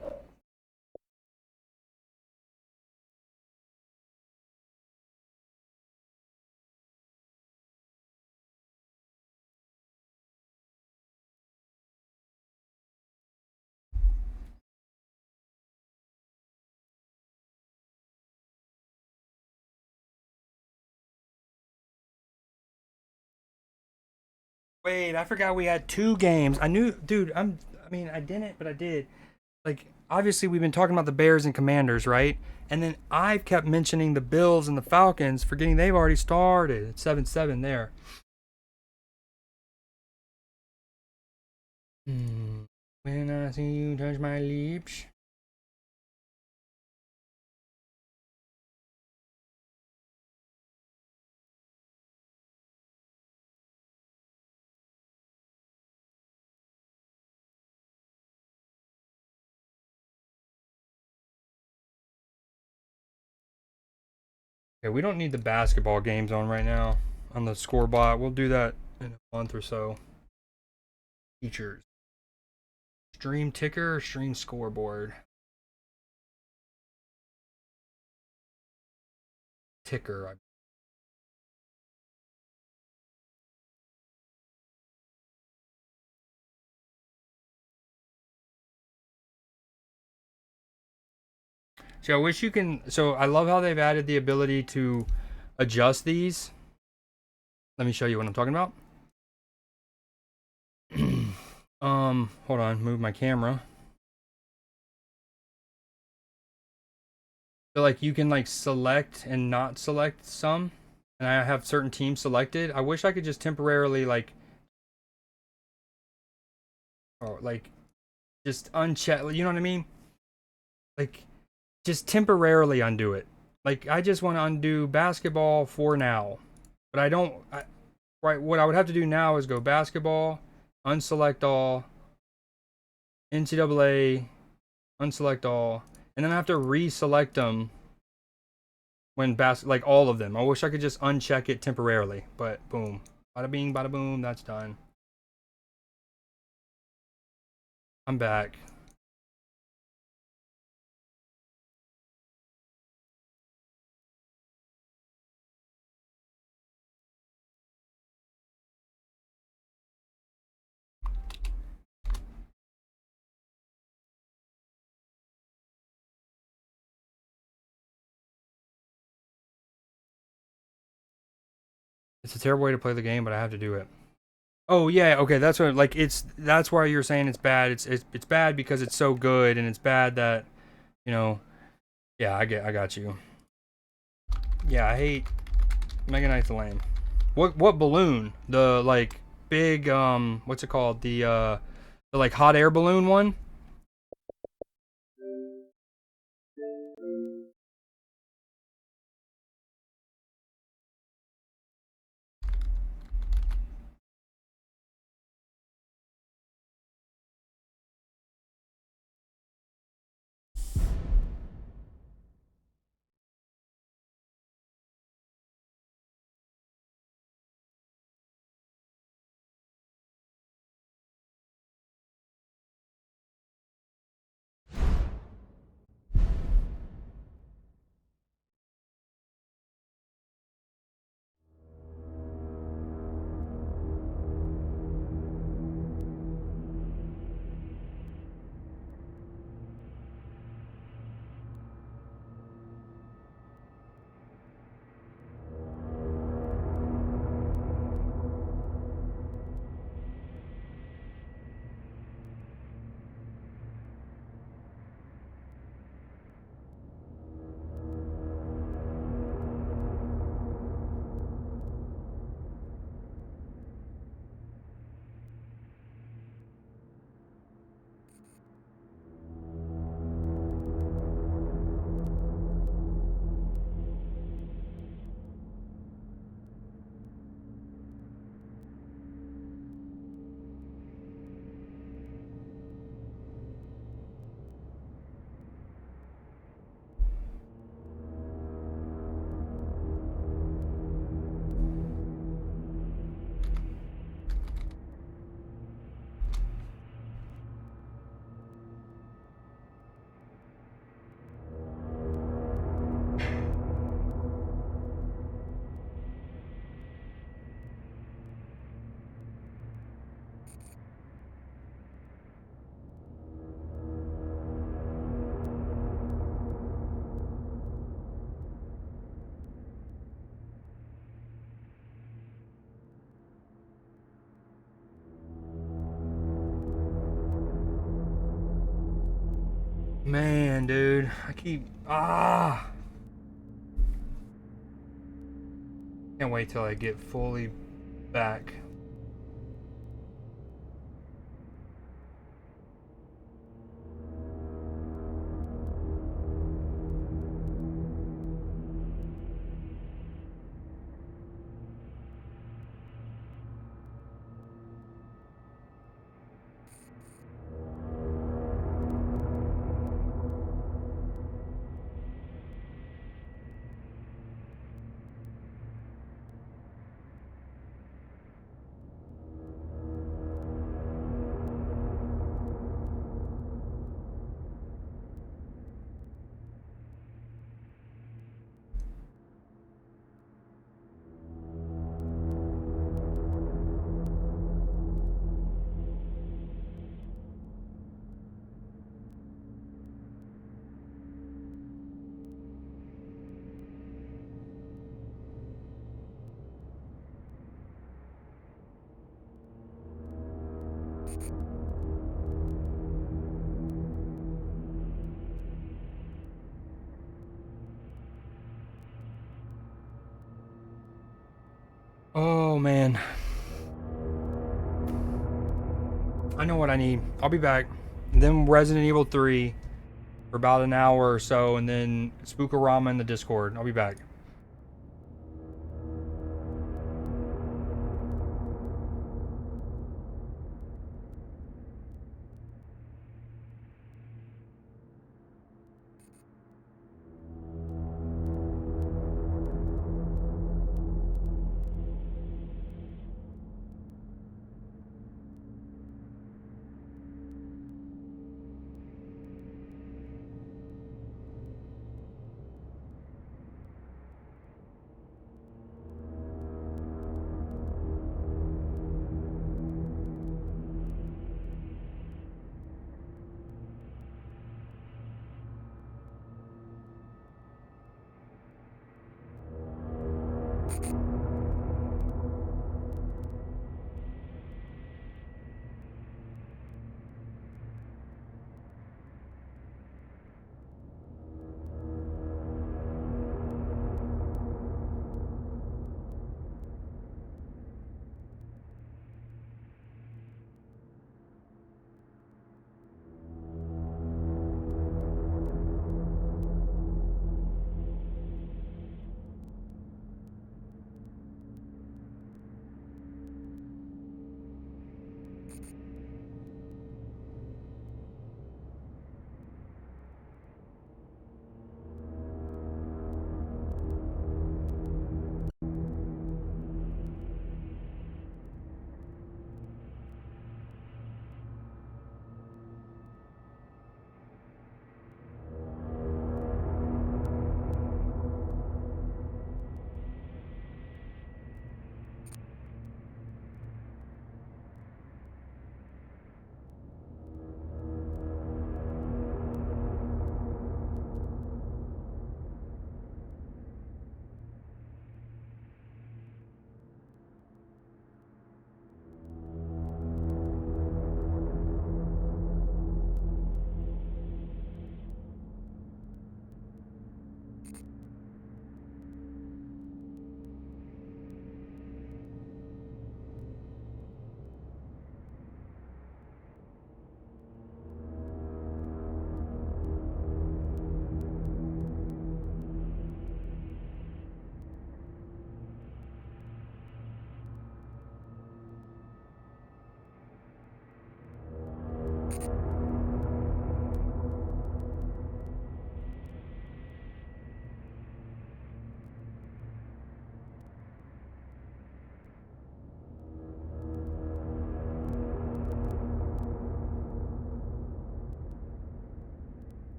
Wait, I forgot we had 2 games. I knew... Dude, I mean, I didn't, but I did. Like, obviously we've been talking about the Bears and Commanders, right? And then I've kept mentioning the Bills and the Falcons, forgetting they've already started. It's 7-7 there. When I see you touch my lips. Okay, we don't need the basketball games on right now on the score bot. We'll do that in a month or so. Features. Stream ticker or stream scoreboard? Ticker. So I wish you can... So I love how they've added the ability to adjust these. Let me show you what I'm talking about. Hold on, move my camera. So like you can like select and not select some, and I have certain teams selected. I wish I could just temporarily like, or like, just uncheck. You know what I mean? Like, just temporarily undo it. Like I just want to undo basketball for now, but I don't. Right, what I would have to do now is go basketball, unselect all, NCAA, unselect all, and then I have to reselect them when like all of them. I wish I could just uncheck it temporarily, but boom. Bada bing, bada boom, that's done. I'm back. It's a terrible way to play the game, but I have to do it. Oh yeah, okay, that's what like that's why you're saying it's bad. It's bad because it's so good, and it's bad that you know. Yeah, I got you. Yeah, I hate Mega Knight's lame. What balloon? The like big what's it called? The like hot air balloon one? Man, dude, I keep can't wait till I get fully back. Oh man. I know what I need. I'll be back. Then Resident Evil 3 for about an hour or so, and then Spookorama in the Discord. I'll be back.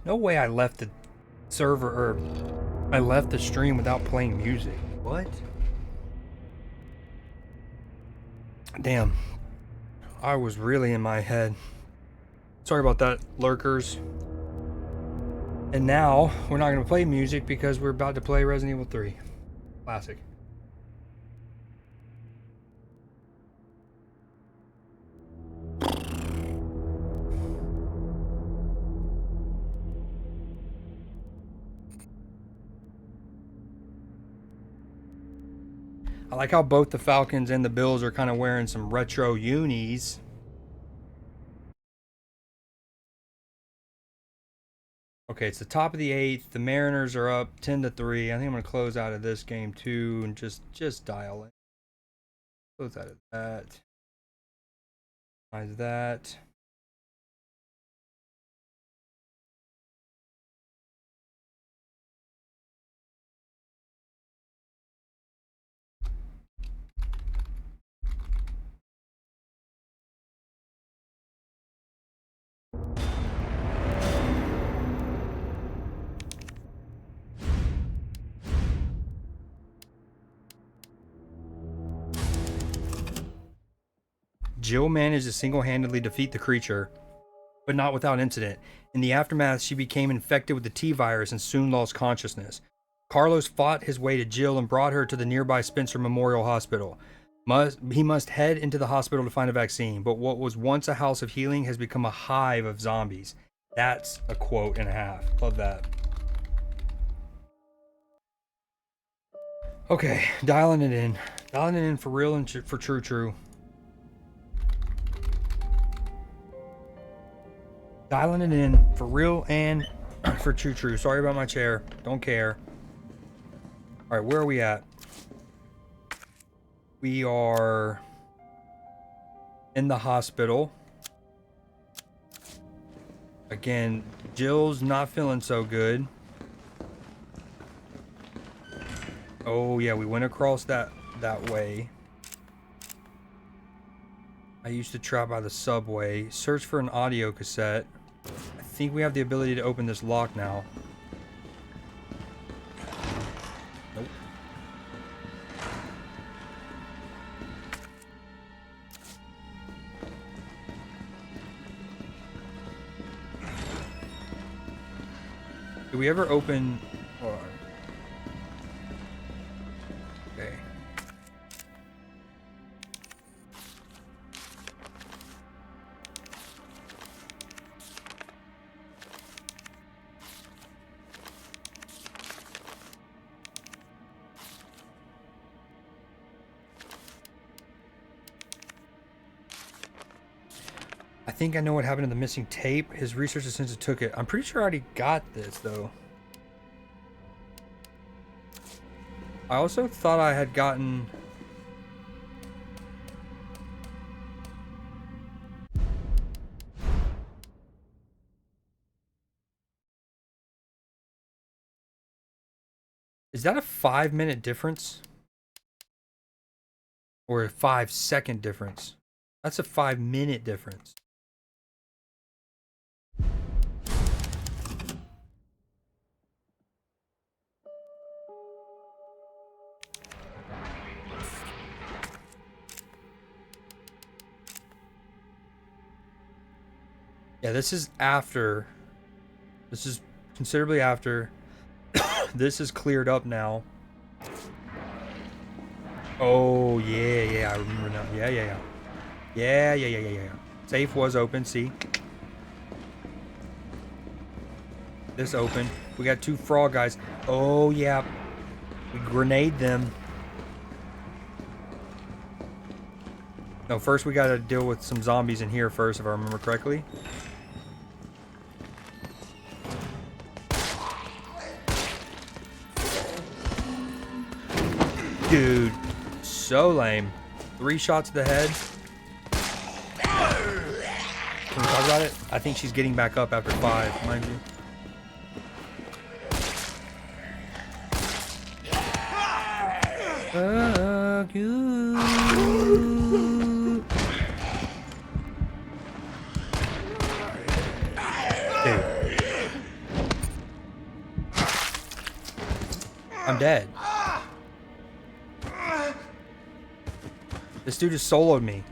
No way I left the server, or I left the stream without playing music. What? Damn. I was really in my head. Sorry about that, lurkers. And now, we're not going to play music because we're about to play Resident Evil 3. Classic. I like how both the Falcons and the Bills are kind of wearing some retro unis. Okay, it's the top of the 8th. The Mariners are up 10-3. I think I'm going to close out of this game too and just dial it. Close out of that. Minimize that. Jill managed to single-handedly defeat the creature, but not without incident. In the aftermath, she became infected with the T-virus and soon lost consciousness. Carlos fought his way to Jill and brought her to the nearby Spencer Memorial Hospital. He must head into the hospital to find a vaccine, but what was once a house of healing has become a hive of zombies. That's a quote and a half. Love that. Okay, dialing it in. Dialing it in for real and for true. Dialing it in for real and for true. Sorry about my chair. Don't care. Alright, where are we at? We are in the hospital. Again, Jill's not feeling so good. Oh yeah, we went across that way. I used to try by the subway. Search for an audio cassette. I think we have the ability to open this lock now. Nope. Did we ever open... Hold on. Okay. I think I know what happened to the missing tape. His research assistant took it. I'm pretty sure I already got this, though. I also thought I had gotten... Is that a 5-minute difference? Or a 5-second difference? That's a 5-minute difference. Yeah, this is after. This is considerably after. This is cleared up now. Oh, yeah, I remember now. Yeah. Safe was open, see? This open. We got 2 frog guys. Oh, yeah. We grenade them. No, first we gotta deal with some zombies in here first, if I remember correctly. Dude, so lame. 3 shots to the head. Can we talk about it? I think she's getting back up after 5, mind you. Fuck you. Dude. dead. This dude just soloed me.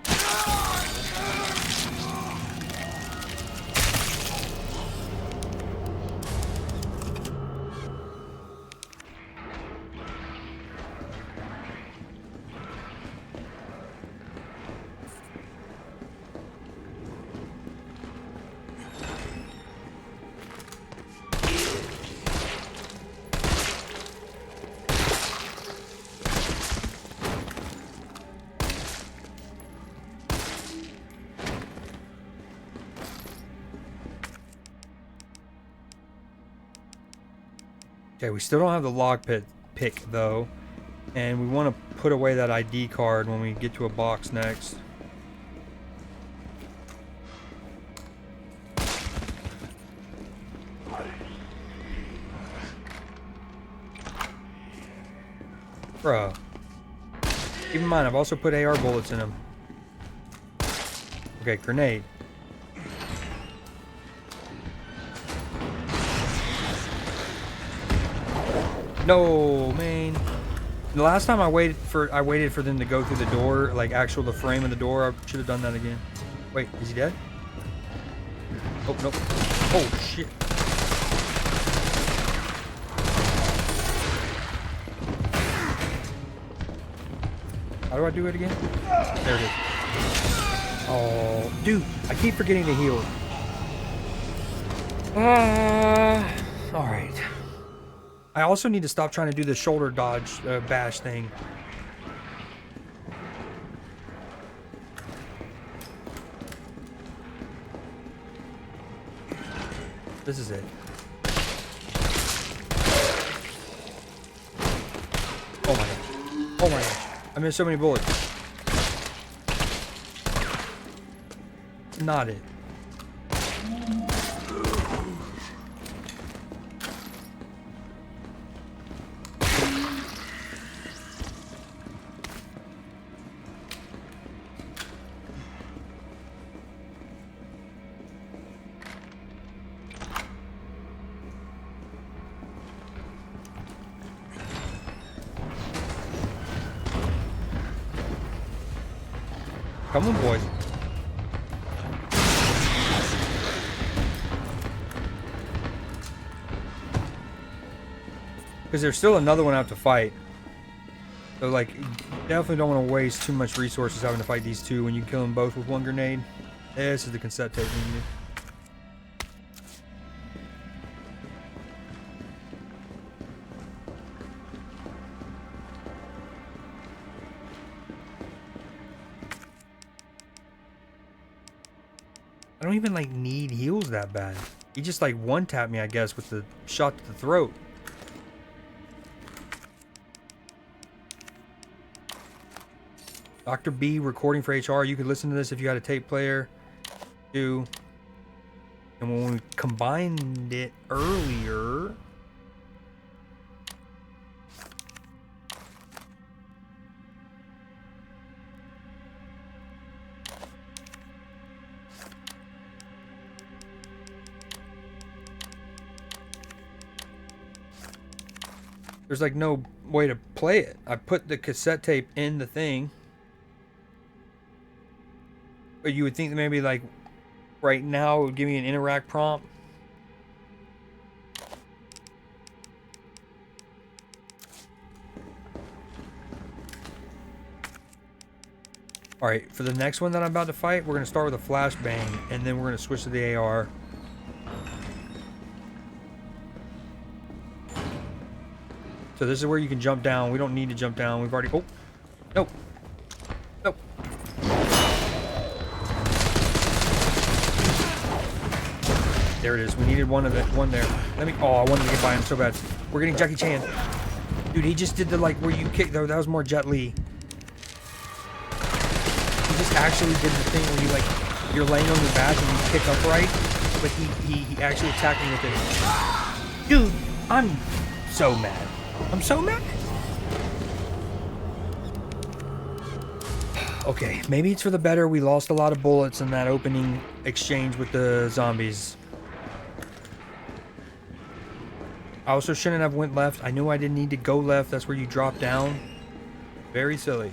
Okay, we still don't have the log pick though, and we want to put away that ID card when we get to a box next. Bro, keep in mind I've also put AR bullets in them. Okay, grenade. No, man. The last time I waited for them to go through the door, like the frame of the door. I should have done that again. Wait, is he dead? Oh, nope. Oh, shit. How do I do it again? There it is. Oh, dude, I keep forgetting to heal. All right. I also need to stop trying to do the shoulder dodge bash thing. This is it. Oh my god. Oh my gosh. I missed so many bullets. Not it. Come on, boys. Because there's still another one out to fight. So, like, definitely don't want to waste too much resources having to fight these two when you kill them both with one grenade. This is the cassette tape we need. I don't even like need heals that bad. He just like one-tapped me, I guess, with the shot to the throat. Dr. B recording for HR. You could listen to this if you had a tape player too. And when we combined it earlier, there's like no way to play it. I put the cassette tape in the thing. But you would think that maybe like right now it would give me an interact prompt. Alright, for the next one that I'm about to fight, we're going to start with a flashbang, and then we're going to switch to the AR. So this is where you can jump down. We don't need to jump down. We've already... Oh! Nope. Nope. There it is. We needed one there. Let me... Oh, I wanted to get by him so bad. We're getting Jackie Chan. Dude, he just did the, like, where you kick... That was more Jet Li. He just actually did the thing where you, like... You're laying on your back and you kick upright. But he actually attacked me with it. Dude, I'm so mad. I'm so mad. Okay, maybe it's for the better. We lost a lot of bullets in that opening exchange with the zombies. I also shouldn't have went left. I knew I didn't need to go left. That's where you drop down. Very silly.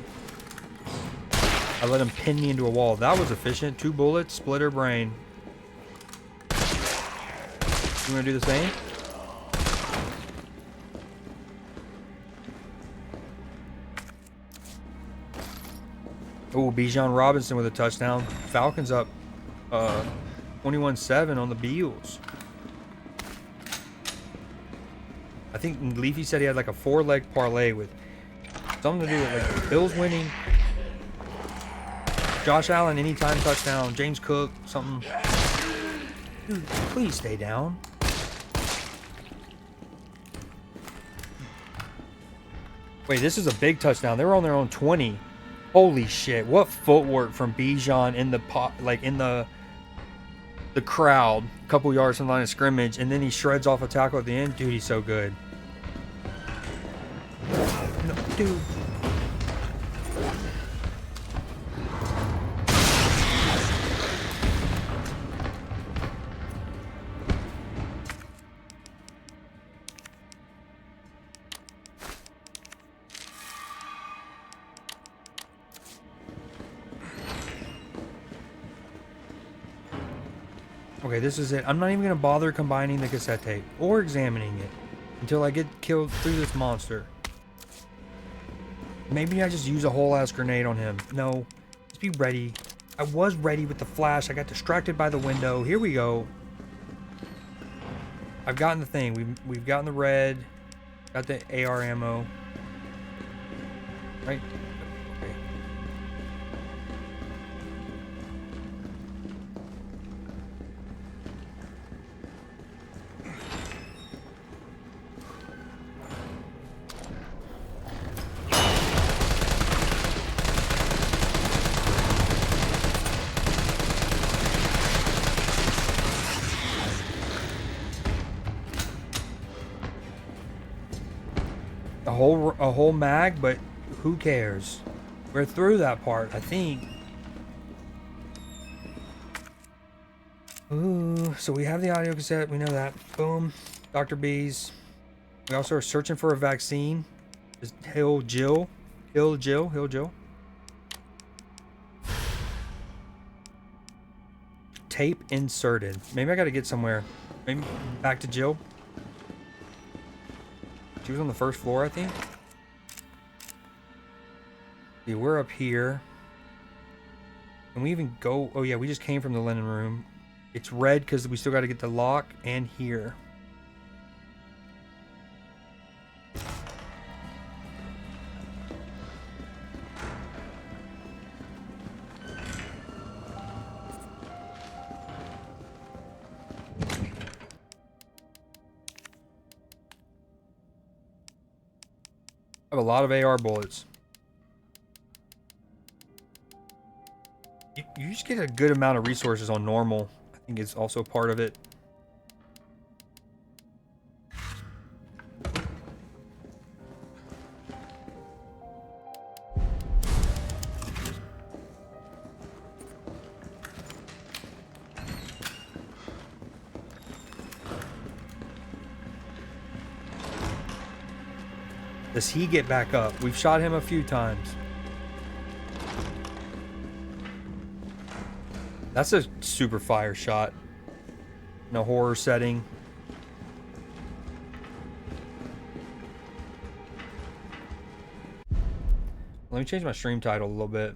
I let him pin me into a wall. That was efficient. 2 bullets, split her brain. You want to do the same? Oh, Bijan Robinson with a touchdown. Falcons up 21-7 on the Bills. I think Leafy said he had like a 4-leg parlay with something to do with like Bills winning, Josh Allen anytime touchdown, James Cook, something. Dude, please stay down. Wait, this is a big touchdown. They were on their own 20. Holy shit! What footwork from Bijan in the in the crowd, a couple yards from the line of scrimmage, and then he shreds off a tackle at the end. Dude, he's so good. No, dude. Okay, this is it. I'm not even going to bother combining the cassette tape or examining it until I get killed through this monster. Maybe I just use a whole ass grenade on him. No, just be ready. I was ready with the flash. I got distracted by the window. Here we go. I've gotten the thing. We've gotten the red. Got the AR ammo. Right? Okay. A whole mag, but who cares? We're through that part, I think. Ooh, so we have the audio cassette. We know that. Boom. Dr. B's. We also are searching for a vaccine. Just Hill Jill. Tape inserted. Maybe I gotta get somewhere. Maybe back to Jill. She was on the first floor, I think. Yeah, we're up here. Can we even go? Oh yeah, we just came from the linen room. It's red because we still got to get the lock and here. I have a lot of AR bullets. You just get a good amount of resources on normal. I think it's also part of it. Does he get back up? We've shot him a few times. That's a super fire shot in a horror setting. Let me change my stream title a little bit.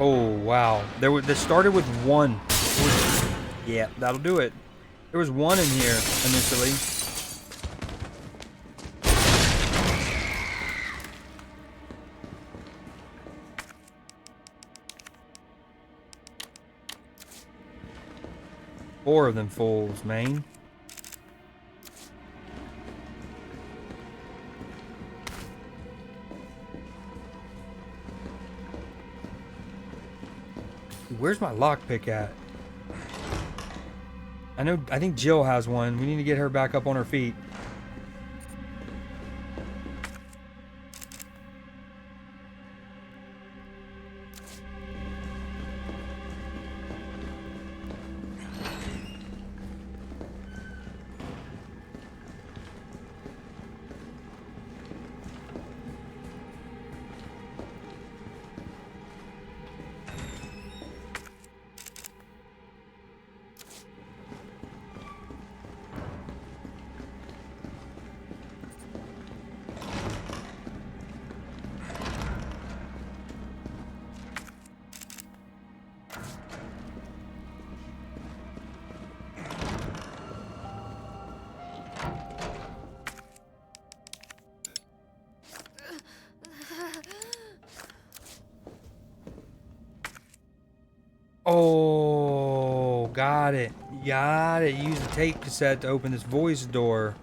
Oh, wow. This started with one. Yeah, that'll do it. There was one in here initially. Four of them fools, man. Where's my lockpick at? I think Jill has one. We need to get her back up on her feet. Oh, got it. Got it. Use the tape cassette to open this voice door.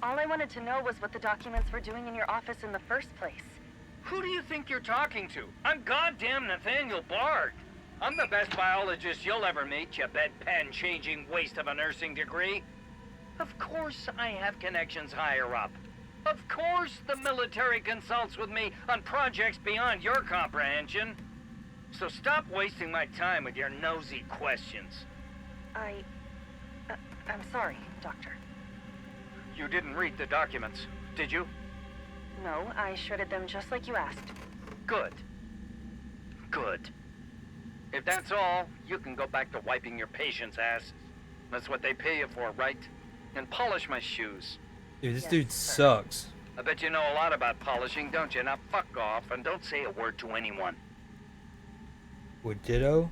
All I wanted to know was what the documents were doing in your office in the first place. Who do you think you're talking to? I'm goddamn Nathaniel Bard. I'm the best biologist you'll ever meet, you bedpan-changing waste of a nursing degree. Of course I have connections higher up. Of course the military consults with me on projects beyond your comprehension. So stop wasting my time with your nosy questions. I'm sorry, Doctor. You didn't read the documents, did you? No, I shredded them just like you asked. Good. Good. If that's all, you can go back to wiping your patient's ass. That's what they pay you for, right? And polish my shoes. Dude, this Yes, dude sir. sucks. I bet you know a lot about polishing, don't you? Now fuck off and don't say a word to anyone. Would ditto?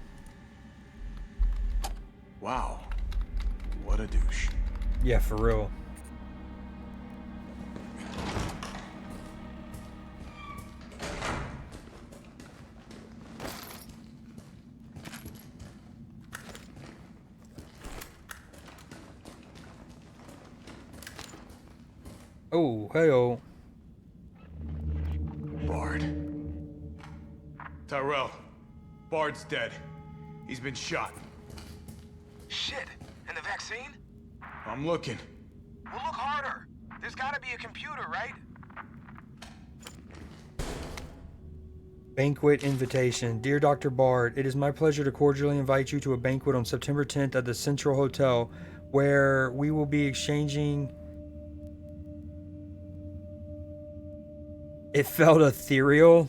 Wow. What a douche. Yeah, for real. Oh, hey-oh. Bard. Tyrell. Bard's dead. He's been shot. Shit! And the vaccine? I'm looking. Well, look harder. There's gotta be a computer, right? Banquet invitation. Dear Dr. Bard, it is my pleasure to cordially invite you to a banquet on September 10th at the Central Hotel, where we will be exchanging... It felt ethereal.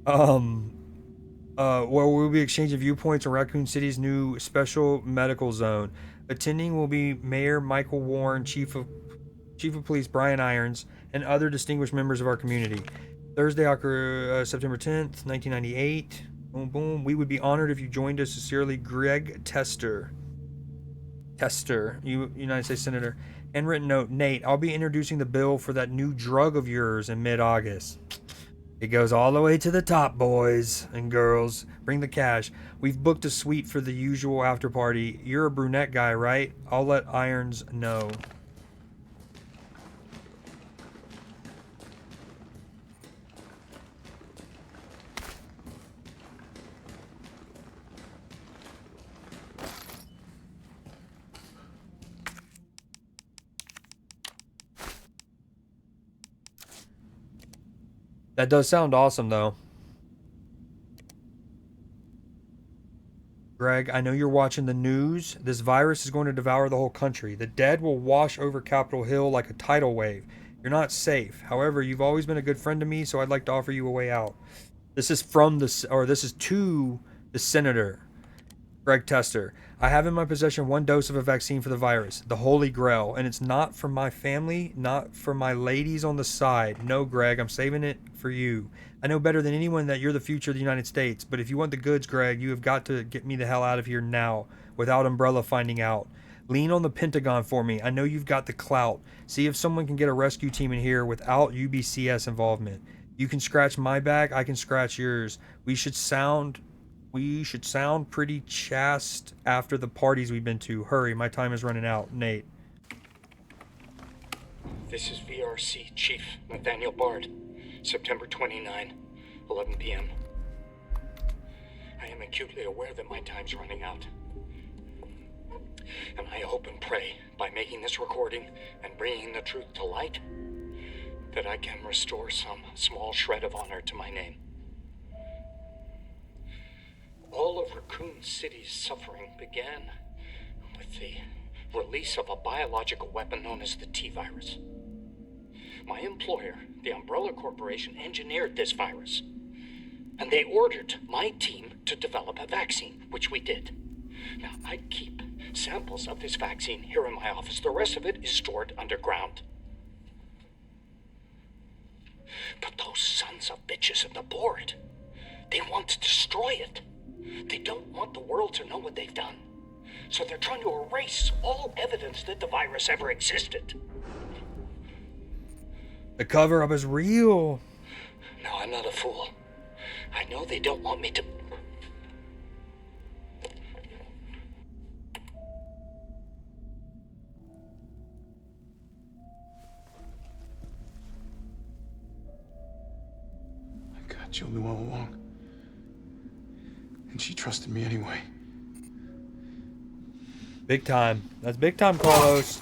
Where we'll be exchanging viewpoints on Raccoon City's new special medical zone. Attending will be Mayor Michael Warren, Chief of Police Brian Irons, and other distinguished members of our community. Thursday, September 10th, 1998. Boom, boom. We would be honored if you joined us. Sincerely, Greg Tester, United States Senator. And written note, Nate, I'll be introducing the bill for that new drug of yours in mid-August. It goes all the way to the top, boys and girls. Bring the cash. We've booked a suite for the usual after party. You're a brunette guy, right? I'll let Irons know. That does sound awesome, though. Greg, I know you're watching the news. This virus is going to devour the whole country. The dead will wash over Capitol Hill like a tidal wave. You're not safe. However, you've always been a good friend to me, so I'd like to offer you a way out. This is this is to the senator, Greg Tester. I have in my possession 1 dose of a vaccine for the virus, the Holy Grail, and it's not for my family, not for my ladies on the side. No, Greg, I'm saving it for you. I know better than anyone that you're the future of the United States, but if you want the goods, Greg, you have got to get me the hell out of here now, without Umbrella finding out. Lean on the Pentagon for me. I know you've got the clout. See if someone can get a rescue team in here without UBCS involvement. You can scratch my back, I can scratch yours. We should sound pretty chaste after the parties we've been to. Hurry, my time is running out. Nate. This is VRC Chief Nathaniel Bard. September 29, 11 p.m. I am acutely aware that my time's running out. And I hope and pray, by making this recording and bringing the truth to light, that I can restore some small shred of honor to my name. All of Raccoon City's suffering began with the release of a biological weapon known as the T-virus. My employer, the Umbrella Corporation, engineered this virus, and they ordered my team to develop a vaccine, which we did. Now, I keep samples of this vaccine here in my office. The rest of it is stored underground. But those sons of bitches in the board, they want to destroy it. They don't want the world to know what they've done. So they're trying to erase all evidence that the virus ever existed. The cover-up is real. No, I'm not a fool. I know they don't want me to... My God, Jill knew all along. And she trusted me anyway. Big time. That's big time, Carlos.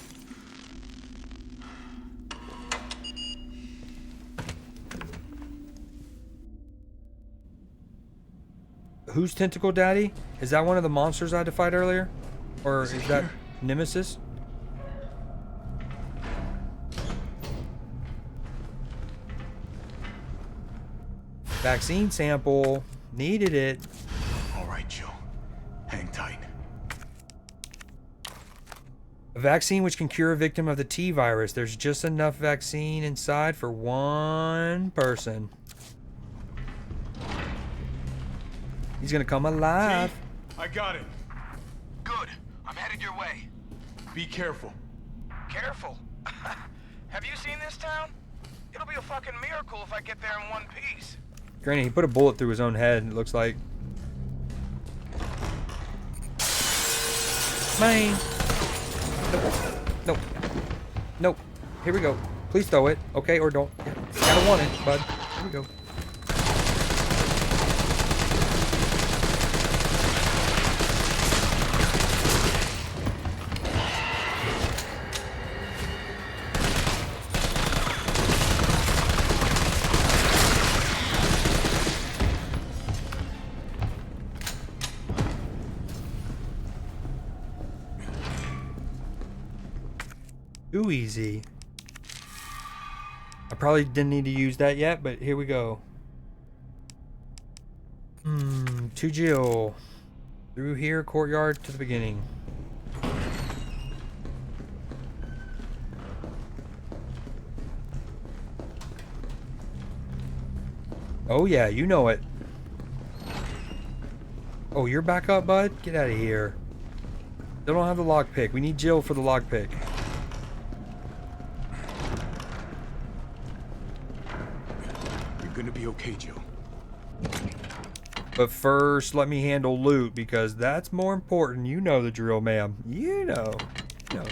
Who's Tentacle Daddy? Is that one of the monsters I had to fight earlier? Or is that Nemesis? Vaccine sample. Needed it. All right, Jill. Hang tight. A vaccine which can cure a victim of the T virus. There's just enough vaccine inside for 1 person. He's gonna come alive. I got it. Good. I'm headed your way. Be careful. Careful. Have you seen this town? It'll be a fucking miracle if I get there in one piece. Granny, he put a bullet through his own head, it looks like. Mine. Nope. Nope. Nope. Here we go. Please throw it. Okay, or don't. You gotta want it, bud. Here we go. Too easy. I probably didn't need to use that yet, but here we go. To Jill. Through here, courtyard to the beginning. Oh yeah, you know it. Oh, you're back up, bud? Get out of here. They don't have the lockpick. We need Jill for the lockpick. Gonna be okay, Jill. But first, let me handle loot, because that's more important. You know the drill, ma'am. You know. You know.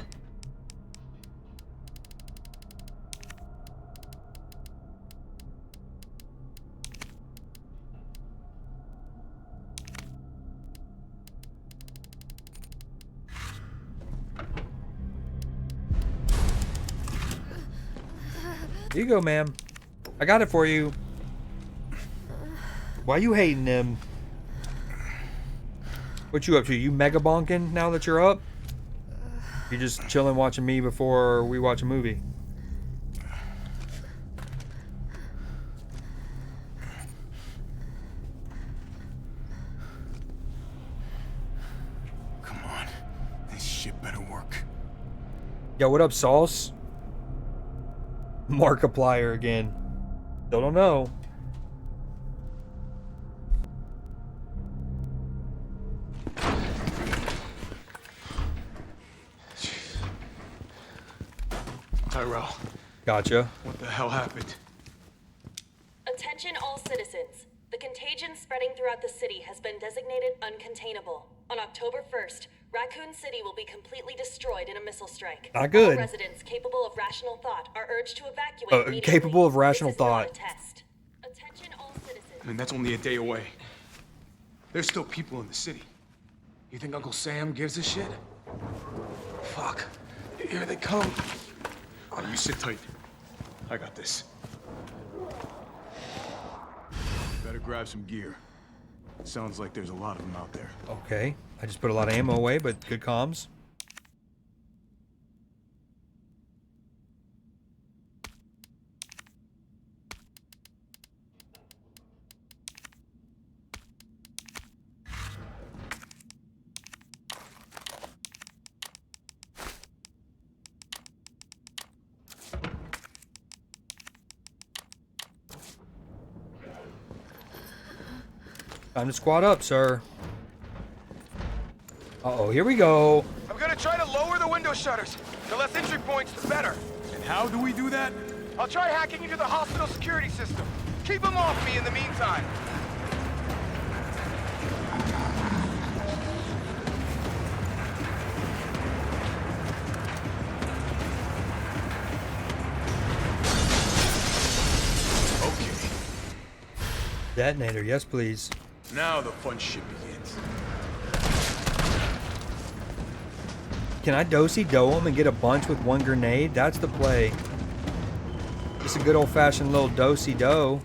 Here you go, ma'am. I got it for you. Why you hating them? What you up to? You mega bonking now that you're up? You just chilling watching me before we watch a movie? Come on. This shit better work. Yo, what up, Sauce? Markiplier again. Still don't know. Tyrell, Gotcha. what the hell happened? Attention all citizens. The contagion spreading throughout the city has been designated uncontainable. On October 1st, Raccoon City will be completely destroyed in a missile strike. Not good. All residents capable of rational thought are urged to evacuate immediately. Capable of rational This is not thought. a test. Attention all citizens. I mean, that's only a day away. There's still people in the city. You think Uncle Sam gives a shit? Fuck. Here they come. Oh, you sit tight. I got this. Better grab some gear. Sounds like there's a lot of them out there. Okay. I just put a lot of ammo away, but good comms. Time to squat up, sir. Uh-oh, here we go. I'm gonna try to lower the window shutters. The less entry points, the better. And how do we do that? I'll try hacking into the hospital security system. Keep them off me in the meantime. Okay. Detonator, yes please. Now the fun shit begins. Can I do-si-do him and get a bunch with one grenade? That's the play. Just a good old-fashioned little do-si-do.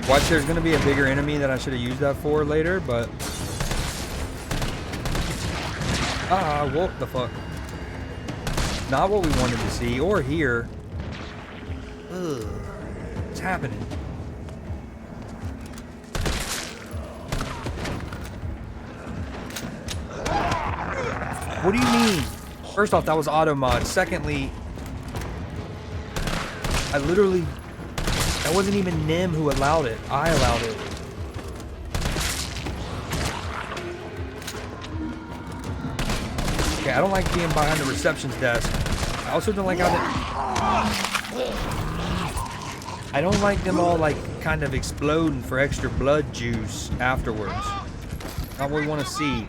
Watch, there's going to be a bigger enemy that I should have used that for later, but... Ah, what the fuck? Not what we wanted to see or hear. Ugh. What's happening? What do you mean? First off, that was auto mod. Secondly, I literally... That wasn't even Nim who allowed it. I allowed it. Okay, I don't like being behind the reception's desk. I also don't like how I don't like them all like kind of exploding for extra blood juice afterwards. Not what we want to see.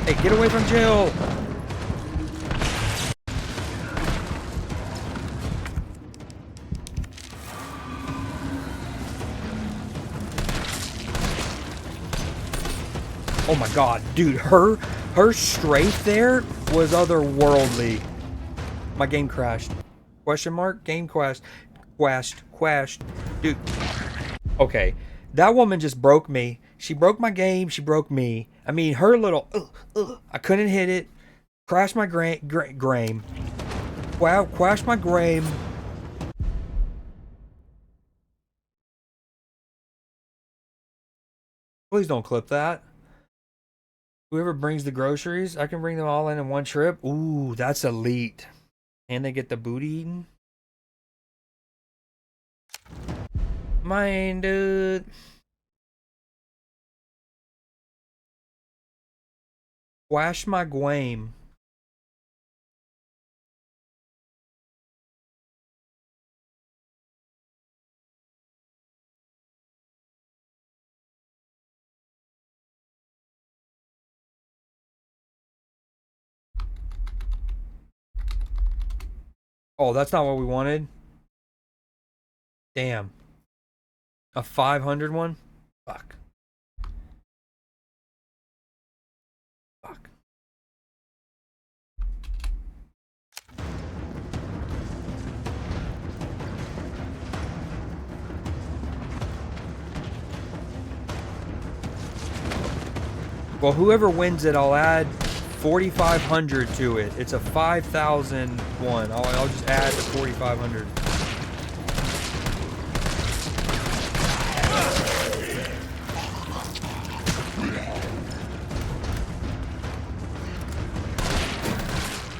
Hey, get away from Jill! Oh my god, dude, her strafe there was otherworldly. My game crashed. Question mark? Game crashed. Quashed. Dude. Okay, that woman just broke me. She broke my game, she broke me. I mean, her little, I couldn't hit it. Crashed my grame. Wow, crashed my grame. Please don't clip that. Whoever brings the groceries, I can bring them all in one trip. Ooh, that's elite. And they get the booty eaten. Mine, dude. Wash my game. Oh, that's not what we wanted. Damn. A 500 one? Fuck. Fuck. Well, whoever wins it, I'll add 4,500 to it. It's a 5,000 one. I'll just add the 4,500.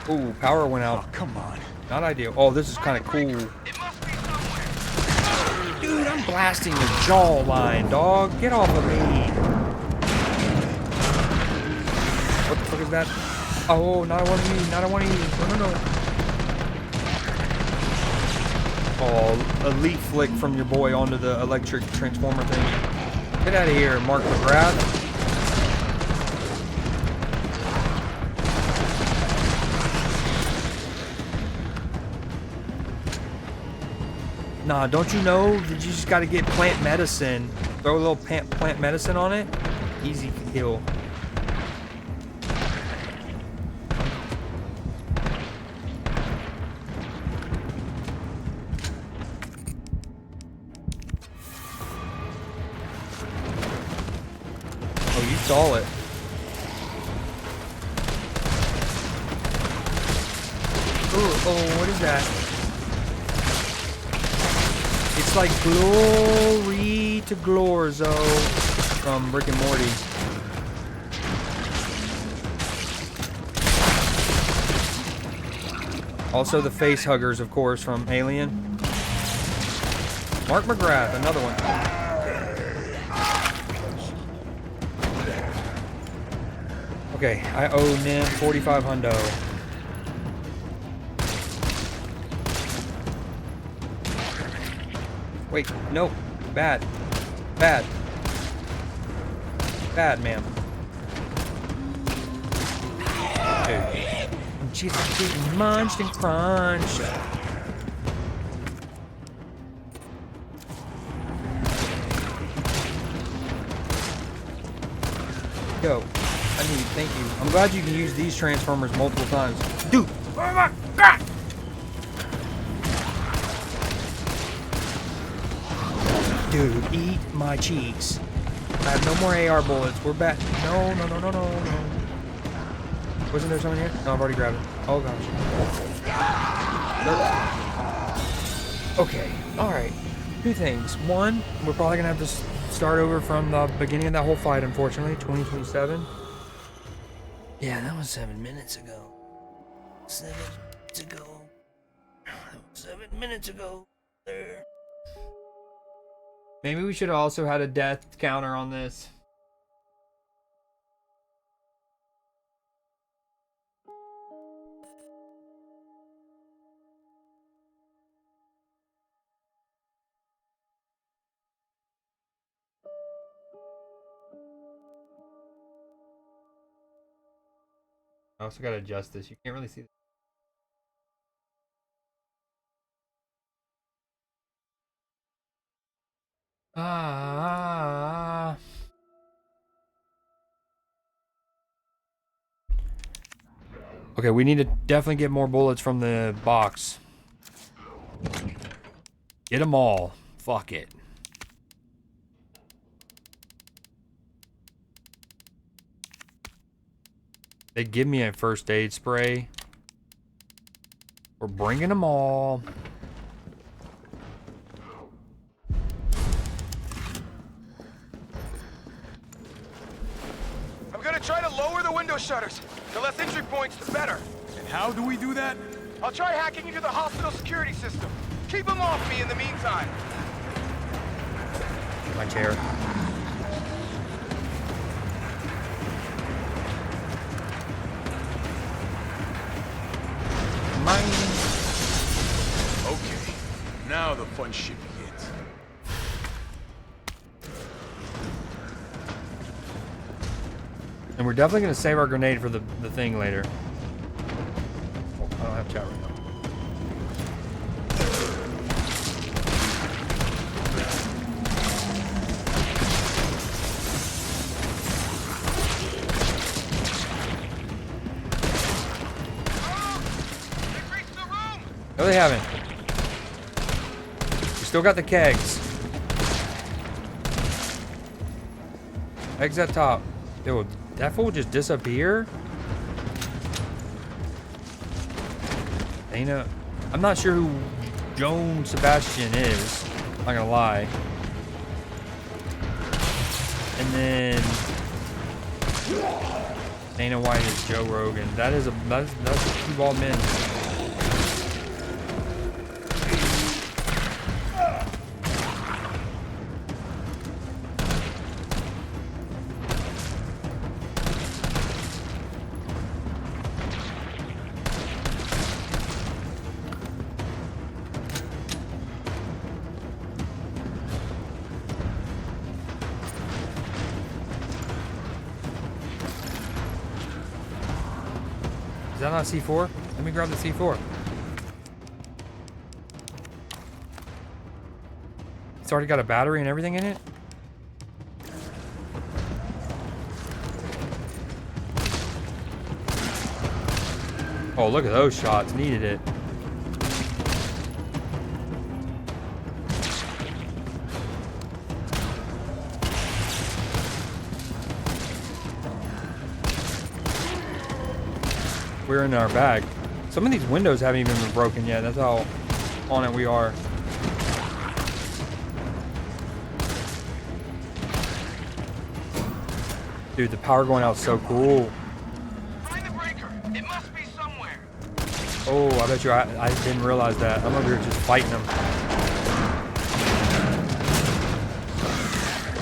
Ooh, power went out. Oh, come on. Not ideal. Oh, this is kind of cool. Dude, I'm blasting your jawline, dog. Get off of me. What the fuck is that? Oh, not one of you. Not one of you. No. Oh, a leaf flick from your boy onto the electric transformer thing. Get out of here, Mark McGrath. Nah, don't you know that you just gotta get plant medicine? Throw a little plant medicine on it. Easy kill. Oh, you saw it. Ooh, oh, what is that? It's like Glory to Glorzo from Rick and Morty. Also the face huggers, of course, from Alien. Mark McGrath, another one. Okay, I owe Nim 45 hundo. Wait, no. Bad. Bad. Bad, ma'am. Dude. I'm just getting munched and crunched. Yo, thank you. I'm glad you can use these transformers multiple times. Dude! Oh my god! Dude, eat my cheeks. I have no more AR bullets. We're back. No. Wasn't there someone here? No, I've already grabbed it. Oh, gosh. Okay. Alright. Two things. One, we're probably going to have to start over from the beginning of that whole fight, unfortunately. 2027. Yeah, that was 7 minutes ago. 7 minutes ago. 7 minutes ago. There. Maybe we should have also had a death counter on this. I also gotta adjust this. You can't really see. Okay, we need to definitely get more bullets from the box. Get them all. Fuck it. They give me a first aid spray. We're bringing them all. I'm gonna try to lower the window shutters. The less entry points, the better. And how do we do that? I'll try hacking into the hospital security system. Keep them off me in the meantime. My chair. Mine. Okay, now the fun shit begins. And we're definitely going to save our grenade for the thing later. Oh, I don't have chat right now. No, they haven't. We still got the kegs. Eggs at top. Yo, That fool just disappear? Dana, I'm not sure who Joan Sebastian is. I'm not gonna lie. And then Dana White is Joe Rogan. That's two bald men. Is that not C4? Let me grab the C4. It's already got a battery and everything in it? Oh, look at those shots. Needed it. We're in our bag. Some of these windows haven't even been broken yet. That's how on it we are. Dude, the power going out is so cool. Find the breaker. It must be somewhere. Oh, I bet you I didn't realize that. I'm over here just fighting them.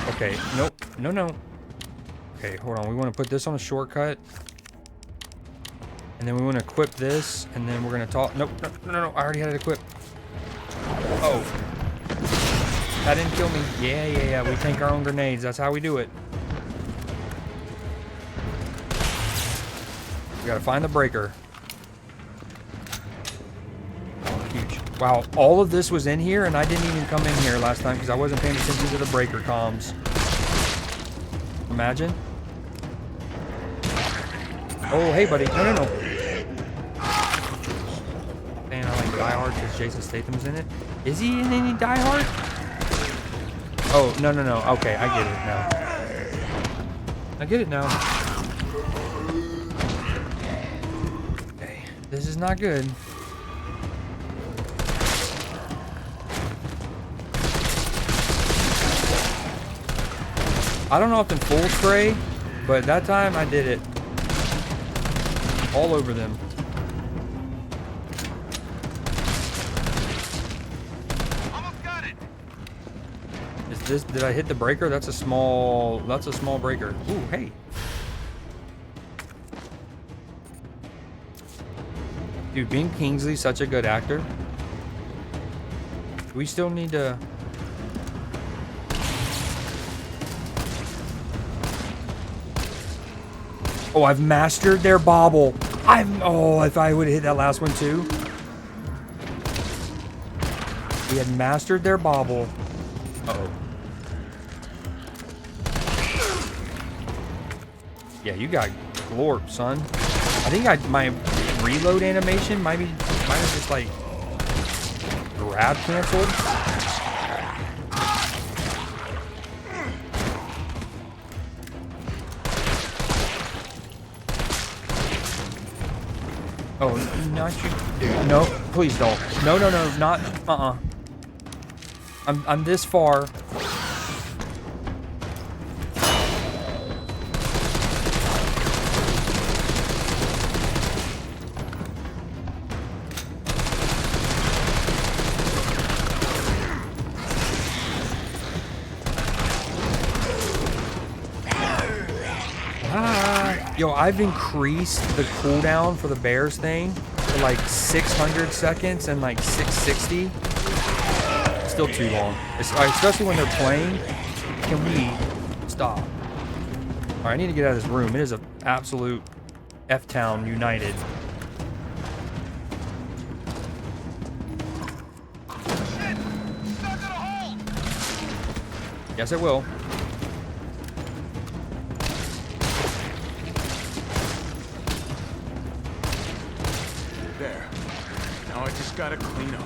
Okay, nope. No. Okay, hold on. We want to put this on a shortcut. And then we want to equip this, and then we're going to talk. Nope, no. I already had it equipped. Oh. That didn't kill me. Yeah. We tank our own grenades. That's how we do it. We got to find the breaker. Oh, huge. Wow, all of this was in here, and I didn't even come in here last time because I wasn't paying attention to the breaker comms. Imagine. Oh, hey, buddy. No. Man, I like Die Hard because Jason Statham's in it. Is he in any Die Hard? Oh, no. Okay, I get it now. Okay, this is not good. I don't often full spray, but that time I did it. All over them. Almost got it. Is this, did I hit the breaker? That's a small breaker. Ooh, hey. Dude, Ben Kingsley's such a good actor. We still need to... Oh, I've mastered their bobble. Oh, if I would have hit that last one too. We had mastered their bobble. Uh-oh. Yeah, you got glorp, son. I think my reload animation might have just like grab canceled. Oh, not you, dude. No, please don't. No, not, I'm this far. Yo, I've increased the cooldown for the bears thing to like 600 seconds and like 660. Still too long. Especially when they're playing. Can we stop? Alright, I need to get out of this room. It is an absolute F-Town united. Shit! Stuck in a hole! Yes, it will. There. Now I just gotta clean up.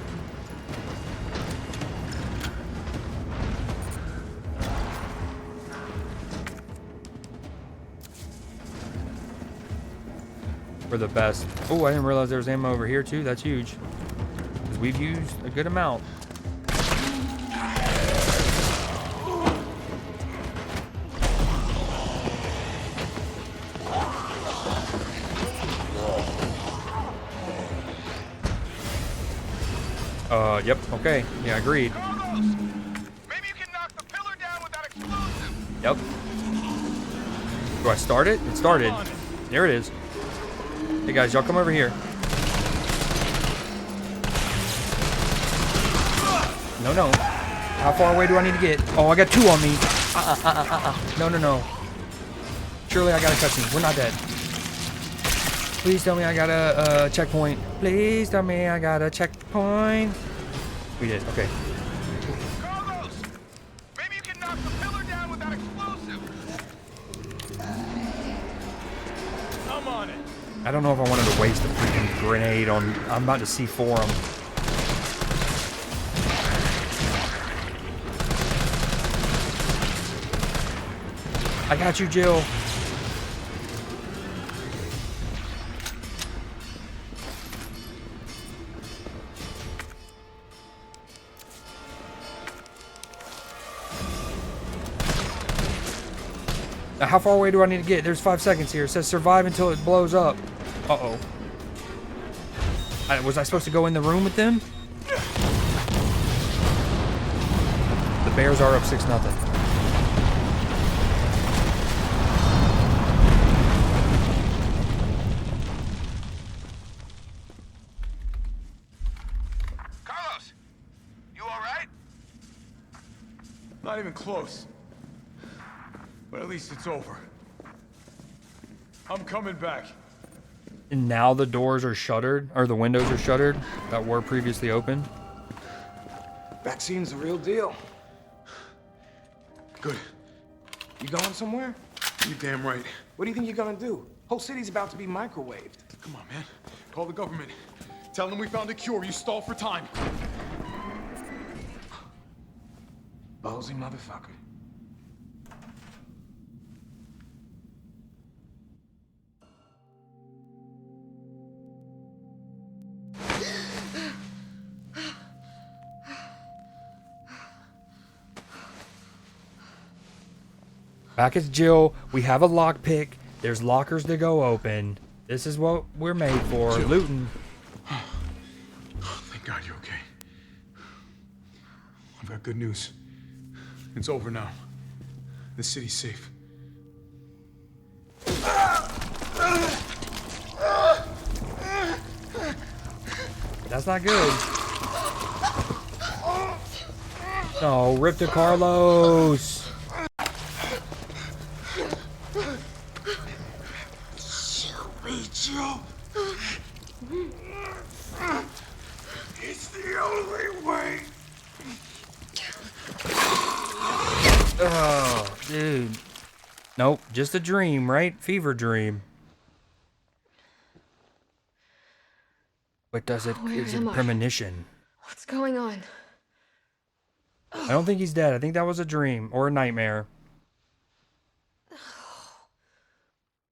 We're the best. Oh, I didn't realize there was ammo over here too. That's huge. Because we've used a good amount. Yep, okay. Yeah, agreed. Carlos, maybe you can knock the pillar down with that explosive. Yep. Do I start it? It started. There it is. Hey guys, y'all come over here. No, no. How far away do I need to get? Oh, I got 2 on me. No, no, no. Surely I got a cutscene. We're not dead. Please tell me I got a checkpoint. Please tell me I got a checkpoint. We did. Okay. Carlos, maybe you can knock the pillar down with that explosive. I'm on it. I don't know if I wanted to waste a freaking grenade on... I'm about to C4 him. I got you, Jill. Now, how far away do I need to get? There's 5 seconds here. It says survive until it blows up. Uh-oh. Was I supposed to go in the room with them? The Bears are up 6-0. Carlos, you all right? Not even close. But at least it's over. I'm coming back. And now the doors are shuttered, or the windows are shuttered that were previously open. Vaccine's the real deal. Good. You going somewhere? You damn right. What do you think you're gonna do? Whole city's about to be microwaved. Come on, man. Call the government. Tell them we found a cure. You stall for time. Ballsy motherfucker. Back at Jill, we have a lockpick. There's lockers to go open. This is what we're made for, Jill. looting. Thank God you're okay. I've got good news. It's over now. The city's safe. That's not good. No, rip to Carlos. Jill. It's the only way. Oh, dude. Nope, just a dream, right? Fever dream. What does it? Is it premonition? What's going on? I don't think he's dead. I think that was a dream or a nightmare.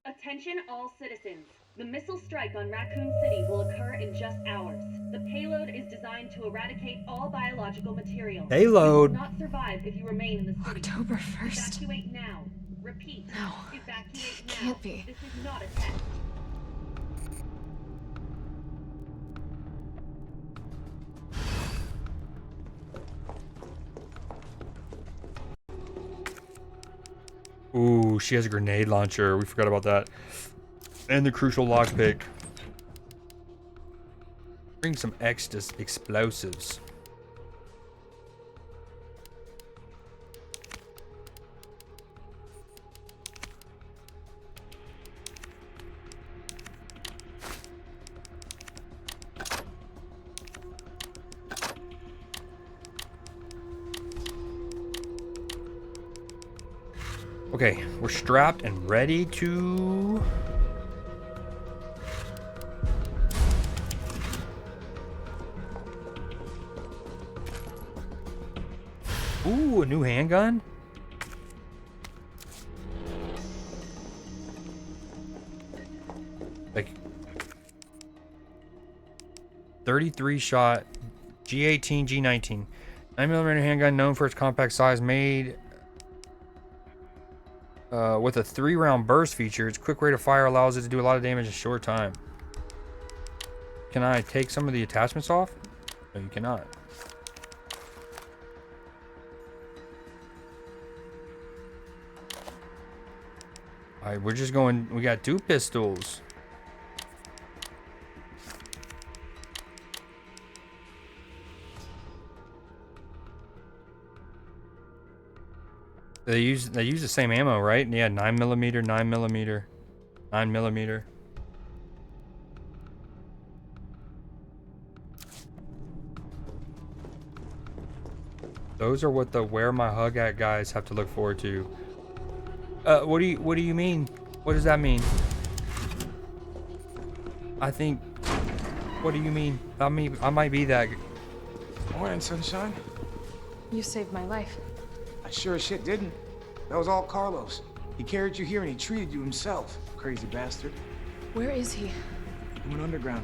Attention all citizens. The missile strike on Raccoon City will occur in just hours. The payload is designed to eradicate all biological material. Payload? You will not survive if you remain in the city. October 1st. Evacuate now. Repeat. No. Evacuate now. Can't be. This is not a test. Ooh, she has a grenade launcher. We forgot about that. And the crucial lockpick. Bring some extra explosives. Okay, we're strapped and ready to... Ooh, a new handgun? Like, 33 shot G18 G19 9mm handgun known for its compact size, made with a 3-round burst feature. Its quick rate of fire allows it to do a lot of damage in a short time. Can I take some of the attachments off? No, you cannot. Alright, we're just going. We got 2 pistols. They use the same ammo, right? Yeah, 9mm, 9mm, 9mm. Those are what the where my hug at guys have to look forward to. What do you mean? What does that mean? I think. What do you mean? I might be that. Morning, sunshine. You saved my life. I sure as shit didn't. That was all Carlos. He carried you here and he treated you himself. Crazy bastard. Where is he? He went underground.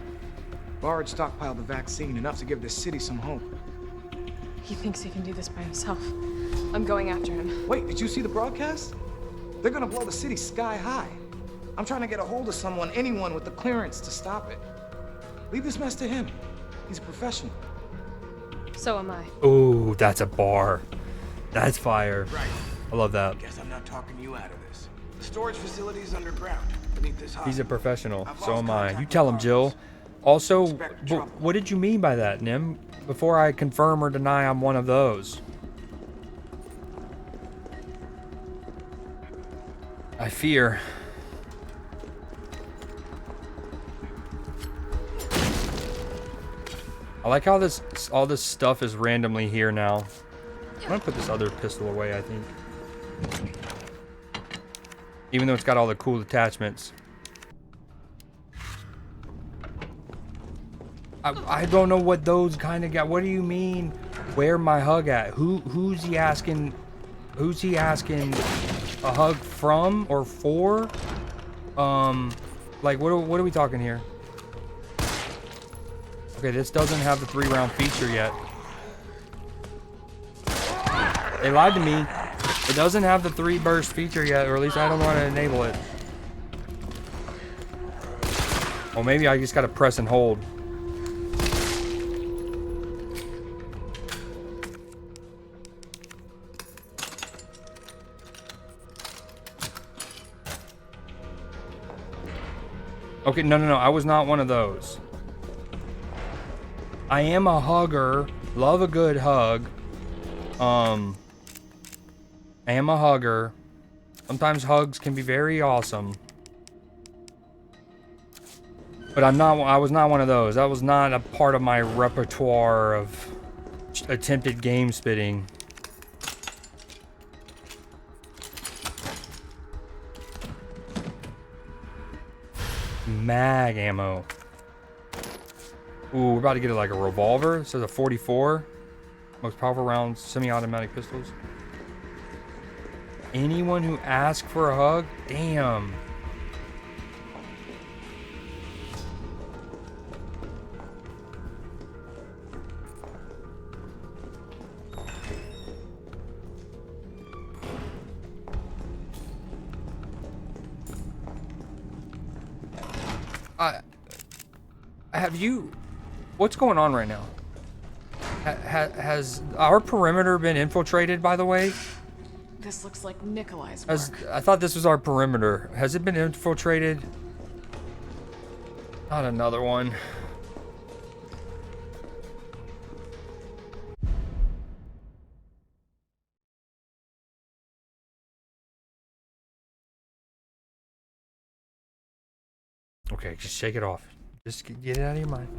Bard stockpiled the vaccine, enough to give this city some hope. He thinks he can do this by himself. I'm going after him. Wait, did you see the broadcast? They're gonna blow the city sky high. I'm trying to get a hold of someone, anyone with the clearance to stop it. Leave this mess to him. He's a professional. So am I. Ooh, that's a bar. That's fire. Right. I love that. Guess I'm not talking you out of this. The storage facility is underground, beneath this He's a hospital. professional. I've So lost am I. contact You with tell him, Jill. Carlos. Also, Expect trouble. what did you mean by that, Nim? Before I confirm or deny I'm one of those. I fear. I like how all this stuff is randomly here now. I'm gonna put this other pistol away, I think. Even though it's got all the cool attachments. I don't know what those kind of got. What do you mean? Where my hug at? Who's he asking? Who's he asking a hug from or for? Like what are we talking here? Okay, this doesn't have the 3-round feature yet. They lied to me. It doesn't have the 3 burst feature yet, or at least I don't want to enable it. Or maybe I just gotta press and hold. Okay, no, I was not one of those. I am a hugger. Love a good hug. I am a hugger. Sometimes hugs can be very awesome. But I was not one of those. That was not a part of my repertoire of attempted game spitting. Mag ammo. Ooh, we're about to get like a revolver. This is a 44. Most powerful rounds, semi-automatic pistols. Anyone who asks for a hug? Damn. Have you... What's going on right now? Has our perimeter been infiltrated, by the way? This looks like Nikolai's work. I thought this was our perimeter. Has it been infiltrated? Not another one. Okay, just shake it off. Just get it out of your mind.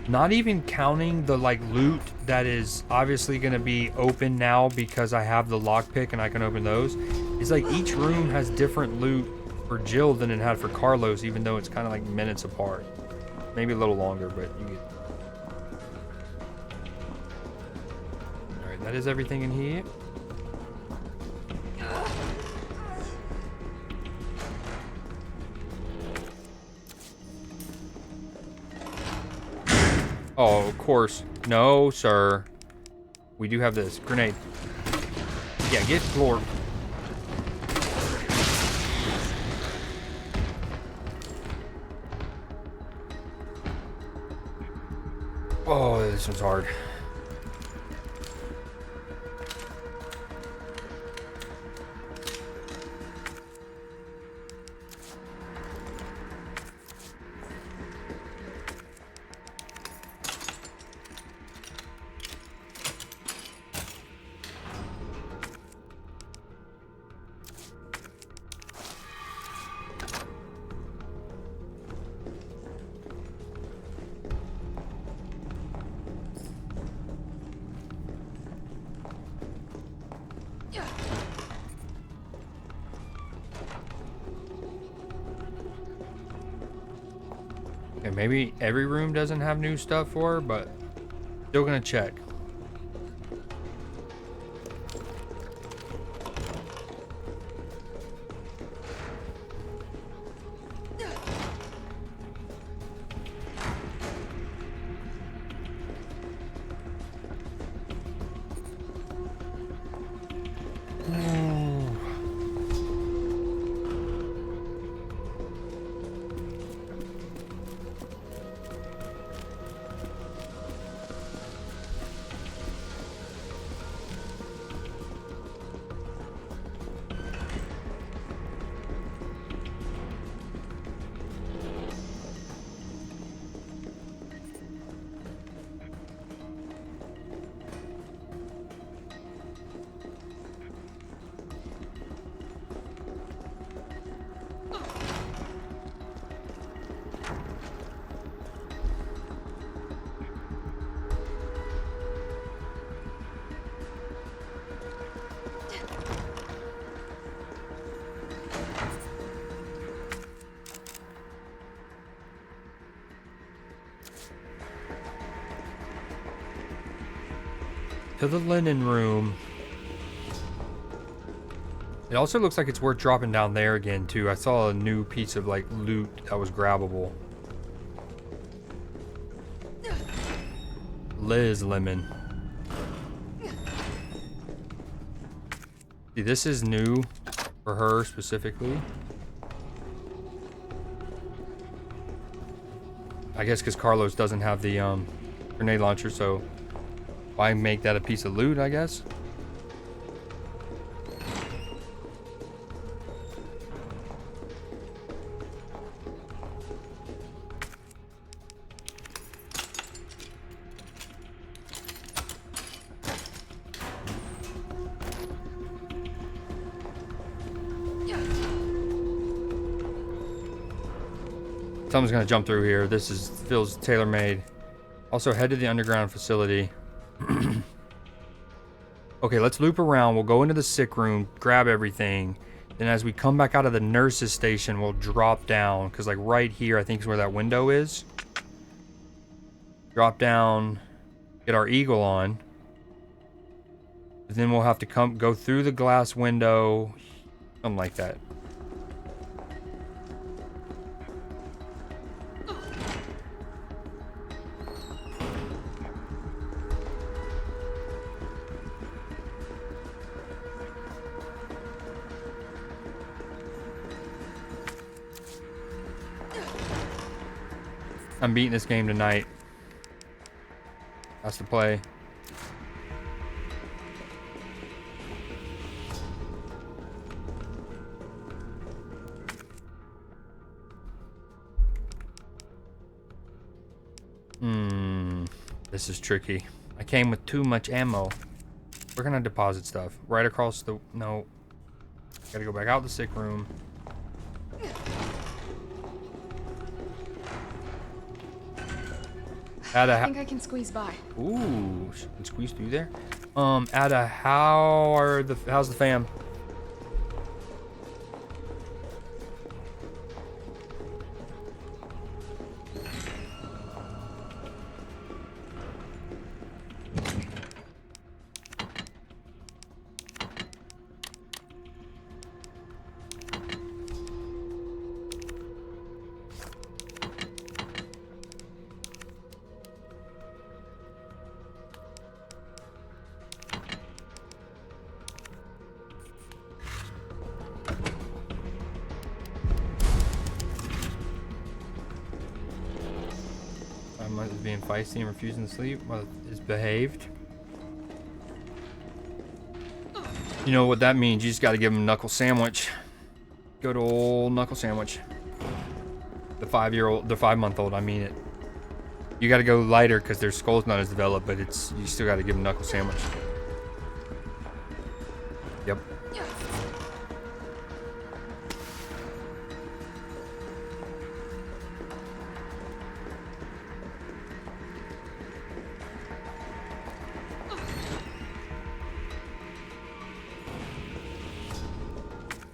Not even counting the like loot that is obviously going to be open now because I have the lockpick and I can open those. It's like each room has different loot for Jill than it had for Carlos, even though it's kind of like minutes apart. Maybe a little longer, but you get... That is everything in here. Oh, of course. No, sir. We do have this. Grenade. Yeah, get floored. Oh, this one's hard. Okay, maybe every room doesn't have new stuff for her, but still gonna check. To the linen room. It also looks like it's worth dropping down there again too. I saw a new piece of like loot that was grabbable. Liz Lemon. See, this is new for her specifically. I guess because Carlos doesn't have the grenade launcher, so why make that a piece of loot, I guess? Someone's gonna jump through here. This feels tailor-made. Also, head to the underground facility. Okay, let's loop around. We'll go into the sick room, grab everything. Then as we come back out of the nurse's station, we'll drop down. Because like right here, I think is where that window is. Drop down, get our eagle on. Then we'll have to go through the glass window. Something like that. I'm beating this game tonight. That's the play. This is tricky. I came with too much ammo. We're gonna deposit stuff right across the... No. Gotta go back out the sick room. I think I can squeeze by. Ooh, she can squeeze through there. Ada, how's the fam? being feisty and refusing to sleep. Well, it's behaved. You know what that means? You just got to give him a knuckle sandwich. Good old knuckle sandwich. The 5-month-old. I mean it. You got to go lighter because their skull's not as developed, but you still got to give them a knuckle sandwich. Yep.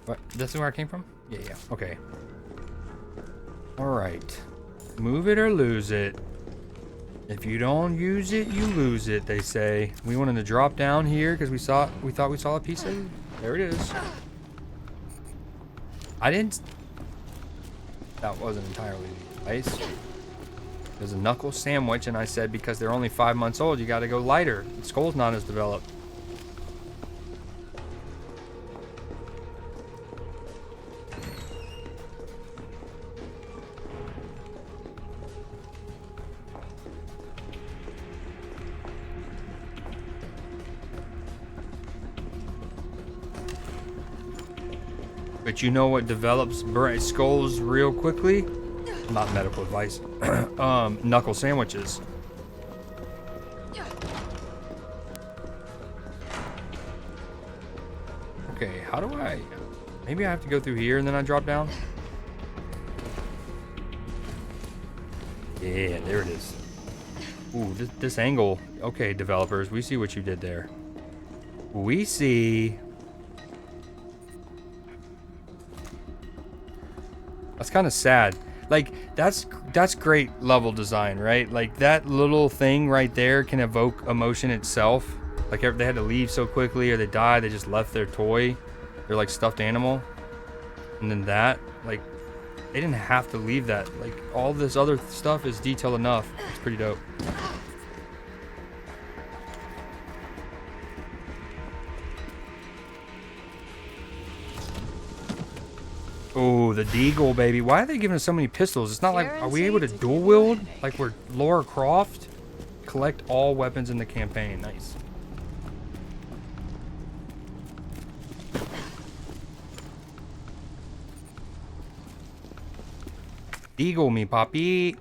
What? This is where I came from? Yeah. Okay. Alright. Move it or lose it. If you don't use it, you lose it, they say. We wanted to drop down here because we thought we saw a piece of it. There it is. That wasn't entirely nice. There's a knuckle sandwich, and I said because they're only 5 months old, you got to go lighter. The skull's not as developed. But you know what develops skulls real quickly? Not medical advice. Knuckle sandwiches. Okay, how do I... Maybe I have to go through here and then I drop down? Yeah, there it is. Ooh, this angle. Okay, developers, we see what you did there. We see... That's kind of sad. Like, that's great level design, right? Like, that little thing right there can evoke emotion itself. Like, they had to leave so quickly or they died, they just left their toy, their, like, stuffed animal. And then that, like, they didn't have to leave that. Like, all this other stuff is detailed enough. It's pretty dope. Oh, the Deagle, baby. Why are they giving us so many pistols? It's not like, are we able to dual wield? Like we're Lara Croft? Collect all weapons in the campaign. Nice. Deagle me, Poppy.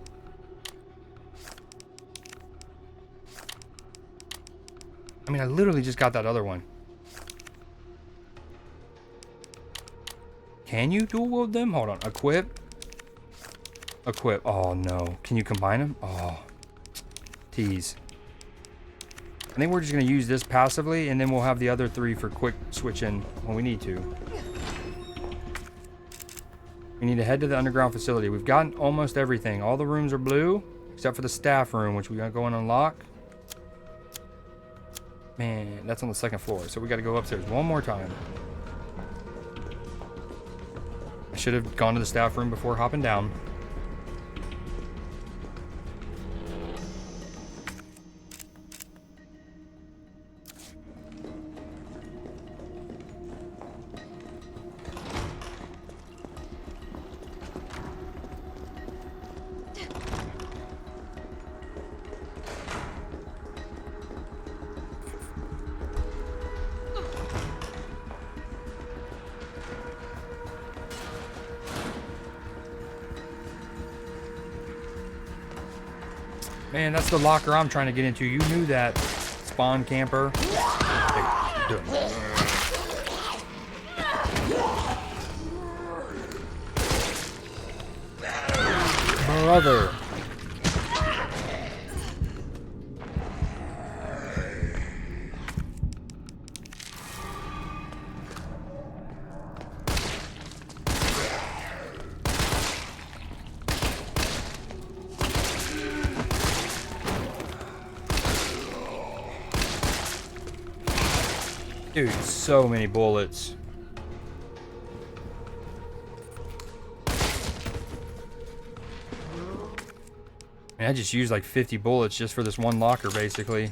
I mean, I literally just got that other one. Can you dual wield them? Hold on. Equip. Equip. Oh, no. Can you combine them? Oh. Tease. I think we're just going to use this passively, and then we'll have the other 3 for quick switching when we need to. We need to head to the underground facility. We've gotten almost everything. All the rooms are blue, except for the staff room, which we got to go and unlock. Man, that's on the 2nd floor, so we got to go upstairs one more time. I should have gone to the staff room before hopping down. Man, that's the locker I'm trying to get into. You knew that, spawn camper. Brother. Dude, so many bullets. I just used like 50 bullets just for this one locker, basically.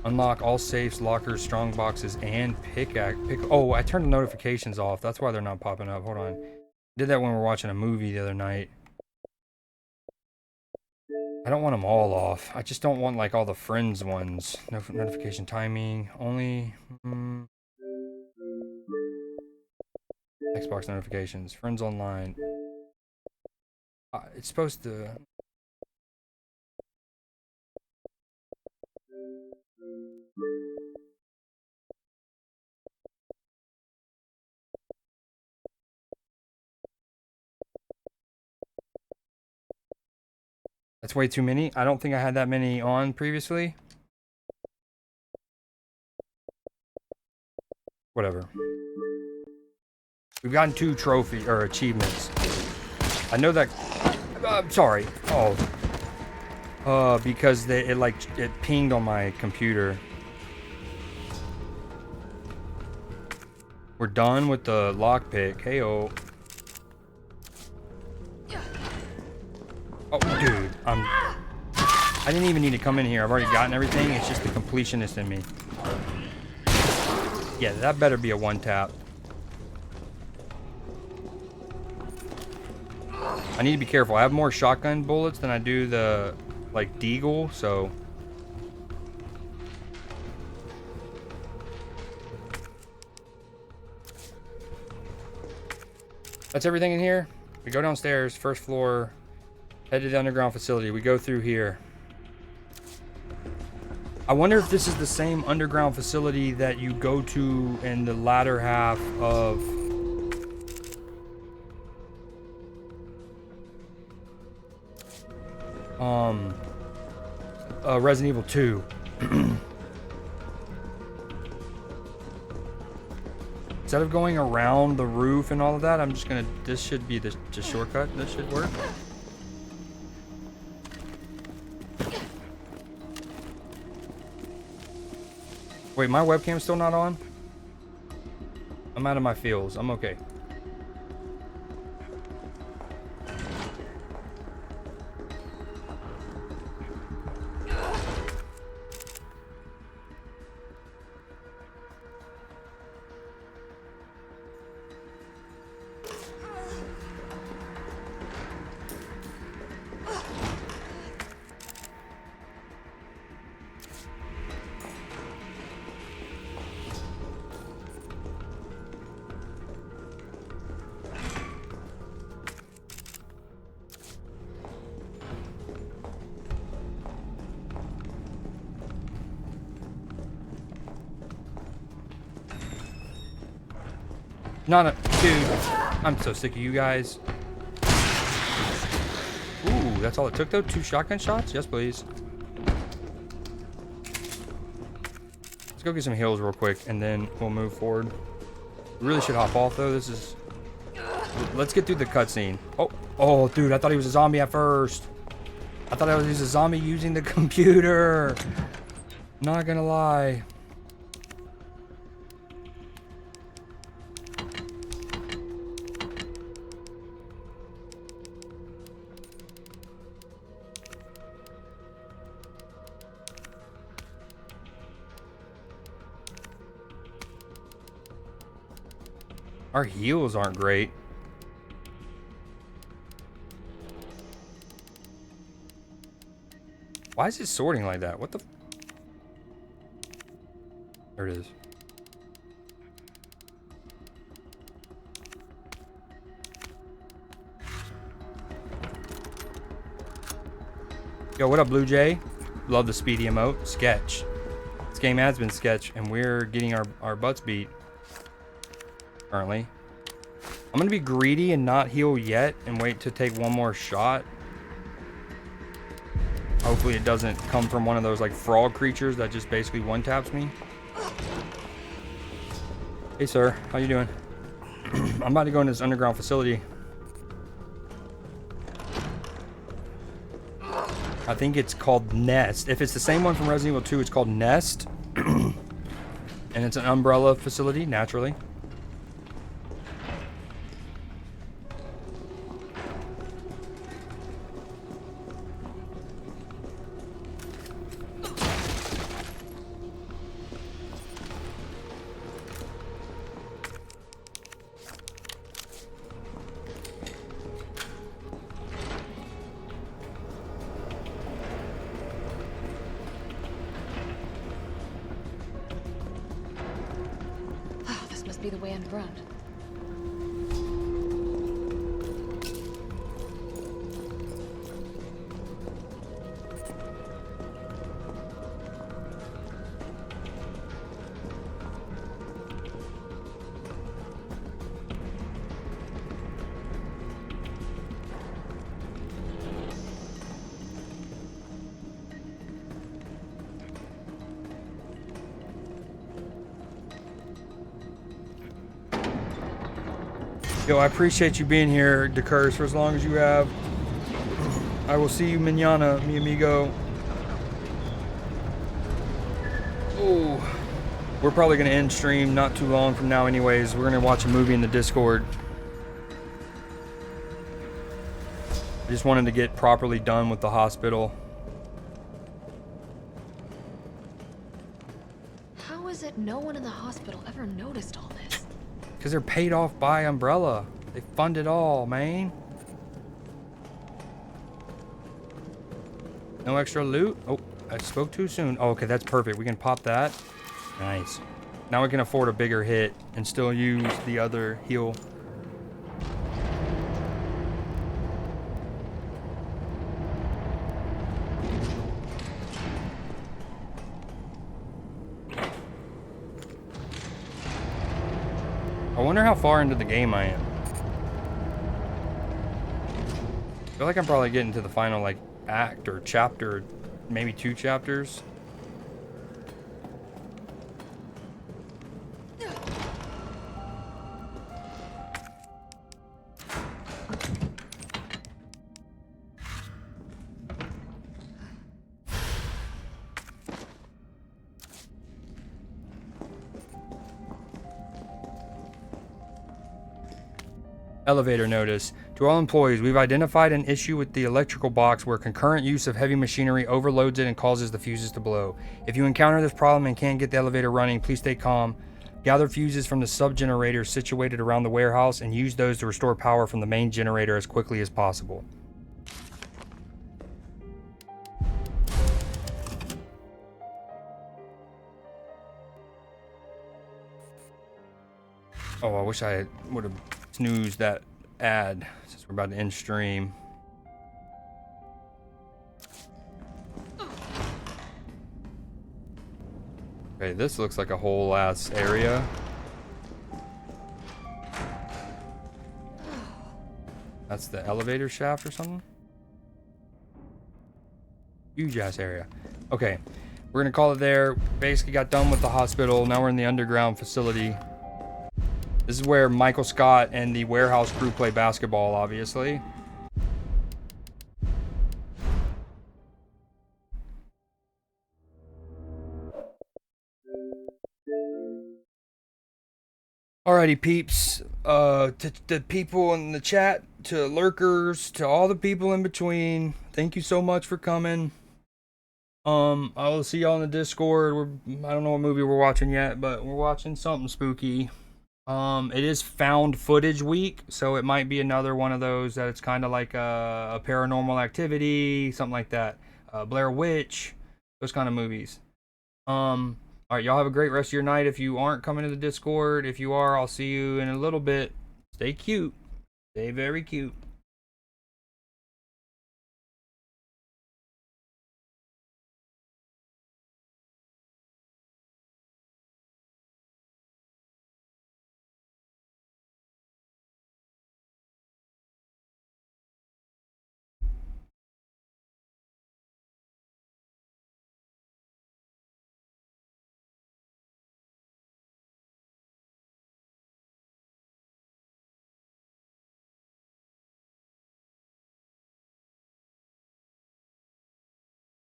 Unlock all safes, lockers, strong boxes, and pickaxe. Oh, I turned the notifications off. That's why they're not popping up. Hold on. Did that when we were watching a movie the other night. I don't want them all off. I just don't want like all the friends ones. No notification timing. Only Xbox notifications. Friends online. It's supposed to. That's way too many. I don't think I had that many on previously. Whatever. We've gotten 2 trophy or achievements. I know that. Sorry. Oh. Because it pinged on my computer. We're done with the lockpick. Hey-oh. Oh, dude. I didn't even need to come in here. I've already gotten everything. It's just the completionist in me. Yeah, that better be a one tap. I need to be careful. I have more shotgun bullets than I do the, like, deagle, so... That's everything in here. We go downstairs, first floor, head to the underground facility. We go through here. I wonder if this is the same underground facility that you go to in the latter half of... Resident Evil 2. Instead of going around the roof and all of that, I'm just gonna... This should be the shortcut. This should work. Wait, my webcam's still not on? I'm out of my feels. I'm okay. Not a... Dude, I'm so sick of you guys. Ooh, that's all it took though? 2 shotgun shots? Yes, please. Let's go get some heals real quick and then we'll move forward. We really should hop off though. This is... Let's get through the cutscene. Oh, dude, I thought he was a zombie at first. I thought he was a zombie using the computer. Not gonna lie. Our heals aren't great. Why is it sorting like that? What the... There it is. Yo, what up, Blue Jay? Love the speedy emote. Sketch. This game has been sketch, and we're getting our butts beat. Currently. I'm gonna be greedy and not heal yet and wait to take one more shot. Hopefully it doesn't come from one of those like frog creatures that just basically one taps me. Hey sir, how you doing? I'm about to go into this underground facility. I think it's called Nest. If it's the same one from Resident Evil 2, it's called Nest. And it's an umbrella facility, naturally. be the way underground. Yo, I appreciate you being here, DeCurse, for as long as you have. I will see you mañana, mi amigo. Oh, we're probably gonna end stream not too long from now anyways. We're gonna watch a movie in the Discord. I just wanted to get properly done with the hospital. How is it no one in the hospital ever noticed all this? Because they're paid off by Umbrella. They fund it all, man. No extra loot? Oh, I spoke too soon. Oh, okay, that's perfect. We can pop that. Nice. Now we can afford a bigger hit and still use the other heal. I wonder how far into the game I am. I feel like I'm probably getting to the final, like, act or chapter, maybe 2 chapters. Elevator notice. To all employees, we've identified an issue with the electrical box where concurrent use of heavy machinery overloads it and causes the fuses to blow. If you encounter this problem and can't get the elevator running, please stay calm. Gather fuses from the sub-generators situated around the warehouse and use those to restore power from the main generator as quickly as possible. Oh, I wish I would have snoozed that ad since we're about to end stream. Okay, this looks like a whole ass area. That's the elevator shaft or something? Huge ass area. Okay, we're gonna call it there. Basically got done with the hospital. Now we're in the underground facility. This is where Michael Scott and the warehouse crew play basketball, obviously. Alrighty, peeps. To the people in the chat, to lurkers, to all the people in between, thank you so much for coming. I will see y'all in the Discord. I don't know what movie we're watching yet, but we're watching something spooky. It is found footage week, so it might be another one of those that it's kind of like a paranormal activity, something like that. Blair Witch, those kind of movies. All right, y'all have a great rest of your night. If you aren't coming to the Discord, if you are, I'll see you in a little bit. Stay cute. Stay very cute.